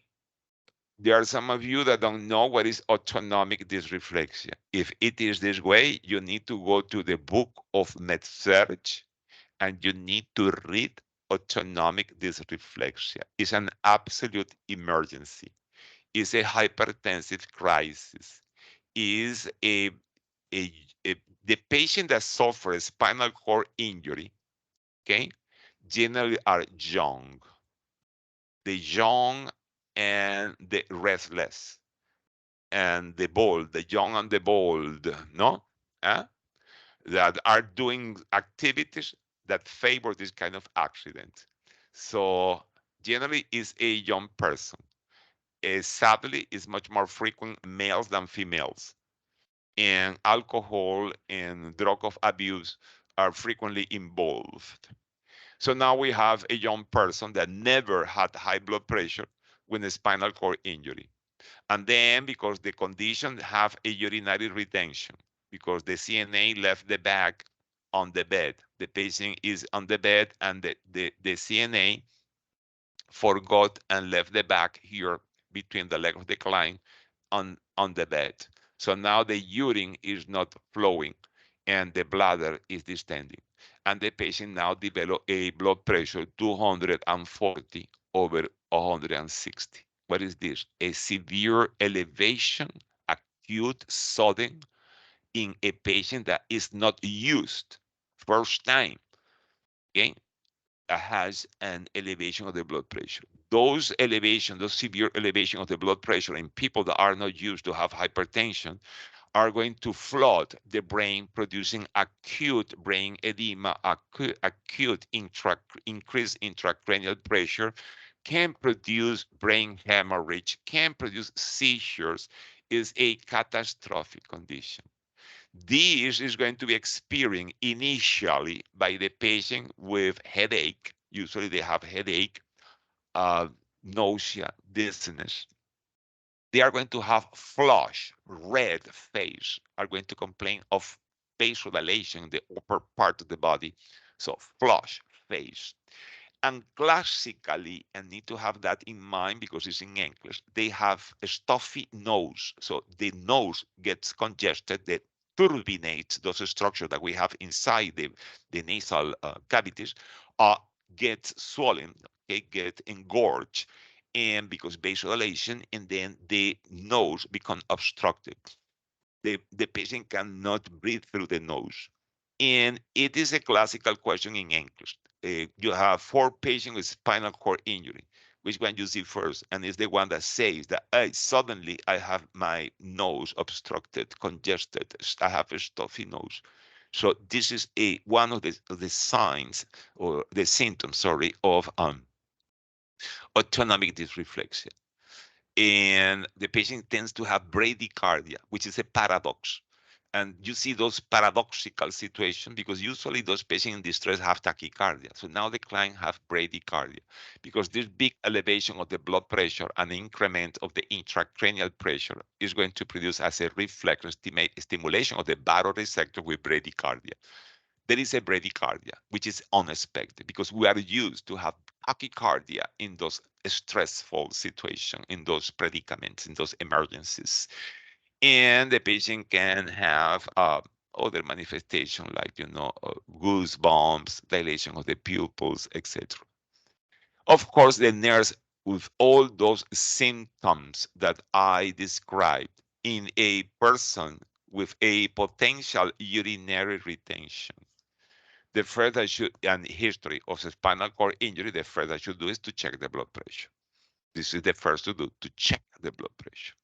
there are some of you that don't know what is autonomic dysreflexia. If it is this way, you need to go to the book of MedSearch and you need to read autonomic dysreflexia. It's an absolute emergency. It's a hypertensive crisis. Is a, the patient that suffers spinal cord injury, okay, generally are young. The young and the restless and the bold, the young and the bold, no? That are doing activities that favor this kind of accident. So generally is a young person. Sadly, is much more frequent males than females. And alcohol and drug of abuse are frequently involved. So now we have a young person that never had high blood pressure with a spinal cord injury. And then because the condition have a urinary retention, because the CNA left the bag on the bed. The patient is on the bed, and the CNA forgot and left the bag here between the leg of the client on the bed. So now the urine is not flowing and the bladder is distending. And the patient now develop a blood pressure 240 over 160. What is this? A severe elevation, acute, sudden, in a patient that is not used first time. Okay, has an elevation of the blood pressure. Those elevation, those severe elevation of the blood pressure in people that are not used to have hypertension are going to flood the brain, producing acute brain edema, acute increased intracranial pressure, can produce brain hemorrhage, can produce seizures, is a catastrophic condition. This is going to be experienced initially by the patient with headache. Usually they have headache, nausea, dizziness. They are going to have flush, red face, are going to complain of vasodilation in the upper part of the body. So flush face. And classically, and need to have that in mind because it's in English, they have a stuffy nose. So the nose gets congested, that turbinates those structures that we have inside the nasal cavities, get swollen, okay, get engorged, and because vasodilation, and then the nose become obstructed. The patient cannot breathe through the nose. And it is a classical question in English. You have 4 patients with spinal cord injury. Which one you see first? And it's the one that says that suddenly I have my nose obstructed, congested. I have a stuffy nose. So this is one of the signs or the symptoms, sorry, of autonomic dysreflexia. And the patient tends to have bradycardia, which is a paradox. And you see those paradoxical situations because usually those patients in distress have tachycardia. So now the client have bradycardia because this big elevation of the blood pressure and increment of the intracranial pressure is going to produce as a reflex stimulation of the baroreceptor with bradycardia. There is a bradycardia, which is unexpected because we are used to have tachycardia in those stressful situations, in those predicaments, in those emergencies. And the patient can have other manifestation like, goosebumps, dilation of the pupils, etc. Of course, the nurse with all those symptoms that I described in a person with a potential urinary retention, the first I should, and history of spinal cord injury, the first I should do is to check the blood pressure. This is the first to do, to check the blood pressure.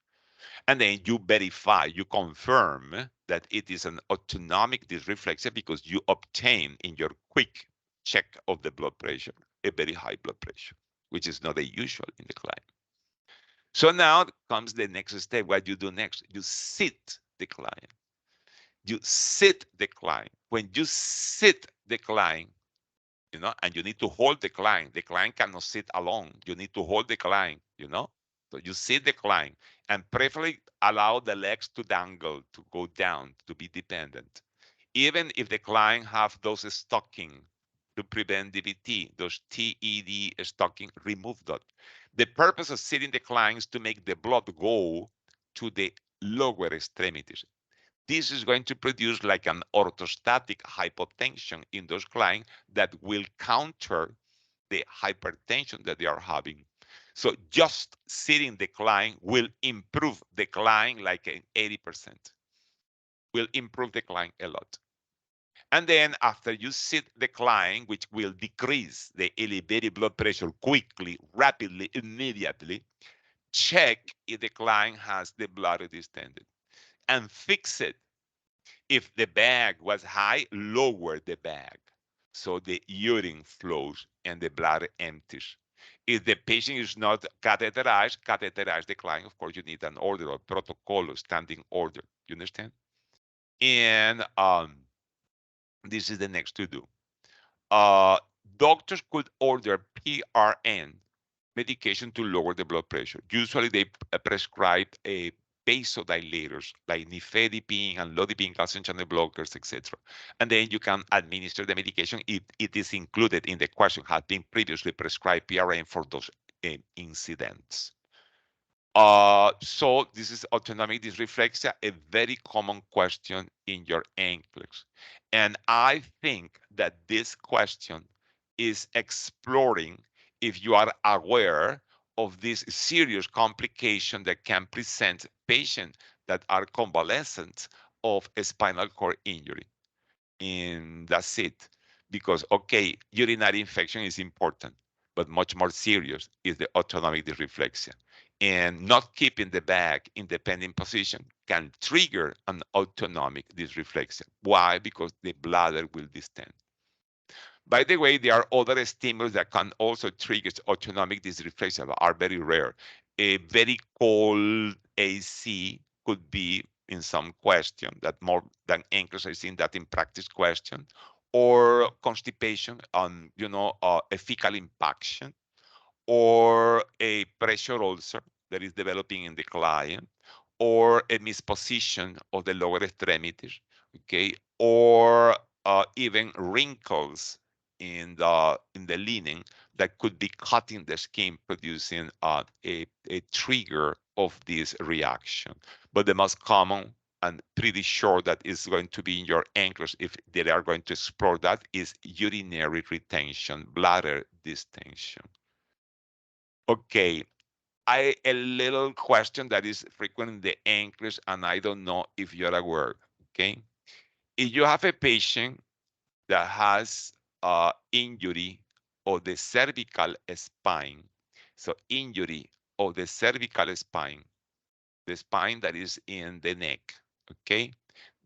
And then you verify, you confirm that it is an autonomic dysreflexia because you obtain in your quick check of the blood pressure a very high blood pressure, which is not a usual in the client. So now comes the next step. What you do next? You sit the client. You sit the client. When you sit the client, and you need to hold the client. The client cannot sit alone. You need to hold the client. So you sit the client and preferably allow the legs to dangle, to go down, to be dependent. Even if the client have those stocking to prevent DVT, those TED stocking, remove that. The purpose of sitting the client is to make the blood go to the lower extremities. This is going to produce like an orthostatic hypotension in those clients that will counter the hypertension that they are having. So just sitting the client will improve the client like an 80%. Will improve the client a lot. And then after you sit the client, which will decrease the elevated blood pressure quickly, rapidly, immediately, check if the client has the bladder distended and fix it. If the bag was high, lower the bag so the urine flows and the bladder empties. If the patient is not catheterize the client. Of course, you need an order or protocol or standing order. You understand? And this is the next to do. Doctors could order PRN medication to lower the blood pressure. Usually they prescribe a vasodilators like nifedipine and lodipine calcium channel blockers, etc. And then you can administer the medication if it is included in the question, had been previously prescribed PRN for those incidents. So this is autonomic dysreflexia, a very common question in your NCLEX. And I think that this question is exploring if you are aware of this serious complication that can present patients that are convalescent of a spinal cord injury. And that's it. Because, okay, urinary infection is important, but much more serious is the autonomic dysreflexia. And not keeping the bag in the pending position can trigger an autonomic dysreflexia. Why? Because the bladder will distend. By the way, there are other stimuli that can also trigger autonomic dysreflexia, but are very rare. A very cold AC could be in some question that more than anchors are seeing that in practice question, or constipation on, a fecal impaction, or a pressure ulcer that is developing in the client, or a misposition of the lower extremities, okay, or even wrinkles in the linen that could be cutting the skin, producing a trigger of this reaction. But the most common, and pretty sure that is going to be in your anchors if they are going to explore that, is urinary retention, bladder distension. Okay, a little question that is frequent in the anchors, and I don't know if you're aware. Okay, if you have a patient that has injury of the cervical spine, so injury of the cervical spine, the spine that is in the neck, okay,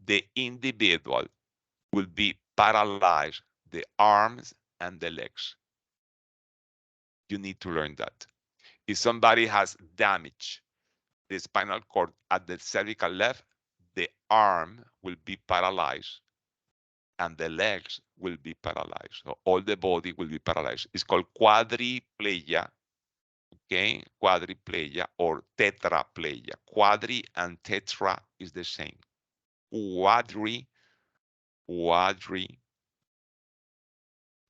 the individual will be paralyzed, the arms and the legs. You need to learn that. If somebody has damage the spinal cord at the cervical left, the arm will be paralyzed and the legs will be paralyzed. So all the body will be paralyzed. It's called quadriplegia, okay? Quadriplegia or tetraplegia. Quadri and tetra is the same. Quadri, sorry,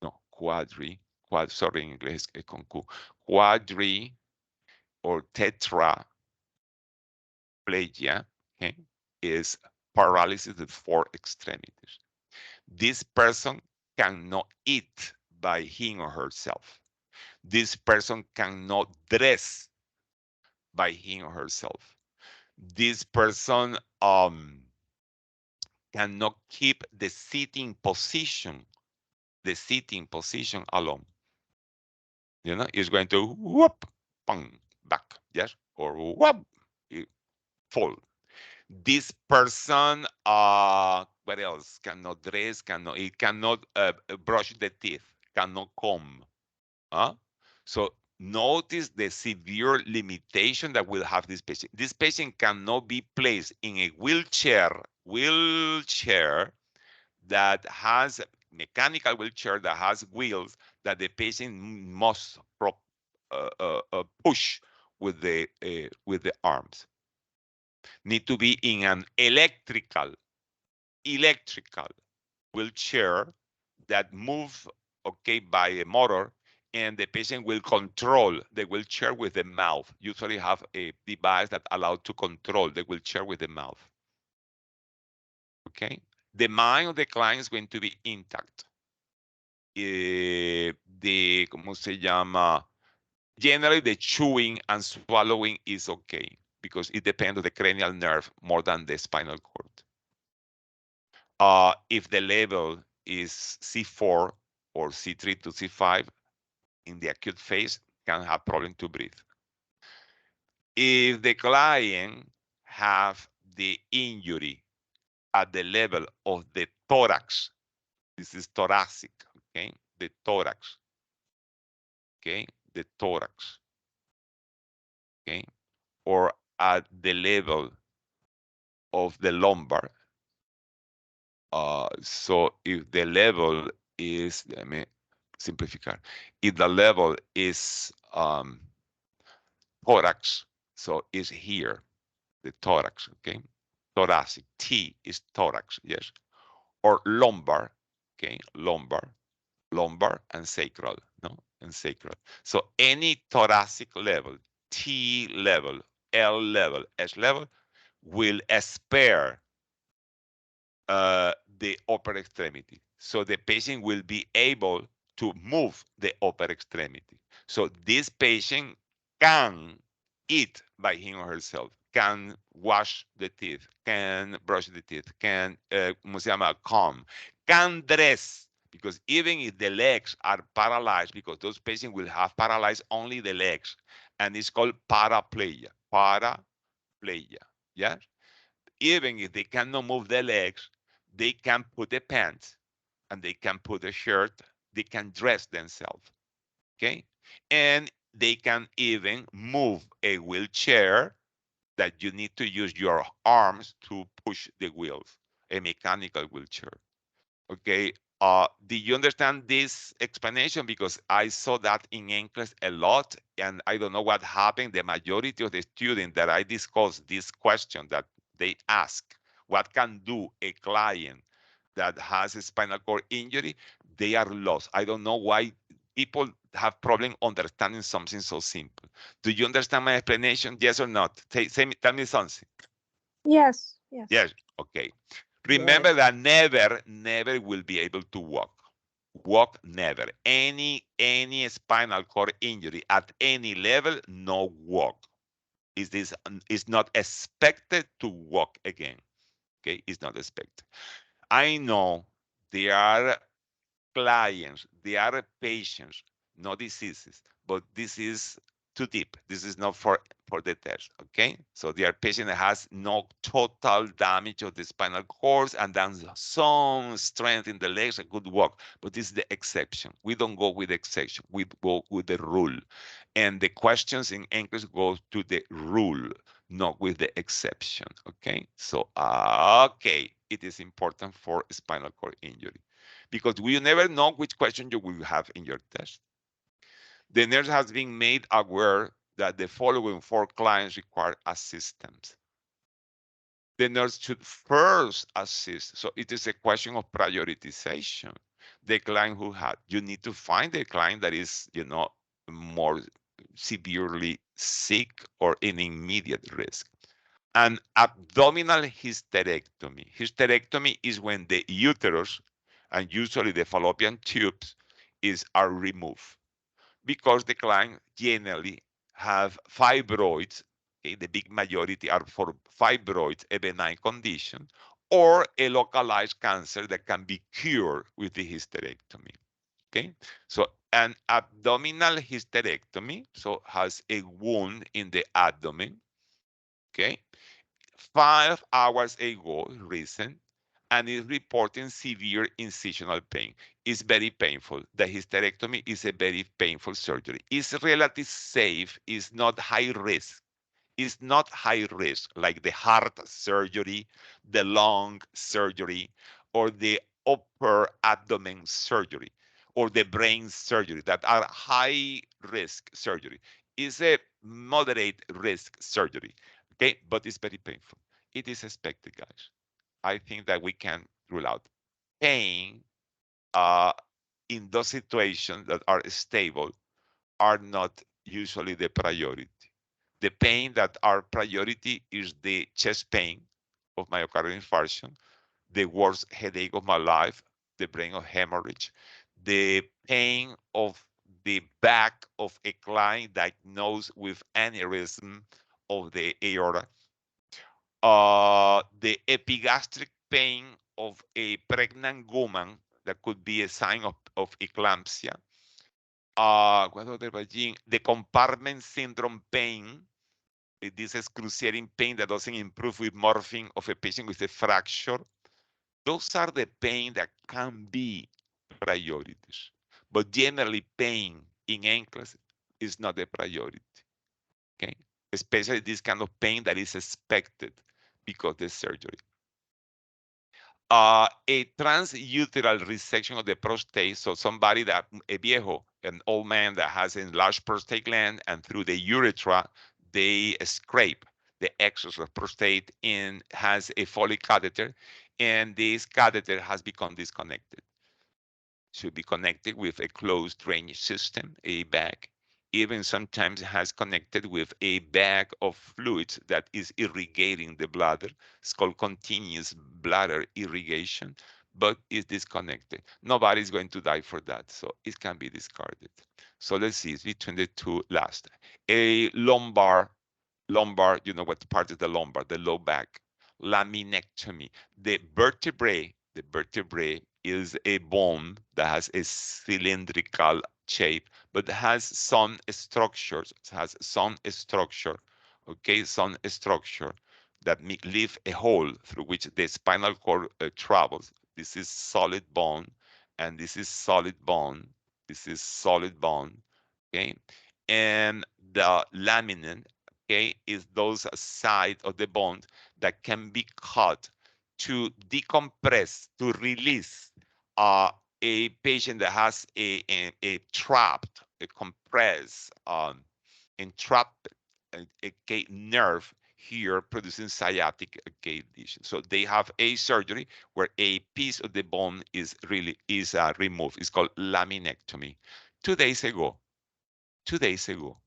en inglés es con Q. Quadri or tetraplegia, okay, is paralysis of 4 extremities. This person cannot eat by him or herself. This person cannot dress by him or herself. This person cannot keep the sitting position alone. It's going to whoop, pang, back, yes, or whoop, fall. This person, what else? Cannot dress, it cannot brush the teeth, cannot comb. So notice the severe limitation that will have this patient. This patient cannot be placed in a wheelchair that has mechanical wheelchair that has wheels that the patient must push with the arms. Need to be in an electrical wheelchair that move, okay, by a motor, and the patient will control the wheelchair with the mouth. Usually have a device that allows to control the wheelchair with the mouth. Okay, the mind of the client is going to be intact. ¿Cómo se llama? Generally, the chewing and swallowing is okay because it depends on the cranial nerve more than the spinal cord. If the level is C4 or C3 to C5 in the acute phase, can have problem to breathe. If the client have the injury at the level of the thorax, this is thoracic, okay, the thorax, okay, the thorax, okay, or at the level of the lumbar. So if the level is, let me simplificar, if the level is thorax, so is here, the thorax, okay? Thoracic, T is thorax, yes. Or lumbar, okay? Lumbar and sacral, no? And sacral. So any thoracic level, T level, L level, S level, will spare the upper extremity. So the patient will be able to move the upper extremity. So this patient can eat by him or herself, can wash the teeth, can brush the teeth, can, ¿cómo se llama? Comb, can dress. Because even if the legs are paralyzed, because those patients will have paralyzed only the legs, and it's called paraplegia. Paraplegia, yeah? Even if they cannot move their legs, they can put the pants and they can put a shirt, they can dress themselves, okay? And they can even move a wheelchair that you need to use your arms to push the wheels, a mechanical wheelchair, okay? Do you understand this explanation? Because I saw that in NCLEX a lot, and I don't know what happened. The majority of the students that I discussed this question that they ask, what can do a client that has a spinal cord injury? They are lost. I don't know why people have problem understanding something so simple. Do you understand my explanation? Yes or not? Tell me something. Yes, yes. Yes. Okay. Remember that never will be able to walk. Walk never. Any spinal cord injury at any level, no walk. Is not expected to walk again. Okay, it's not expected. I know there are clients, they are patients, no diseases, but this is too deep. This is not for the test, okay? So they are patient that has no total damage of the spinal cords and then some strength in the legs and could walk, but this is the exception. We don't go with the exception, we go with the rule. And the questions in English go to the rule, not with the exception, okay? So, okay, it is important for spinal cord injury because we never know which question you will have in your test. The nurse has been made aware that the following 4 clients require assistance. The nurse should first assist. So it is a question of prioritization. The client who had, you need to find a client that is, more severely sick or in immediate risk. An abdominal hysterectomy. Hysterectomy is when the uterus and usually the fallopian tubes are removed because the client generally have fibroids. Okay, the big majority are for fibroids, a benign condition, or a localized cancer that can be cured with the hysterectomy. Okay, so an abdominal hysterectomy has a wound in the abdomen. Okay, 5 hours ago, recent, and is reporting severe incisional pain. It's very painful. The hysterectomy is a very painful surgery. It's relatively safe. It's not high risk. It's not high risk like the heart surgery, the lung surgery, or the upper abdomen surgery, or the brain surgery that are high risk surgery. It's a moderate risk surgery, okay? But it's very painful. It is expected, guys. I think that we can rule out pain in those situations that are stable are not usually the priority. The pain that are priority is the chest pain of myocardial infarction, the worst headache of my life, the brain of hemorrhage, the pain of the back of a client diagnosed with aneurysm of the aorta, the epigastric pain of a pregnant woman that could be a sign of eclampsia, the compartment syndrome pain, this excruciating pain that doesn't improve with morphine of a patient with a fracture. Those are the pain that can be priorities. But generally, pain in NCLEX is not a priority. Okay, especially this kind of pain that is expected because of the surgery. A transuteral resection of the prostate, so somebody that, a viejo, an old man that has enlarged prostate gland, and through the urethra, they scrape the excess of prostate and has a Foley catheter, and this catheter has become disconnected. Should be connected with a closed drainage system, a bag. Even sometimes has connected with a bag of fluids that is irrigating the bladder. It's called continuous bladder irrigation, but is disconnected. Nobody's going to die for that, so it can be discarded. So let's see, it's between the two last. A lumbar, you know what part is the lumbar, the low back, laminectomy. The vertebrae is a bone that has a cylindrical shape, but has some structures, okay, some structure that leave a hole through which the spinal cord travels. This is solid bone, and this is solid bone. This is solid bone, okay? And the laminin, okay, is those side of the bone that can be cut to decompress, to release a patient that has a trapped, a compressed, entrapped okay, nerve here producing sciatic okay, lesion. So they have a surgery where a piece of the bone is really removed. It's called laminectomy. 2 days ago, 2 days ago.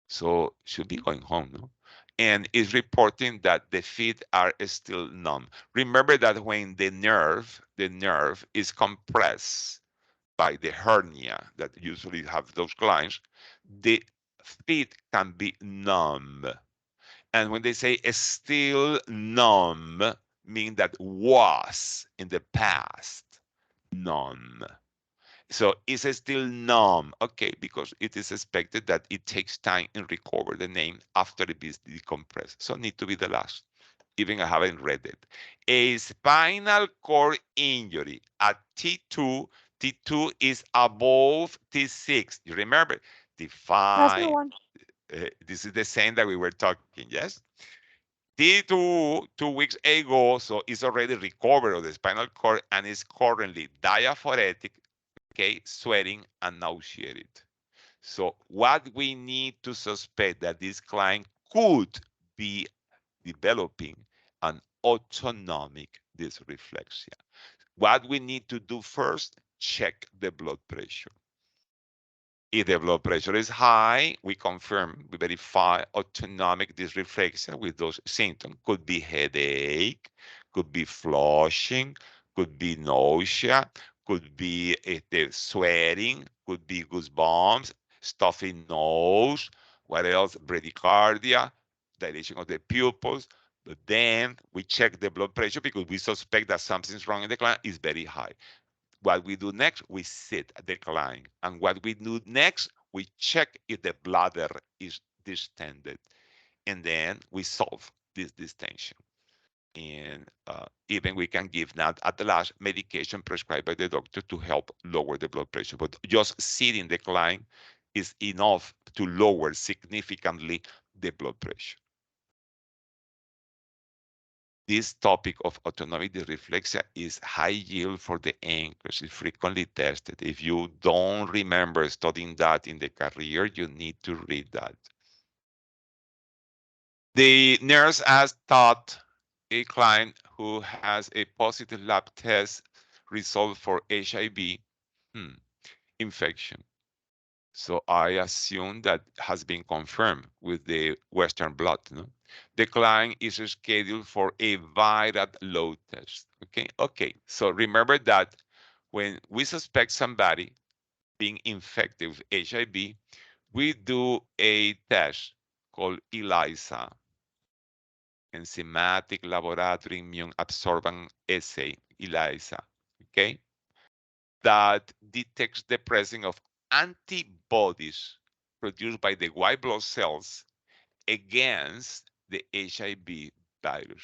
So should be going home, no? And is reporting that the feet are still numb. Remember that when the nerve is compressed by the hernia that usually have those clients, the feet can be numb. And when they say still numb, mean that was in the past numb. So is it still numb? Okay, because it is expected that it takes time and recover the name after it is decompressed. So need to be the last. Even I haven't read it. A spinal cord injury at T2. T2 is above T6. You remember? That's the T5. one. This is the same that we were talking, yes? T2 2 weeks ago, so it's already recovered of the spinal cord and is currently diaphoretic, okay, sweating and nauseated. So what we need to suspect that this client could be developing an autonomic dysreflexia. What we need to do first, check the blood pressure. If the blood pressure is high, we confirm, we verify autonomic dysreflexia with those symptoms. Could be headache, could be flushing, could be nausea, could be the sweating, could be goosebumps, stuffy nose, what else? Bradycardia, dilation of the pupils. But then we check the blood pressure because we suspect that something's wrong in the client is very high. What we do next, we sit at the client. And what we do next, we check if the bladder is distended. And then we solve this distension. And even we can give now at the last medication prescribed by the doctor to help lower the blood pressure. But just sitting the client is enough to lower significantly the blood pressure. This topic of autonomic dysreflexia is high yield for the anchors. It's frequently tested. If you don't remember studying that in the career, you need to read that. The nurse has taught a client who has a positive lab test result for HIV infection. So I assume that has been confirmed with the Western blot. No? The client is scheduled for a viral load test. Okay. So remember that when we suspect somebody being infected with HIV, we do a test called ELISA, enzymatic laboratory immune absorbance assay, ELISA. Okay, that detects the presence of antibodies produced by the white blood cells against the HIV virus.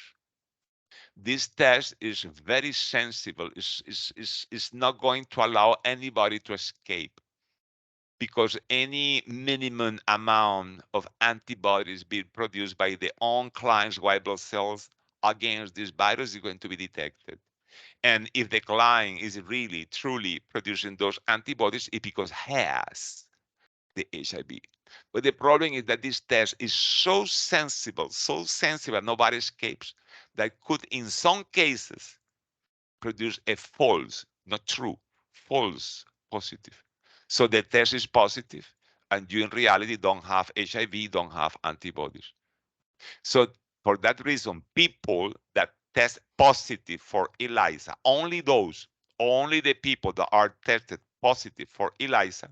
This test is very sensible. It's not going to allow anybody to escape because any minimum amount of antibodies being produced by the own client's white blood cells against this virus is going to be detected. And if the client is really, truly producing those antibodies, it because has the HIV. But the problem is that this test is so sensible, nobody escapes, that could, in some cases, produce a false, not true, false positive. So the test is positive, and you in reality don't have HIV, don't have antibodies. So for that reason, people that test positive for ELISA, only the people that are tested positive for ELISA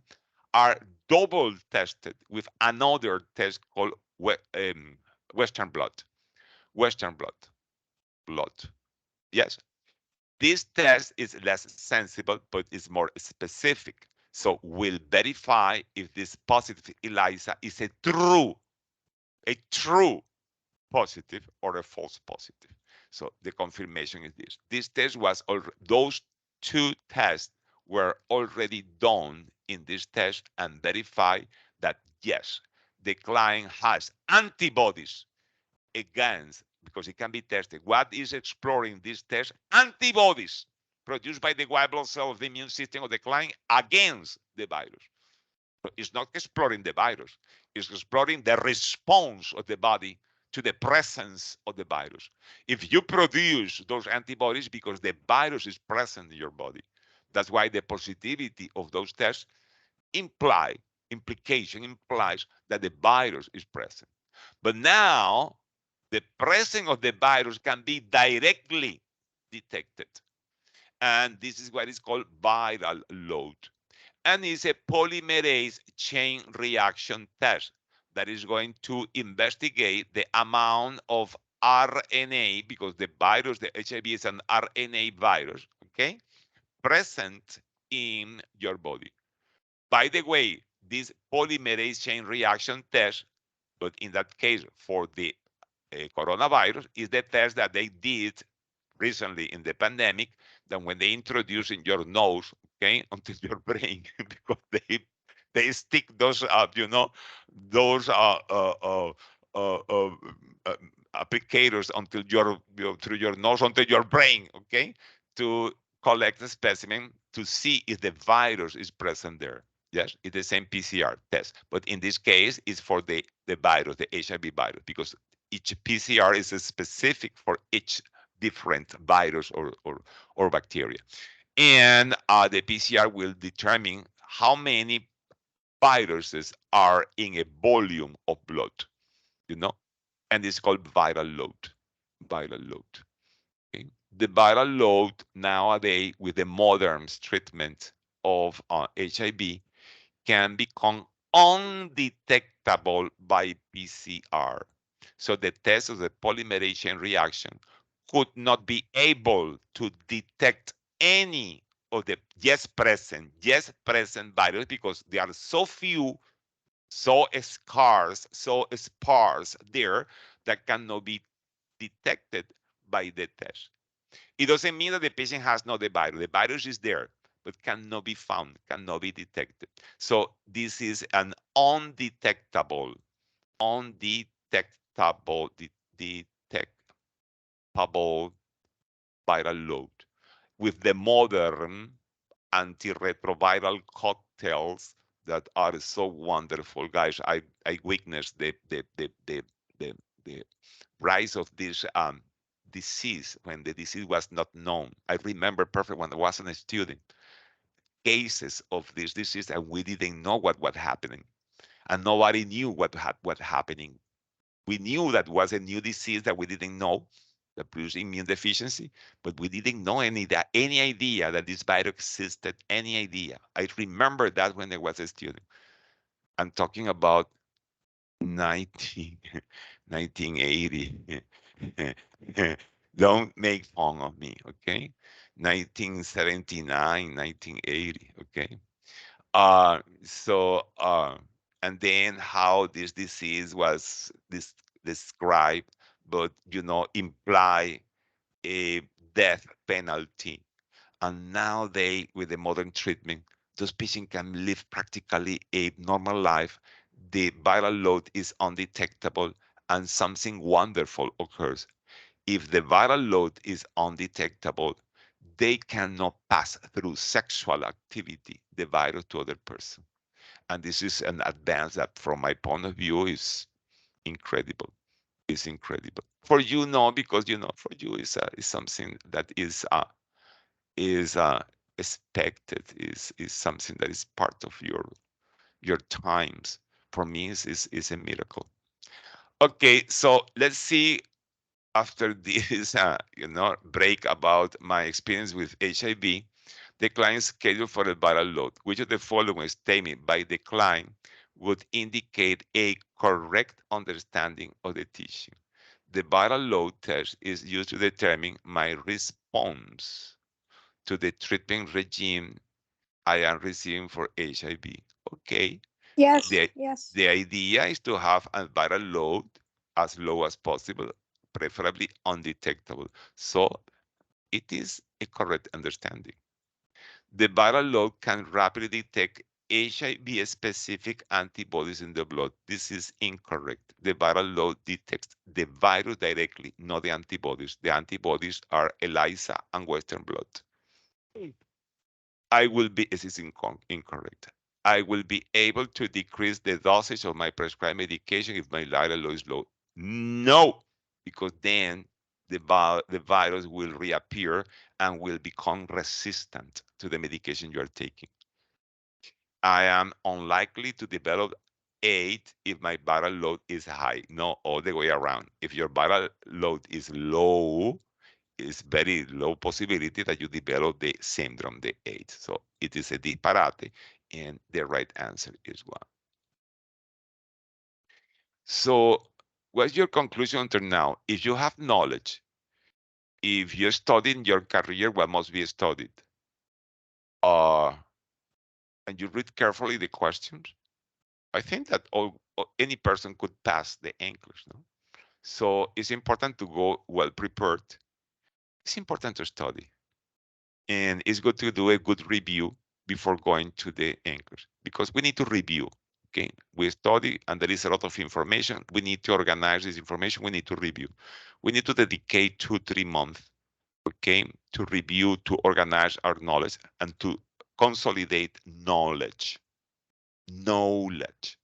are double tested with another test called Western blot. Western blood. Yes, this test is less sensible, but is more specific. So we'll verify if this positive ELISA is a true positive or a false positive. So the confirmation is this. This test was those two tests were already done in this test and verify that yes, the client has antibodies against, because it can be tested. What is exploring this test? Antibodies produced by the white blood cell of the immune system of the client against the virus. It's not exploring the virus, it's exploring the response of the body to the presence of the virus. If you produce those antibodies because the virus is present in your body, that's why the positivity of those tests implies that the virus is present. But now the presence of the virus can be directly detected. And this is what is called viral load. And it's a polymerase chain reaction test that is going to investigate the amount of RNA, because the virus, the HIV is an RNA virus, okay, present in your body. By the way, this polymerase chain reaction test, but in that case for the coronavirus, is the test that they did recently in the pandemic, than when they introduce in your nose, okay, until your brain, because they stick those, those applicators until through your nose, onto your brain, okay, to collect the specimen to see if the virus is present there. Yes, it's the same PCR test, but in this case, it's for the virus, the HIV virus, because each PCR is specific for each different virus or bacteria. And the PCR will determine how many viruses are in a volume of blood, you know, and it's called viral load. Viral load. Okay? The viral load nowadays, with the modern treatment of HIV, can become undetectable by PCR. So the test of the polymerase chain reaction could not be able to detect any of the yes present virus, because there are so few, so sparse there, that cannot be detected by the test. It doesn't mean that the patient has not the virus. The virus is there, but cannot be found, cannot be detected. So this is an undetectable viral load. With the modern antiretroviral cocktails that are so wonderful, guys, I witnessed the rise of this disease when the disease was not known. I remember perfect when I was a student, cases of this disease, and we didn't know what was happening, and nobody knew what happening. We knew that was a new disease that we didn't know, that produced immune deficiency, but we didn't know any idea that this virus existed, any idea. I remember that when I was a student. I'm talking about 1980. Don't make fun of me, okay? 1979, 1980, okay? And then how this disease was described, but imply a death penalty. And now with the modern treatment, those patients can live practically a normal life. The viral load is undetectable, and something wonderful occurs. If the viral load is undetectable, they cannot pass through sexual activity the virus to other person. And this is an advance that, from my point of view, is incredible. Is incredible. For you, no, because for you is something that is expected, is something that is part of your times. For me, is a miracle. Okay, so let's see after this break about my experience with HIV, the client schedule for a viral load. Which of the following statement by the client would indicate a correct understanding of the tissue? The viral load test is used to determine my response to the treatment regime I am receiving for HIV. Okay, Yes, the, yes. the idea is to have a viral load as low as possible, preferably undetectable. So it is a correct understanding. The viral load can rapidly detect HIV-specific antibodies in the blood. This is incorrect. The viral load detects the virus directly, not the antibodies. The antibodies are ELISA and Western blot. This is incorrect. I will be able to decrease the dosage of my prescribed medication if my viral load is low. No, because then the virus will reappear and will become resistant to the medication you are taking. I am unlikely to develop AIDS if my viral load is high. No, all the way around. If your viral load is low, it's very low possibility that you develop the syndrome, the AIDS. So it is a disparate, and the right answer is one. So what's your conclusion until now? If you have knowledge, if you study in your career what must be studied, uh, and you read carefully the questions, I think that any person could pass the English. No? So it's important to go well prepared. It's important to study. And it's good to do a good review before going to the English because we need to review. Okay, we study and there is a lot of information. We need to organize this information. We need to review. We need to dedicate 2-3 months, okay, to review, to organize our knowledge and to consolidate knowledge. Knowledge.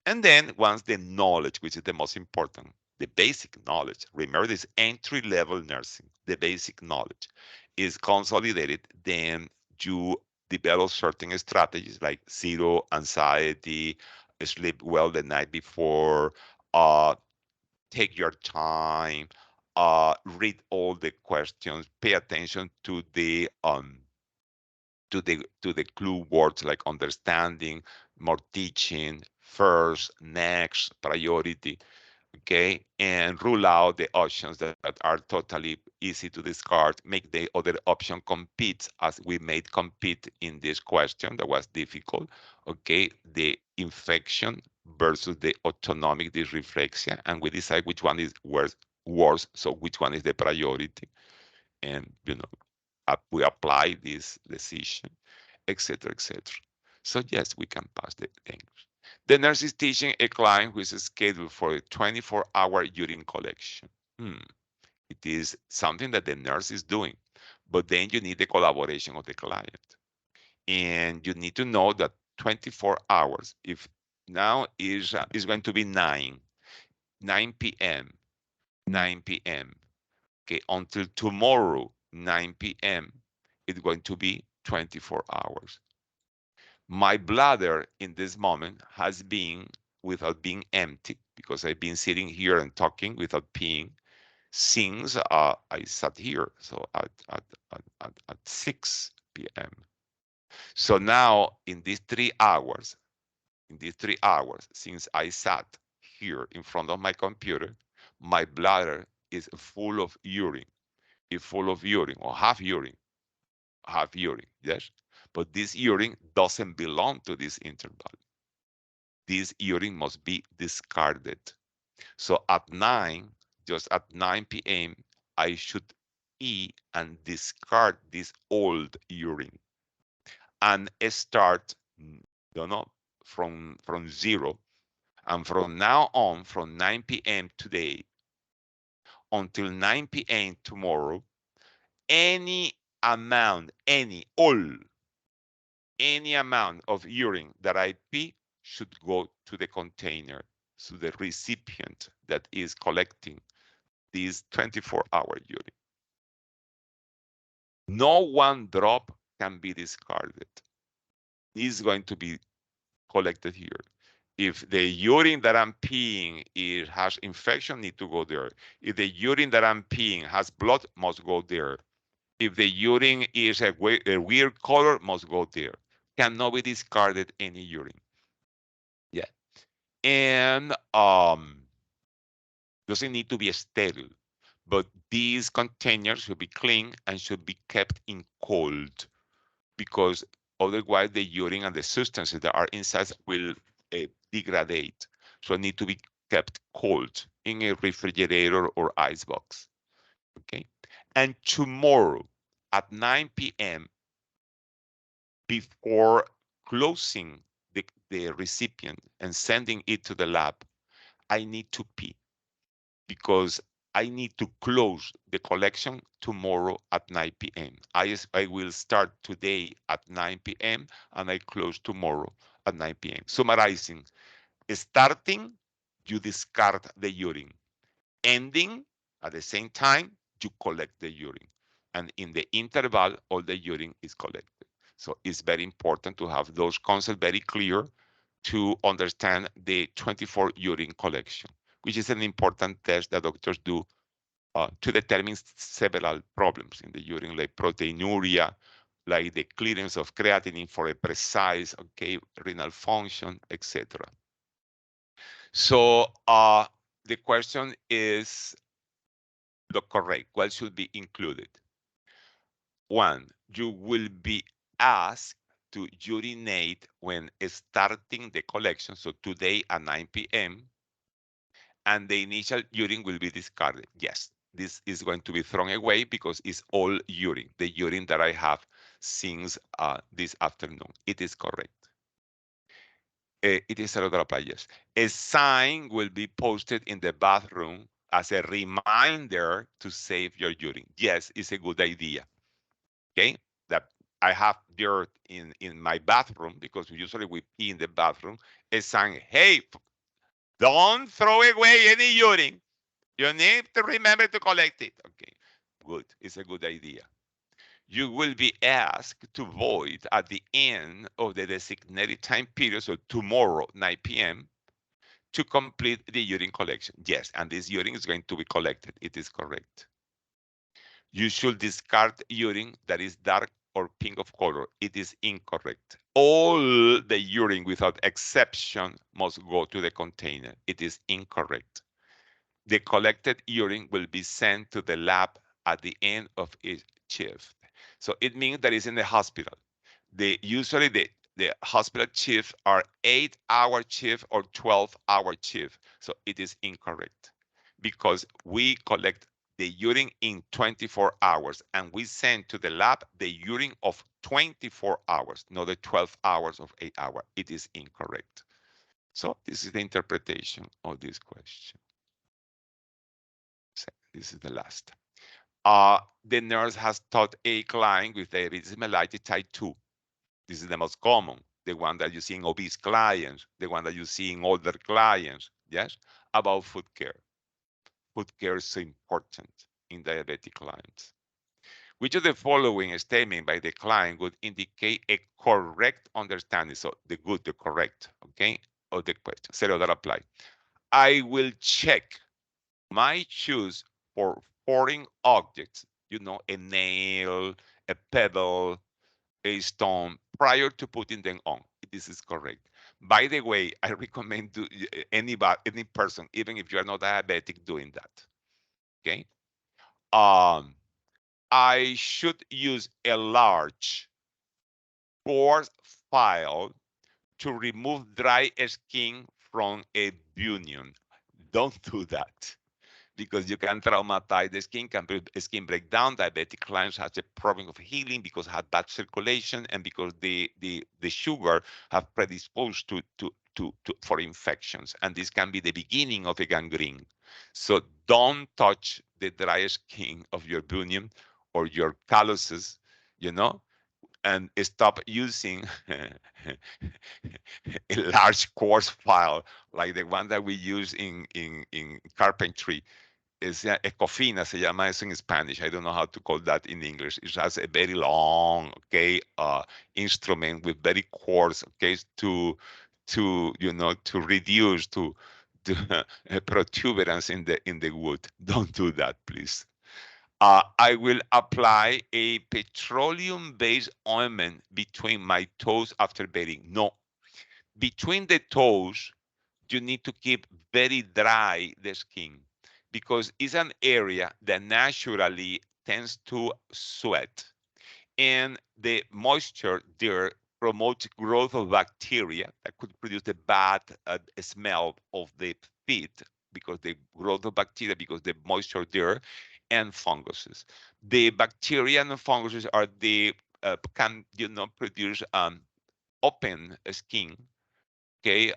And then once the knowledge, which is the most important, the basic knowledge, remember this entry-level nursing, the basic knowledge is consolidated, then you develop certain strategies like zero anxiety, sleep well the night before, take your time, read all the questions, pay attention to the clue words like understanding, more teaching, first, next, priority, okay, and rule out the options that are totally easy to discard, make the other option compete as we made compete in this question that was difficult, okay, the infection versus the autonomic dysreflexia, and we decide which one is worse, so which one is the priority, and we apply this decision, etc., etc. So yes, we can pass the English. The nurse is teaching a client who is scheduled for a 24-hour urine collection. It is something that the nurse is doing, but then you need the collaboration of the client. And you need to know that 24 hours, if now is going to be 9 p.m., 9 p.m., okay, until tomorrow, 9 p.m., it's going to be 24 hours. My bladder in this moment has been without being empty because I've been sitting here and talking without peeing since I sat here, so at 6 p.m. So now in these 3 hours, since I sat here in front of my computer, my bladder is full of urine, or half urine, yes? But this urine doesn't belong to this interval. This urine must be discarded. So just at 9 p.m., I should eat and discard this old urine and start, from zero. And from now on, from 9 p.m. today until 9 p.m. tomorrow, any amount, all any amount of urine that I pee should go to the container, to the recipient that is collecting this 24-hour urine. No one drop can be discarded. It's going to be collected here. If the urine that I'm peeing has infection, need to go there. If the urine that I'm peeing has blood, must go there. If the urine is a weird color, must go there. Cannot be discarded any urine. Yeah. And doesn't need to be sterile, but these containers should be clean and should be kept in cold, because otherwise the urine and the substances that are inside will degrade. So it need to be kept cold in a refrigerator or ice box. Okay. And tomorrow at 9 p.m., before closing the recipient and sending it to the lab, I need to pee, because I need to close the collection tomorrow at 9 p.m. I will start today at 9 p.m. and I close tomorrow at 9 p.m. Summarizing, starting, you discard the urine. Ending, at the same time, you collect the urine. And in the interval, all the urine is collected. So it's very important to have those concepts very clear to understand the 24 urine collection, which is an important test that doctors do to determine several problems in the urine, like proteinuria, like the clearance of creatinine for a precise, okay, renal function, etc. So the question is the correct. What should be included? One, you will be asked to urinate when starting the collection, so today at 9 p.m., and the initial urine will be discarded. Yes, this is going to be thrown away because it's all urine, the urine that I have since this afternoon. It is correct. It is a lot of players. A sign will be posted in the bathroom as a reminder to save your urine. Yes, it's a good idea. Okay, that I have dirt in my bathroom, because usually we pee in the bathroom. A sign, hey, don't throw away any urine. You need to remember to collect it. Okay, good. It's a good idea. You will be asked to void at the end of the designated time period, so tomorrow, 9 p.m., to complete the urine collection. Yes, and this urine is going to be collected. It is correct. You should discard urine that is dark or pink of color. It is incorrect. All the urine without exception must go to the container. It is incorrect. The collected urine will be sent to the lab at the end of each shift. So it means that it's in the hospital. Usually the hospital shifts are 8-hour shift or 12-hour shift. So it is incorrect, because we collect the urine in 24 hours and we send to the lab the urine of 24 hours, not the 12 hours of 8 hours. It is incorrect. So this is the interpretation of this question. This is the last. The nurse has taught a client with diabetes mellitus type 2. This is the most common, the one that you see in obese clients, the one that you see in older clients, yes, about food care. Food care is so important in diabetic clients. Which of the following statement by the client would indicate a correct understanding? So the good, the correct, okay, of the question. Zero that apply. I will check my shoes for foreign objects, you know, a nail, a pebble, a stone, prior to putting them on. This is correct. By the way, I recommend to any person, even if you are not diabetic, doing that. Okay. I should use a large coarse file to remove dry skin from a bunion. Don't do that, because you can traumatize the skin, can skin breakdown. Diabetic clients has a problem of healing because had bad circulation and because the sugar have predisposed for infections, and this can be the beginning of a gangrene. So don't touch the dry skin of your bunion or your calluses, you know, and stop using a large course file like the one that we use in carpentry. Es ecofina, se llama eso en Spanish. I don't know how to call that in English. It has a very long, okay, instrument with very coarse, okay, to to reduce to protuberance in the wood. Don't do that, please. I will apply a petroleum-based ointment between my toes after bedding. No, between the toes, you need to keep very dry the skin because it's an area that naturally tends to sweat, and the moisture there promotes growth of bacteria that could produce the bad smell of the feet because the growth of bacteria, because the moisture there, and funguses. The bacteria and funguses are the can produce open skin, okay,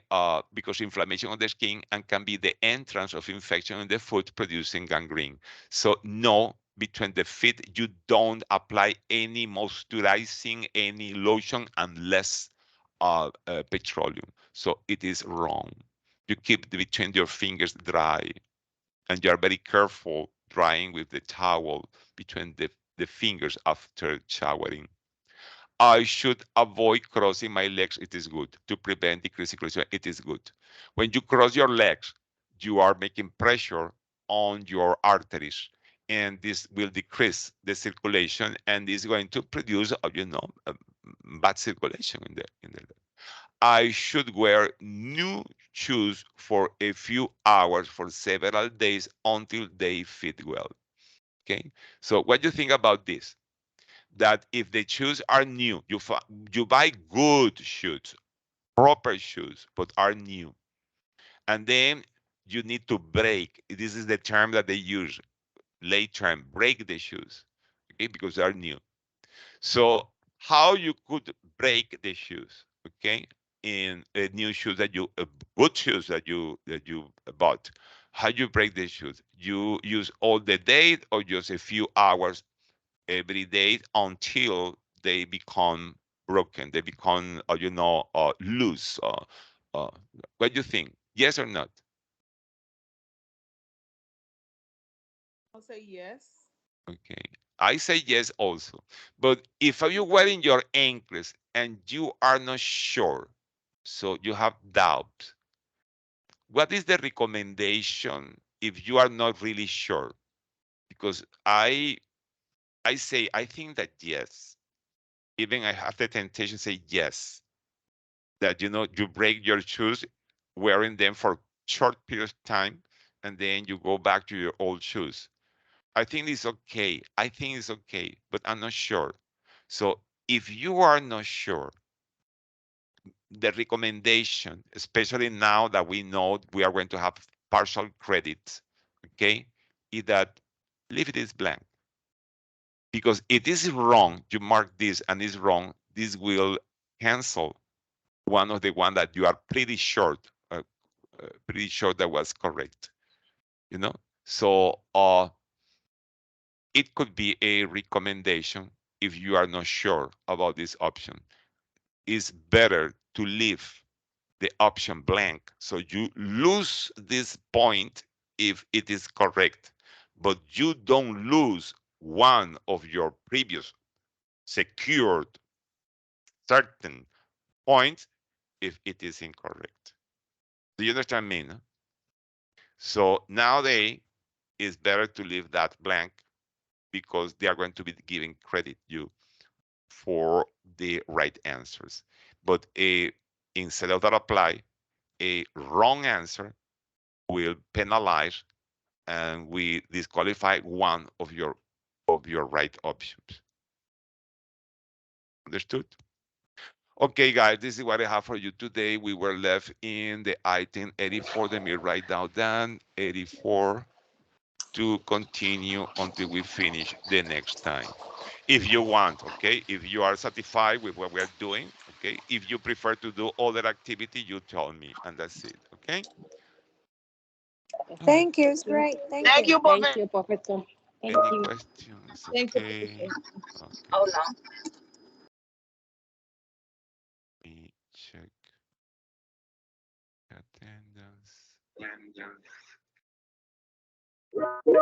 because inflammation of the skin, and can be the entrance of infection in the foot producing gangrene. So no, between the feet, you don't apply any moisturizing, any lotion unless petroleum. So it is wrong. You keep between your fingers dry, and you are very careful drying with the towel between the fingers after showering. I should avoid crossing my legs. It is good to prevent decreasing cholesterol. It is good. When you cross your legs, you are making pressure on your arteries, and this will decrease the circulation, and is going to produce, bad circulation in the leg. I should wear new shoes for a few hours for several days until they fit well. Okay. So what do you think about this? That if the shoes are new, you buy good shoes, proper shoes, but are new, and then you need to break. This is the term that they use, late term, break the shoes, okay, because they are new. So how you could break the shoes, okay, in new shoes that you good shoes that you bought? How you break the shoes? You use all the day or just a few hours every day until they become broken. They become, loose. Uh, what do you think? Yes or not? I'll say yes. Okay. I say yes also. But if you're wearing your ankles and you are not sure, so you have doubt, what is the recommendation if you are not really sure? Because I say I think that yes. Even I have the temptation to say yes, that you break your shoes wearing them for short periods of time, and then you go back to your old shoes. I think it's okay. I think it's okay, but I'm not sure. So if you are not sure, the recommendation, especially now that we know we are going to have partial credit, okay, is that leave it as blank. Because if this is wrong, you mark this and it's wrong, this will cancel one that you are pretty sure that was correct. So it could be a recommendation if you are not sure about this option. It's better to leave the option blank so you lose this point if it is correct, but you don't lose one of your previous secured certain points if it is incorrect. Do you understand me? No? So nowadays, it's better to leave that blank because they are going to be giving credit you for the right answers. But instead of that apply, a wrong answer will penalize, and we disqualify one of your right options. Understood? Okay, guys, this is what I have for you today. We were left in the item 84. Let me write down that 84 to continue until we finish the next time. If you want, okay? If you are satisfied with what we're doing, okay? If you prefer to do other activity, you tell me, and that's it, okay? Thank you. It's great. Thank Thank you. you, Thank Prophet. you, Professor. Thank Any you. questions? Thank you, Okay. Professor. Okay. Hold on. And